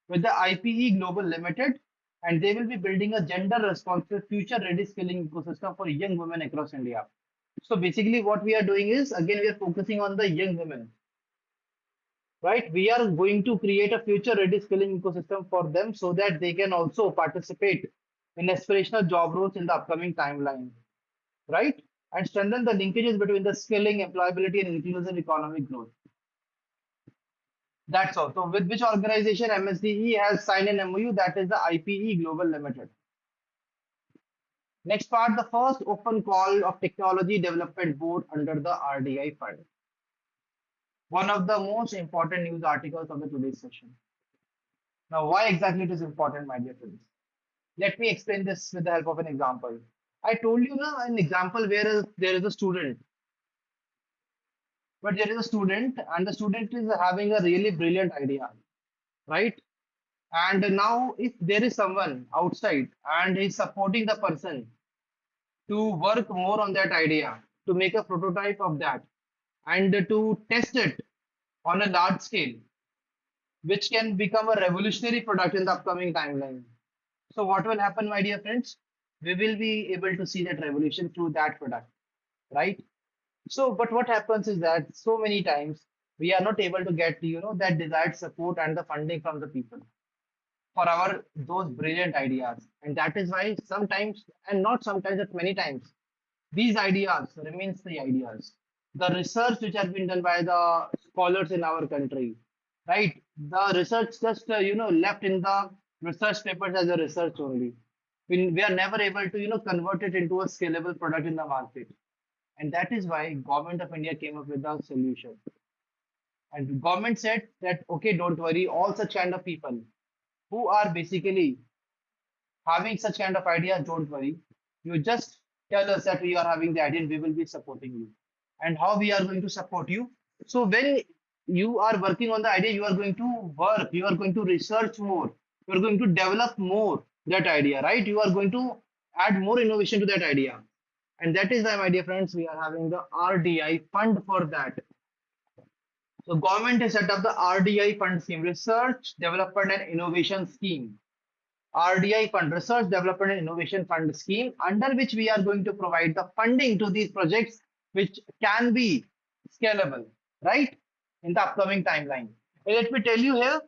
with the IPE Global Limited, and they will be building a gender responsive, future ready skilling ecosystem for young women across India. So, basically, what we are doing is again, we are focusing on the young women, right? We are going to create a future ready skilling ecosystem for them so that they can also participate in aspirational job roles in the upcoming timeline, right? And strengthen the linkages between the skilling, employability, and inclusive economic growth. That's all. So, with which organization MSDE has signed an MOU? That is the IPE Global Limited. Next part, the first open call of Technology Development Board under the RDI fund. One of the most important news articles of the today's session. Now, why exactly it is important, my dear friends? Let me explain this with the help of an example. I told you now an example where there is a student, but there is a student, and the student is having a really brilliant idea, right? And now, if there is someone outside and is supporting the person to work more on that idea, to make a prototype of that, and to test it on a large scale, which can become a revolutionary product in the upcoming timeline. So, what will happen, my dear friends? We will be able to see that revolution through that product, right? So, but what happens is that so many times we are not able to get, that desired support and the funding from the people for our those brilliant ideas. And that is why sometimes, and not sometimes, but many times, these ideas remains the ideas. The research which has been done by the scholars in our country, right? The research just left in the research papers as a research only. We are never able to convert it into a scalable product in the market. And that is why government of India came up with a solution. And government said that okay, don't worry, all such kind of people who are basically having such kind of ideas, don't worry. You just tell us that we are having the idea and we will be supporting you. And how we are going to support you? So when you are working on the idea, you are going to work, you are going to research more, you are going to develop more that idea, right? You are going to add more innovation to that idea. And that is why, my dear friends, we are having the RDI fund for that. So government has set up the RDI fund scheme, Research Development and Innovation Scheme. RDI fund, Research Development and Innovation Fund scheme, under which we are going to provide the funding to these projects which can be scalable, right? In the upcoming timeline. And let me tell you here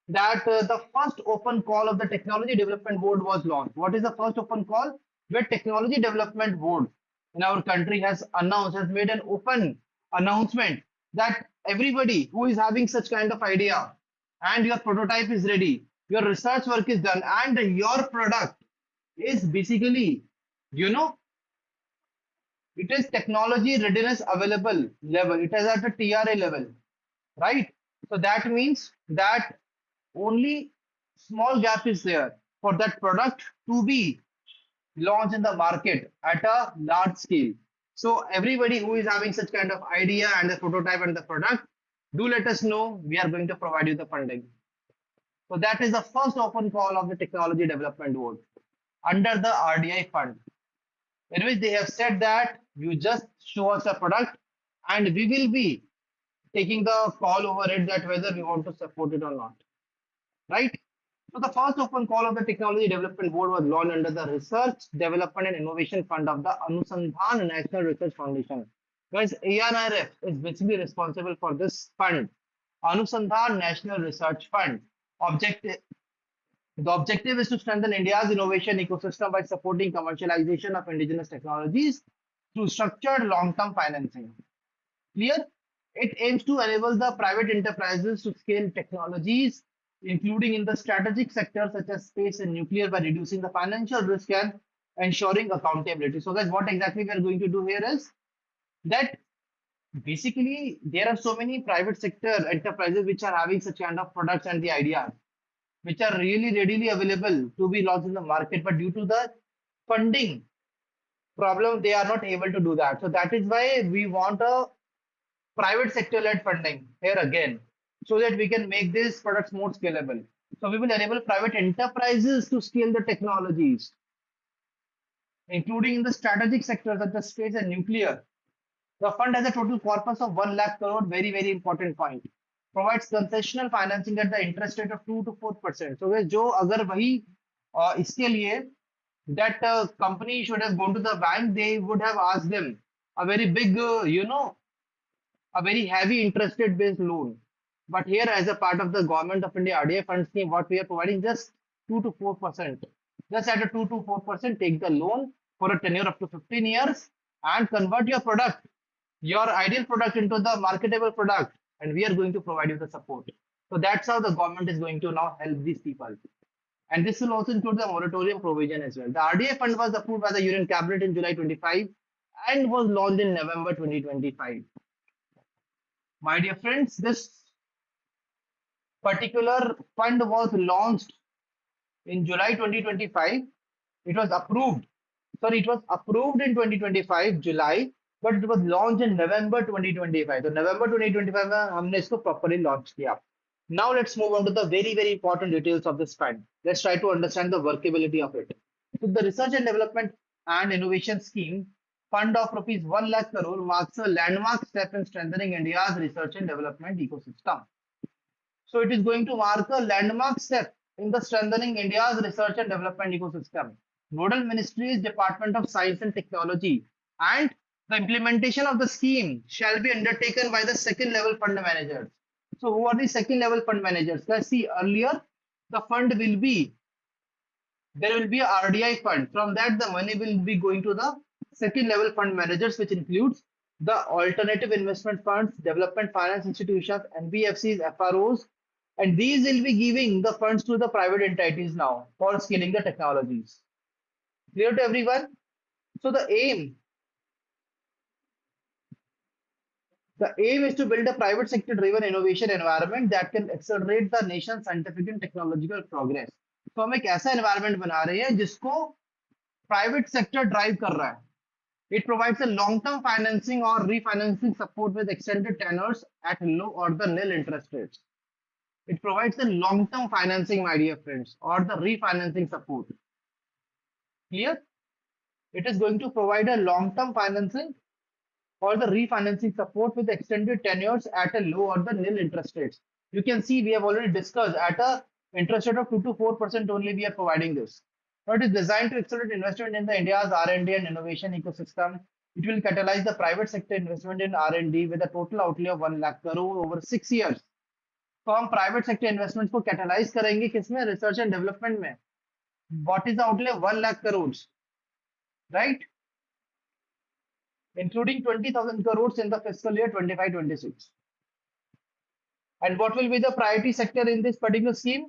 that the first open call of the Technology Development Board was launched. What is the first open call? Where Technology Development Board in our country has announced, has made an open announcement that everybody who is having such kind of idea and your prototype is ready, your research work is done, and your product is basically, you know, it is technology readiness available level. It is at a TRA level, right? So that means that only small gap is there for that product to be launched in the market at a large scale. So everybody who is having such kind of idea and the prototype and the product, do let us know. We are going to provide you the funding. So that is the first open call of the Technology Development Board under the RDI fund, in which they have said that you just show us a product and we will be taking the call over it that whether we want to support it or not, right? So the first open call of the Technology Development Board was launched under the Research Development and Innovation Fund of the Anusandhan National Research Foundation. Guys, ANRF is basically responsible for this fund, Anusandhan National Research Fund. Objective The objective is to strengthen India's innovation ecosystem by supporting commercialization of indigenous technologies through structured long-term financing. Clear? It aims to enable the private enterprises to scale technologies, including in the strategic sectors such as space and nuclear, by reducing the financial risk and ensuring accountability. So, guys, what exactly we are going to do here is that basically there are so many private sector enterprises which are having such kind of products and the ideas which are really readily available to be launched in the market, but due to the funding problem, they are not able to do that. So that is why we want a private sector led funding here again, so that we can make these products more scalable. So we will enable private enterprises to scale the technologies, including in the strategic sectors such as space and nuclear. The fund has a total corpus of 1 lakh crore, very, very important point. Provides concessional financing at the interest rate of 2 to 4%. So जो अगर वही इसके लिए that company should have gone to the bank, they would have asked them a very big, a very heavy interest rate based loan. But here, as a part of the government of India RDI fund scheme, what we are providing just 2 to 4%. Just at a 2 to 4%, take the loan for a tenure up to 15 years and convert your product, your ideal product, into the marketable product, and we are going to provide you the support. So that's how the government is going to now help these people. And this will also include the moratorium provision as well. The RDI fund was approved by the Union Cabinet in July 25 and was launched in November 2025. My dear friends, this particular fund was launched in July 2025. It was approved. Sorry, it was approved in 2025 July, but it was launched in November 2025. So November 2025 में हमने इसको properly launch किया. Now let's move on to the very, very important details of this fund. Let's try to understand the workability of it. So the Research and Development and Innovation Scheme fund of rupees 1 lakh crore marks a landmark step in strengthening India's research and development ecosystem. So it is going to mark a landmark step in the strengthening India's research and development ecosystem. Nodal ministries, Department of Science and Technology and The implementation of the scheme shall be undertaken by the second level fund managers. So who are the second level fund managers? Let's see, earlier the fund will be, there will be a RDI fund. From that, the money will be going to the second level fund managers, which includes the alternative investment funds, development finance institutions, NBFCs, FROs, and these will be giving the funds to the private entities now for scaling the technologies. Clear to everyone? So the aim is to build a private sector driven innovation environment that can accelerate the nation's scientific and technological progress. तो हम एक ऐसा environment बना रहे हैं जिसको private sector drive कर रहा है. It provides a long-term financing or refinancing support with extended tenors at low or the nil interest rates. It provides a long-term financing, my dear friends, or the refinancing support. Clear? It is going to provide a long-term financing or the refinancing support with extended tenures at a low or the nil interest rates. You can see we have already discussed at a interest rate of 2 to 4% only we are providing this. Now it is designed to accelerate investment in the India's R&D and innovation ecosystem. It will catalyze the private sector investment in R&D with a total outlay of 1 lakh crore over 6 years. तो हम private sector investment को catalyse करेंगे किसमें? Research and development में. What is the outlay? 1 lakh crores, right? Including 20,000 crores in the fiscal year 25-26. And what will be the priority sector in this particular scheme?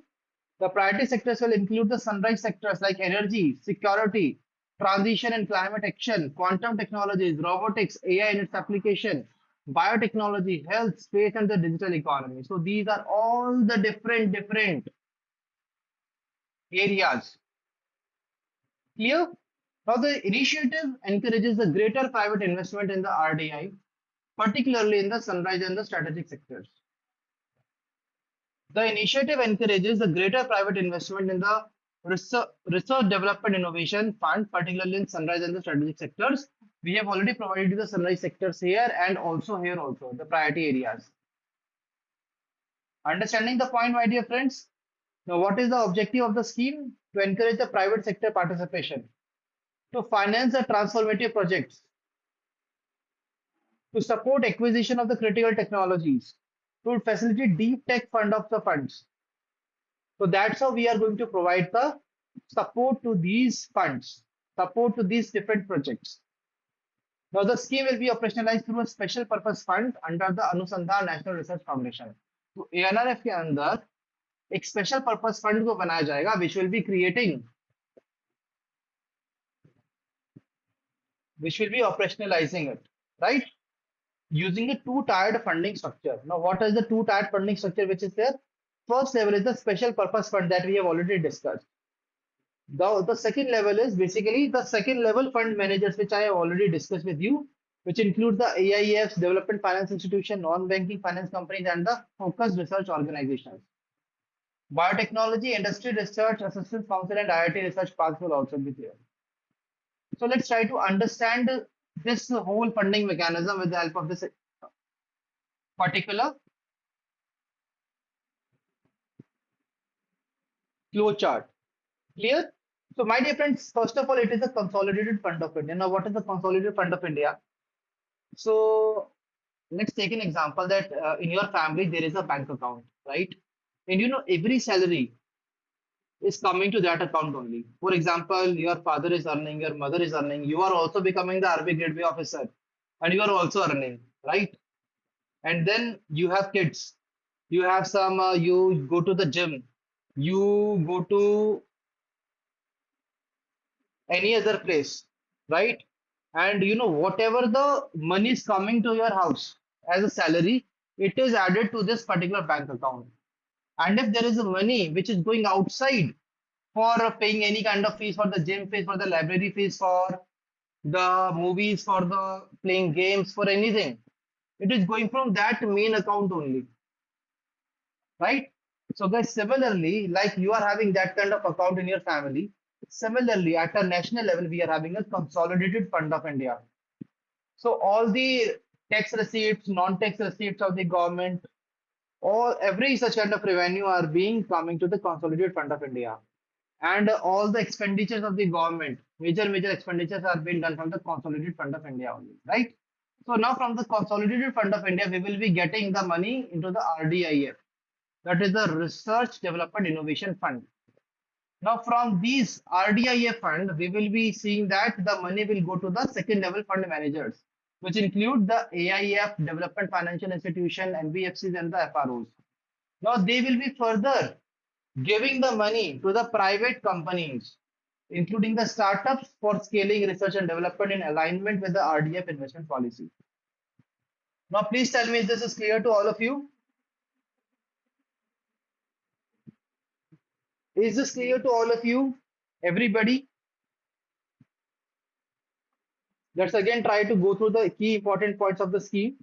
The priority sectors will include the sunrise sectors like energy, security, transition and climate action, quantum technologies, robotics, AI and its application, biotechnology, health, space, and the digital economy. So these are all the different areas. Clear? Now the initiative encourages the greater private investment in the RDI, particularly in the sunrise and the strategic sectors. The initiative encourages the greater private investment in the research development innovation fund, particularly in sunrise and the strategic sectors. We have already provided the sunrise sectors here and also here also the priority areas. Understanding the point, my dear friends? Now, what is the objective of the scheme? To encourage the private sector participation, to finance the transformative projects, to support acquisition of the critical technologies, to facilitate deep tech fund of the funds. So that's how we are going to provide the support to these funds, support to these different projects. Now the scheme will be operationalized through a special purpose fund under the Anusandhan National Research Foundation. तो ANRF के अंदर एक special purpose fund को बनाया जाएगा which will be operationalizing it, right? Using a two-tiered funding structure. Now, what is the two-tiered funding structure which is there? First level is the special purpose fund that we have already discussed. The second level is basically the second level fund managers, which I have already discussed with you, which include the AIFs, development finance institution, non-banking finance companies, and the focused research organizations. Biotechnology, industry research, assistance council, and IIT research parks will also be there. So let's try to understand this whole funding mechanism with the help of this particular flow chart. Clear? So my dear friends, first of all, it is a consolidated fund of India. Now, what is the consolidated fund of India? So let's take an example that in your family there is a bank account, right? And you know every salary is coming to that account only. For example, your father is earning, your mother is earning, you are also becoming the RBI Grade B officer, and you are also earning, right? And then you have kids, you have some, you go to the gym, you go to any other place, right? And you know, whatever the money is coming to your house as a salary, it is added to this particular bank account. And if there is a money which is going outside for paying any kind of fees, for the gym fees, for the library fees, for the movies, for the playing games, for anything, it is going from that main account only, right? So guys, similarly, like you are having that kind of account in your family, similarly at a national level, we are having a consolidated fund of India. So all the tax receipts, non-tax receipts of the government, all every such kind of revenue are being coming to the consolidated fund of India. And all the expenditures of the government, major expenditures are being done from the consolidated fund of India only, right? So now from the consolidated fund of India, we will be getting the money into the RDIF, that is the Research Development Innovation Fund. Now from these RDIF fund, we will be seeing that the money will go to the second level fund managers, which include the AIF, Development Financial Institution, NBFCs and the FROs. Now they will be further giving the money to the private companies, including the startups for scaling research and development in alignment with the RDF investment policy. Now please tell me if this is clear to all of you. Is this clear to all of you? Everybody? Let's again try to go through the key important points of the scheme.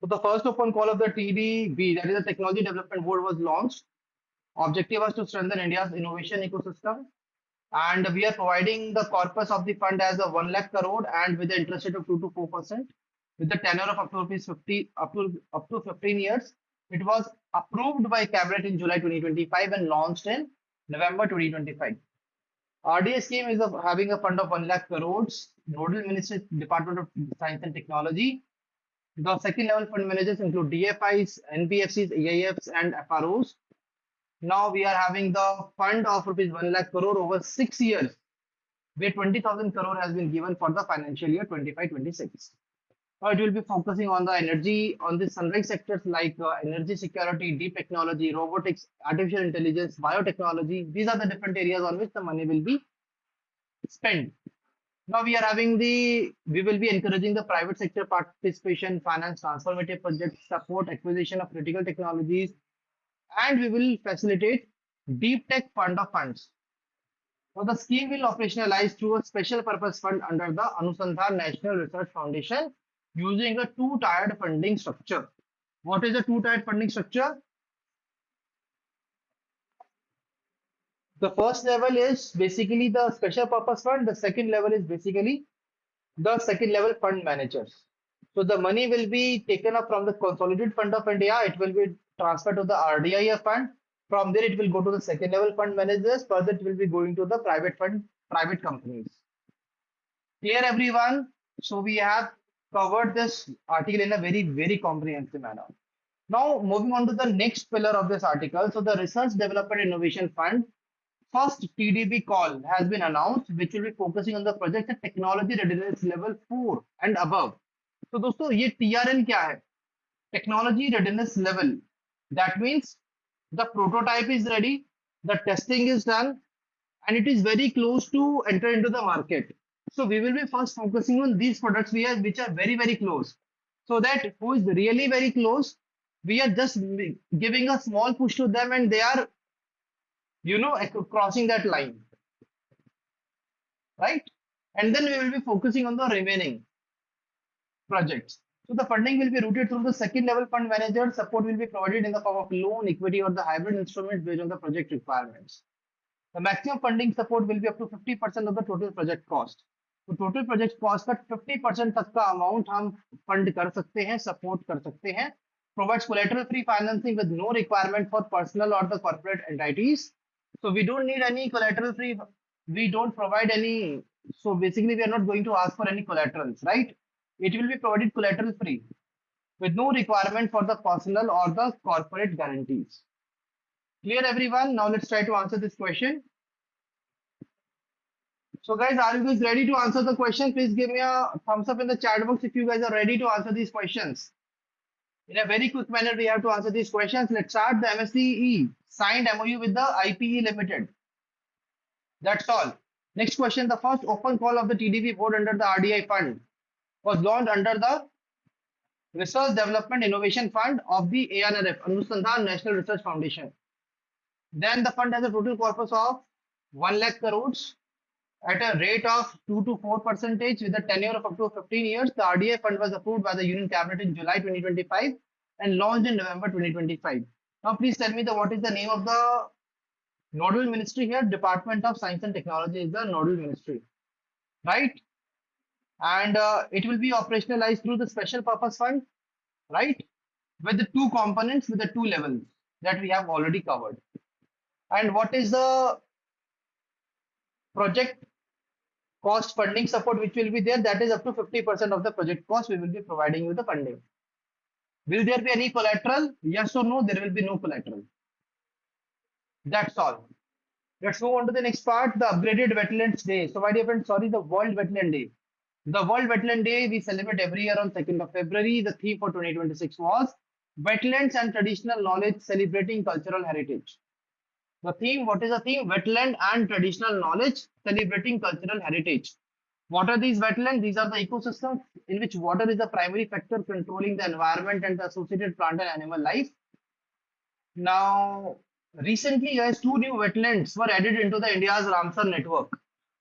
So the first open call of the TDB, that is the Technology Development Board, was launched. Objective was to strengthen India's innovation ecosystem, and we are providing the corpus of the fund as a 1 lakh crore and with the interest rate of 2 to 4%, with the tenure of up to rupees 50 up to 15 years. It was approved by Cabinet in July 2025 and launched in November 2025. RDA scheme is having a fund of 1 lakh crores. Nodal Ministry, Department of Science and Technology. The second level fund managers include DFIs, NBFCs, AIFs, and FROs. Now we are having the fund of rupees 1 lakh crore over 6 years, where 20,000 crore has been given for the financial year 25-26. Now it will be focusing on the energy, on the sunrise sectors like energy security, deep technology, robotics, artificial intelligence, biotechnology. These are the different areas on which the money will be spent. Now we will be encouraging the private sector participation, finance transformative projects, support acquisition of critical technologies, and we will facilitate deep tech fund of funds. So the scheme will operationalize through a special purpose fund under the Anusandhan National Research Foundation using a two-tiered funding structure. What is a two-tiered funding structure? The first level is basically the special purpose fund. The second level is basically the second level fund managers. So the money will be taken up from the consolidated fund of India. It will be transferred to the RDIF fund. From there, it will go to the second level fund managers. Further, it will be going to the private companies. Clear, everyone? So we have covered this article in a very comprehensive manner. Now, moving on to the next pillar of this article. So the Research Development Innovation Fund, first TDB call has been announced, which will be focusing on the project at technology readiness level 4 and above. तो दोस्तों ये TRL क्या है? Technology readiness level. That means the prototype is ready, the testing is done, and it is very close to enter into the market. So we will be first focusing on these products which are very close. So that who is really very close, we are just giving a small push to them, and they are, crossing that line, right? And then we will be focusing on the remaining projects. So the funding will be routed through the second level fund manager. Support will be provided in the form of loan, equity, or the hybrid instruments based on the project requirements. The maximum funding support will be up to 50% of the total project cost. तो total project cost का 50% तक का amount हम fund कर सकते हैं, support कर सकते हैं. Provides collateral free financing with no requirement for personal or the corporate entities. So we don't need any collateral free. We don't provide any. So basically, we are not going to ask for any collaterals, right? It will be provided collateral free with no requirement for the personal or the corporate guarantees. Clear, everyone? Now let's try to answer this question. So guys, are you guys ready to answer the question? Please give me a thumbs up in the chat box if you guys are ready to answer these questions. In a very quick manner, we have to answer these questions. Let's start. The MSCE signed MOU with the IPE Limited. That's all. Next question. The first open call of the TDB board under the RDI fund was launched under the Research Development Innovation Fund of the ANRF, Anusandhan National Research Foundation. Then the fund has a total corpus of 1 lakh crores at a rate of 2 to 4% with a tenure of up to 15 years. The RDI fund was approved by the Union Cabinet in July 2025 and launched in November 2025. Now, please tell me what is the name of the nodal ministry here? Department of Science and Technology is the nodal ministry, right? And it will be operationalized through the special purpose fund, right? With the two components, with the two levels that we have already covered. And what is the project cost funding support which will be there, that is up to 50% of the project cost. We will be providing you the funding. Will there be any collateral? Yes or no? There will be no collateral. That's all. Let's move on to the next part, the upgraded wetlands day. So, my dear friends, sorry, the World Wetland Day. The World Wetland Day we celebrate every year on 2nd of February. The theme for 2026 was Wetlands and Traditional Knowledge Celebrating Cultural Heritage. The theme, what is the theme? Wetland and Traditional Knowledge Celebrating Cultural Heritage. What are these wetlands? These are the ecosystems in which water is the primary factor controlling the environment and the associated plant and animal life. Now, recently, guys, two new wetlands were added into the India's Ramsar network.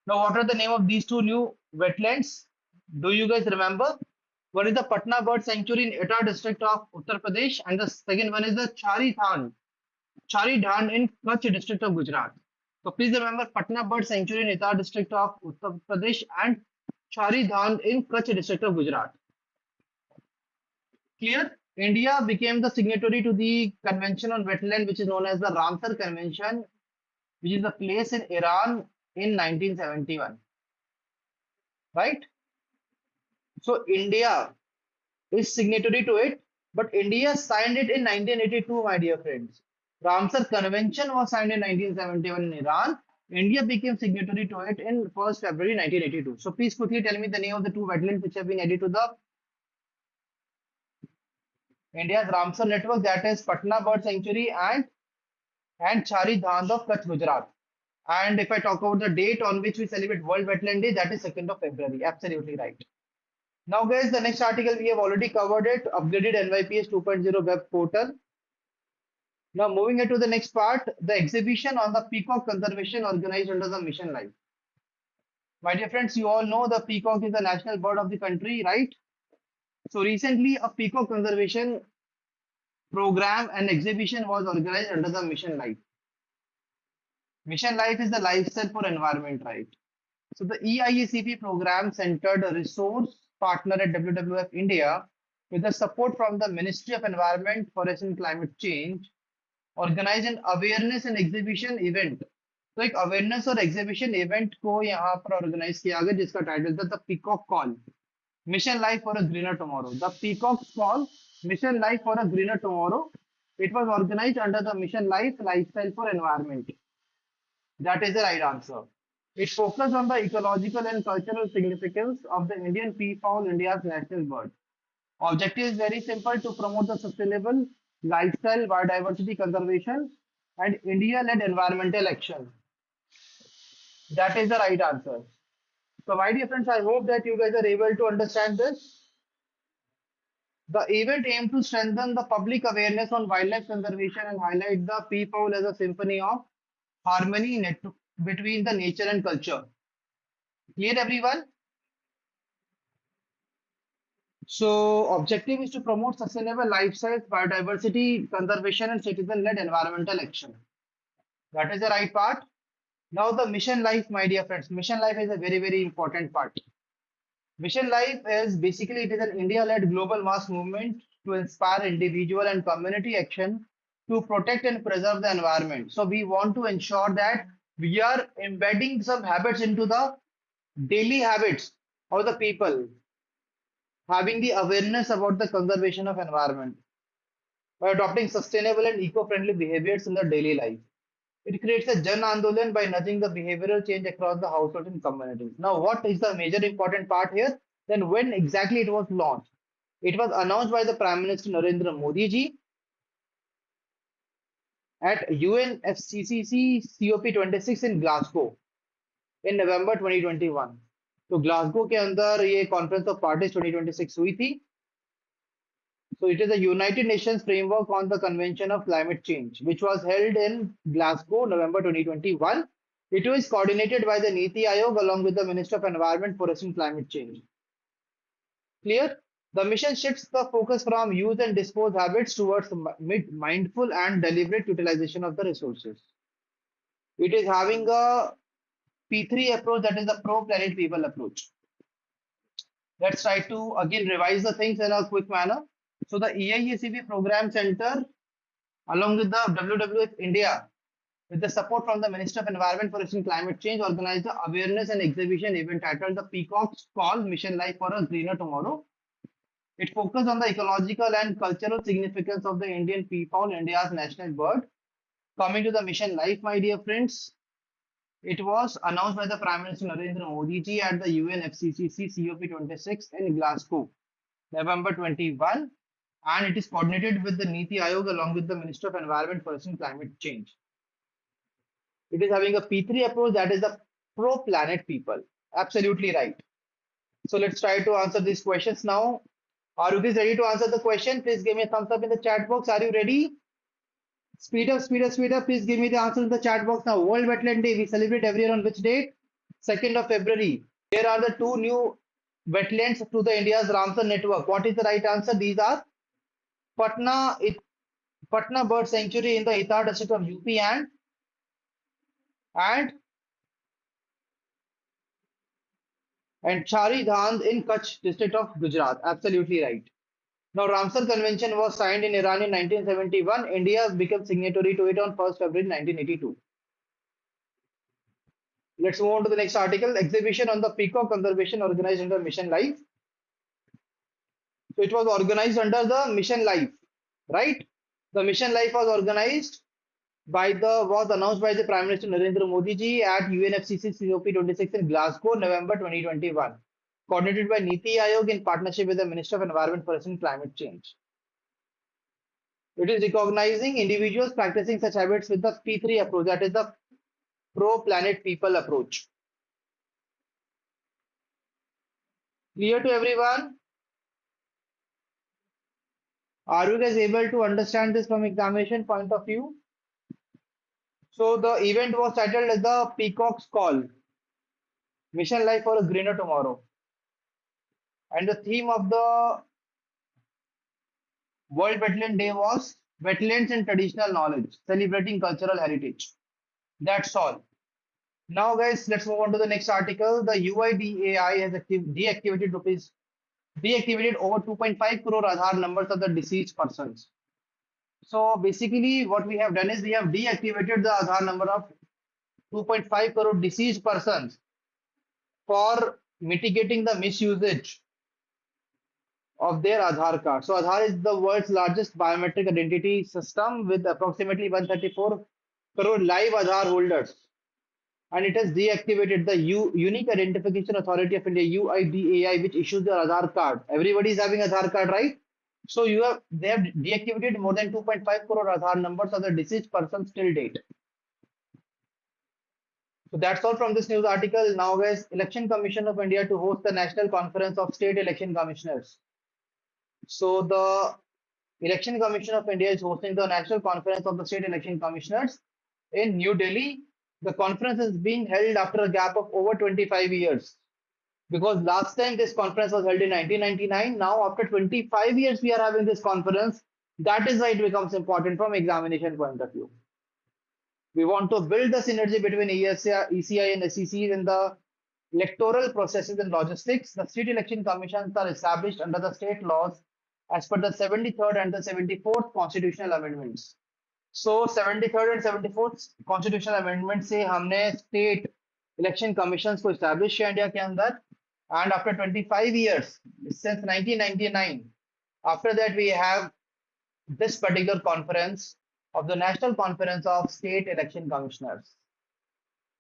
Now, what are the name of these two new wetlands? Do you guys remember? One is the Patna Bird Sanctuary in Etah district of Uttar Pradesh, and the second one is the Chari Dhan in Kutch district of Gujarat. So please remember Patna Bird Sanctuary in Etah district of Uttar Pradesh and Chari Dhan in Kutch district of Gujarat. Clear? India became the signatory to the Convention on Wetland, which is known as the Ramsar Convention, which is a place in Iran in 1971. Right? So India is signatory to it, but India signed it in 1982, my dear friends. Ramsar Convention was signed in 1971 in Iran. India became signatory to it in 1st February 1982. So please quickly tell me the name of the two wetlands which have been added to the India's Ramsar network, that is Patna Bird Sanctuary and Chari Dhan of Kutch, Gujarat. And if I talk about the date on which we celebrate World Wetland Day, that is 2nd of February. Absolutely right. Now, guys, the next article we have already covered it, upgraded NYPS 2.0 web portal. Now, moving into the next part, the exhibition on the peacock conservation organized under the Mission Life. My dear friends, you all know the peacock is the national bird of the country, right? So recently, a peacock conservation program and exhibition was organized under the Mission Life. Mission Life is the lifestyle for environment, right? So the EIACP program centered a resource partner at WWF India with the support from the Ministry of Environment, Forest and Climate Change, organized an awareness and exhibition event. तो एक awareness और exhibition event को यहाँ पर organise किया गया जिसका title था the peacock call mission life for a greener tomorrow the peacock call mission life for a greener tomorrow it was organized under the mission life lifestyle for environment. That is the right answer. It focused on the ecological and cultural significance of the Indian peafowl, India's national bird. Objective is very simple, to promote the sustainable lifestyle, biodiversity conservation, and India-led environmental action. That is the right answer. So, my dear friends, I hope that you guys are able to understand this. The event aimed to strengthen the public awareness on wildlife conservation and highlight the peafowl as a symphony of harmony between the nature and culture. Clear, everyone? So, objective is to promote sustainable lifestyles, biodiversity conservation, and citizen-led environmental action. That is the right part. Now, the mission life, my dear friends. Mission life is a very, very important part. Mission Life is basically it is an India-led global mass movement to inspire individual and community action to protect and preserve the environment. So we want to ensure that we are embedding some habits into the daily habits of the people, having the awareness about the conservation of environment by adopting sustainable and eco-friendly behaviors in their daily life. It creates a Jan Andolan by nudging the behavioral change across the households and communities. Now, what is the major important part here? Then when exactly it was launched? It was announced by the Prime Minister Narendra Modi ji at UNFCCC COP26 in Glasgow in November 2021. तो Glasgow के अंदर ये conference of parties 2026 हुई थी. So it is a United Nations framework on the Convention of Climate Change, which was held in Glasgow, November 2021. It was coordinated by the Niti Aayog along with the Minister of Environment, Forest and Climate Change. Clear? The mission shifts the focus from use and dispose habits towards mindful and deliberate utilization of the resources. It is having a P3 approach, that is the pro-planet people approach. Let's try to again revise the things in a quick manner. So the EIACP Program Center along with the WWF India with the support from the Minister of Environment, Forest and Climate Change, organized the awareness and exhibition event titled The Peacock's Call Mission Life for a Greener Tomorrow. It focused on the ecological and cultural significance of the Indian peafowl, India's national bird. Coming to the mission life, my dear friends, it was announced by the Prime Minister Narendra Modi ji at the UNFCCC COP26 in Glasgow, November 21, and it is coordinated with the Niti Aayog along with the Minister of Environment, Forest and Climate Change. It is having a P3 approach, that is the pro-planet people. Absolutely right. So let's try to answer these questions now. Are you guys ready to answer the question? Please give me a thumbs up in the chat box. Are you ready? Speed up, speed up, speed up. Please give me the answer in the chat box now. World Wetland Day, we celebrate every year on which date? 2nd of February. Here are the two new wetlands to the India's Ramsar network. What is the right answer? These are Patna, Patna Bird Sanctuary in the Hitar district of UP and Chari Dhand in Kutch district of Gujarat. Absolutely right. Now, Ramsar Convention was signed in Iran in 1971. India became signatory to it on 1st February 1982. Let's move on to the next article. Exhibition on the peacock conservation organized under Mission Life. So it was organized under the Mission Life, right? The Mission Life was organized was announced by the Prime Minister Narendra Modi ji at UNFCCC COP26 in Glasgow, November 2021. Coordinated by Niti Aayog in partnership with the Minister of Environment, Forest and Climate Change. It is recognizing individuals practicing such habits with the P3 approach, that is the pro-planet people approach. Clear to everyone? Are you guys able to understand this from examination point of view? So the event was titled as the Peacock's Call, Mission Life for a Greener Tomorrow. And the theme of the World Wetland Day was Wetlands and Traditional Knowledge, celebrating cultural heritage. That's all. Now, guys, let's move on to the next article. The UIDAI has deactivated over 2.5 crore Aadhaar numbers of the deceased persons. So basically, what we have done is we have deactivated the Aadhaar number of 2.5 crore deceased persons for mitigating the misusage of their Aadhaar card. So Aadhaar is the world's largest biometric identity system with approximately 134 crore live Aadhaar holders. And it has deactivated the Unique Identification Authority of India, UIDAI, which issues the Aadhaar card. Everybody is having Aadhaar card, right? So they have deactivated more than 2.5 crore Aadhaar numbers of the deceased persons till date. So that's all from this news article. Now, guys, Election Commission of India to host the National Conference of State Election Commissioners. So the Election Commission of India is hosting the National Conference of the State Election Commissioners in New Delhi. The conference is being held after a gap of over 25 years. Because last time this conference was held in 1999. Now, after 25 years, we are having this conference. That is why it becomes important from examination point of view. We want to build the synergy between ECI and SEC in the electoral processes and logistics. The state election commissions are established under the state laws as per the 73rd and the 74th constitutional amendments. So 73rd and 74th constitutional amendment से हमने state election commissions को establish किया India के अंदर, and after 25 years since 1999, after that we have this particular conference of the National Conference of State Election Commissioners.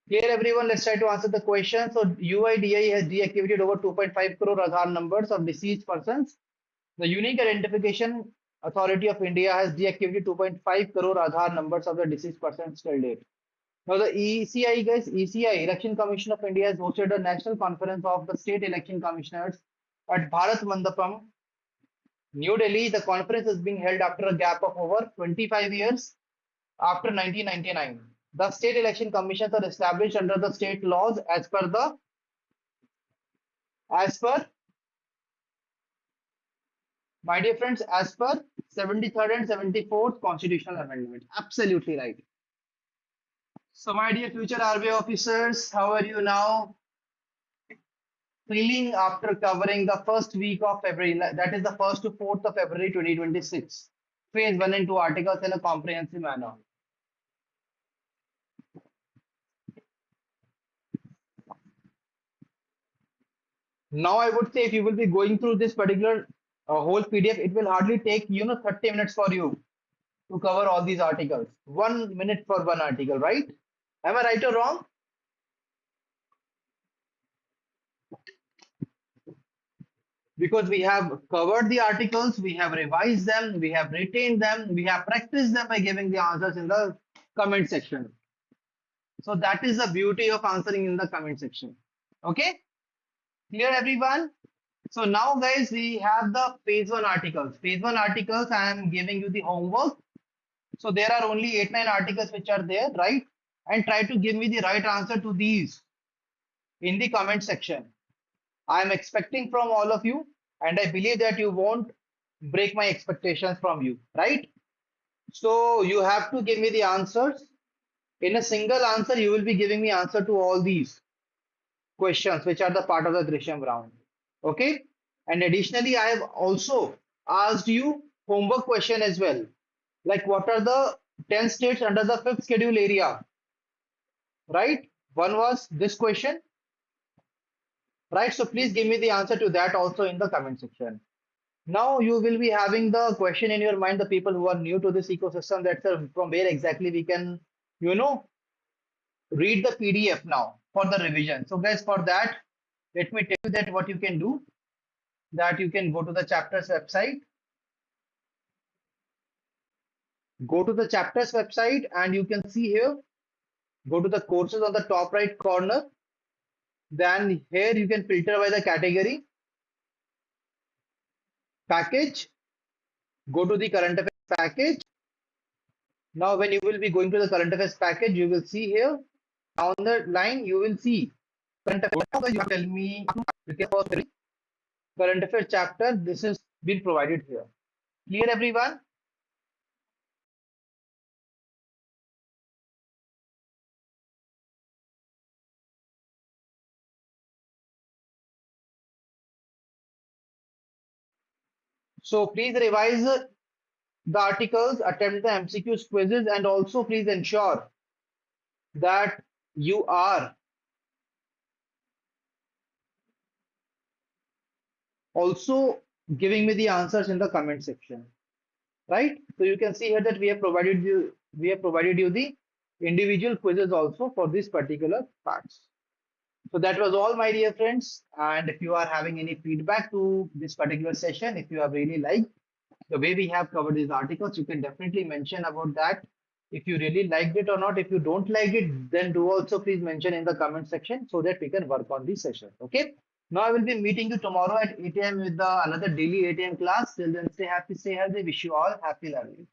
Clear everyone? Let's try to answer the question. So UIDAI has deactivated over 2.5 crore Aadhaar numbers of deceased persons. The Unique Identification Authority of India has deactivated 2.5 crore Aadhaar numbers of the deceased persons till date. Now the ECI, guys, ECI, Election Commission of India, has hosted a national conference of the state election commissioners at Bharat Mandapam, New Delhi. The conference is being held after a gap of over 25 years after 1999. The state election commissions are established under the state laws as per my dear friends, as per 73rd and 74th constitutional amendment. Absolutely right. So my dear future RBI officers, how are you now feeling after covering the first week of February, that is the 1st to 4th of February 2026, phase 1 and 2 articles in a comprehensive manner? Now I would say if you will be going through this particular whole PDF, it will hardly take 30 minutes for you to cover all these articles. 1 minute for one article, right? Am I right or wrong? Because we have covered the articles, we have revised them, we have retained them, we have practiced them by giving the answers in the comment section. So that is the beauty of answering in the comment section. Okay, clear everyone? So now guys, we have the phase one articles. Phase one articles, I am giving you the homework. So there are only 8-9 articles which are there, right? And try to give me the right answer to these in the comment section. I am expecting from all of you, and I believe that you won't break my expectations from you, right? So you have to give me the answers. In a single answer, you will be giving me answer to all these questions, which are the part of the Grisham round. Okay. And additionally, I have also asked you homework question as well. Like what are the 10 states under the fifth schedule area, right? One was this question, right? So please give me the answer to that also in the comment section. Now you will be having the question in your mind, the people who are new to this ecosystem, that's from where exactly we can, you know, read the PDF now for the revision. So guys, for that, let me tell you that what you can do, that you can go to the chapters website, go to the chapters website and you can see here, go to the courses on the top right corner. Then here you can filter by the category, package, go to the current affairs package. Now when you will be going to the current affairs package, you will see here down the line, you will see current affairs. Now you tell me, you can pause the current affairs chapter. This is been provided here. Clear everyone? So please revise the articles, attempt the MCQs quizzes, and also please ensure that you are also giving me the answers in the comment section, right? So you can see here that we have provided you the individual quizzes also for these particular parts. So that was all, my dear friends. And if you are having any feedback to this particular session, if you have really liked the way we have covered these articles, you can definitely mention about that. If you really liked it or not, if you don't like it, then do also please mention in the comment section so that we can work on the session. Okay. Now I will be meeting you tomorrow at 8 a.m. with the another daily 8 a.m. class. Till then, stay happy, stay healthy. Wish you all happy learning.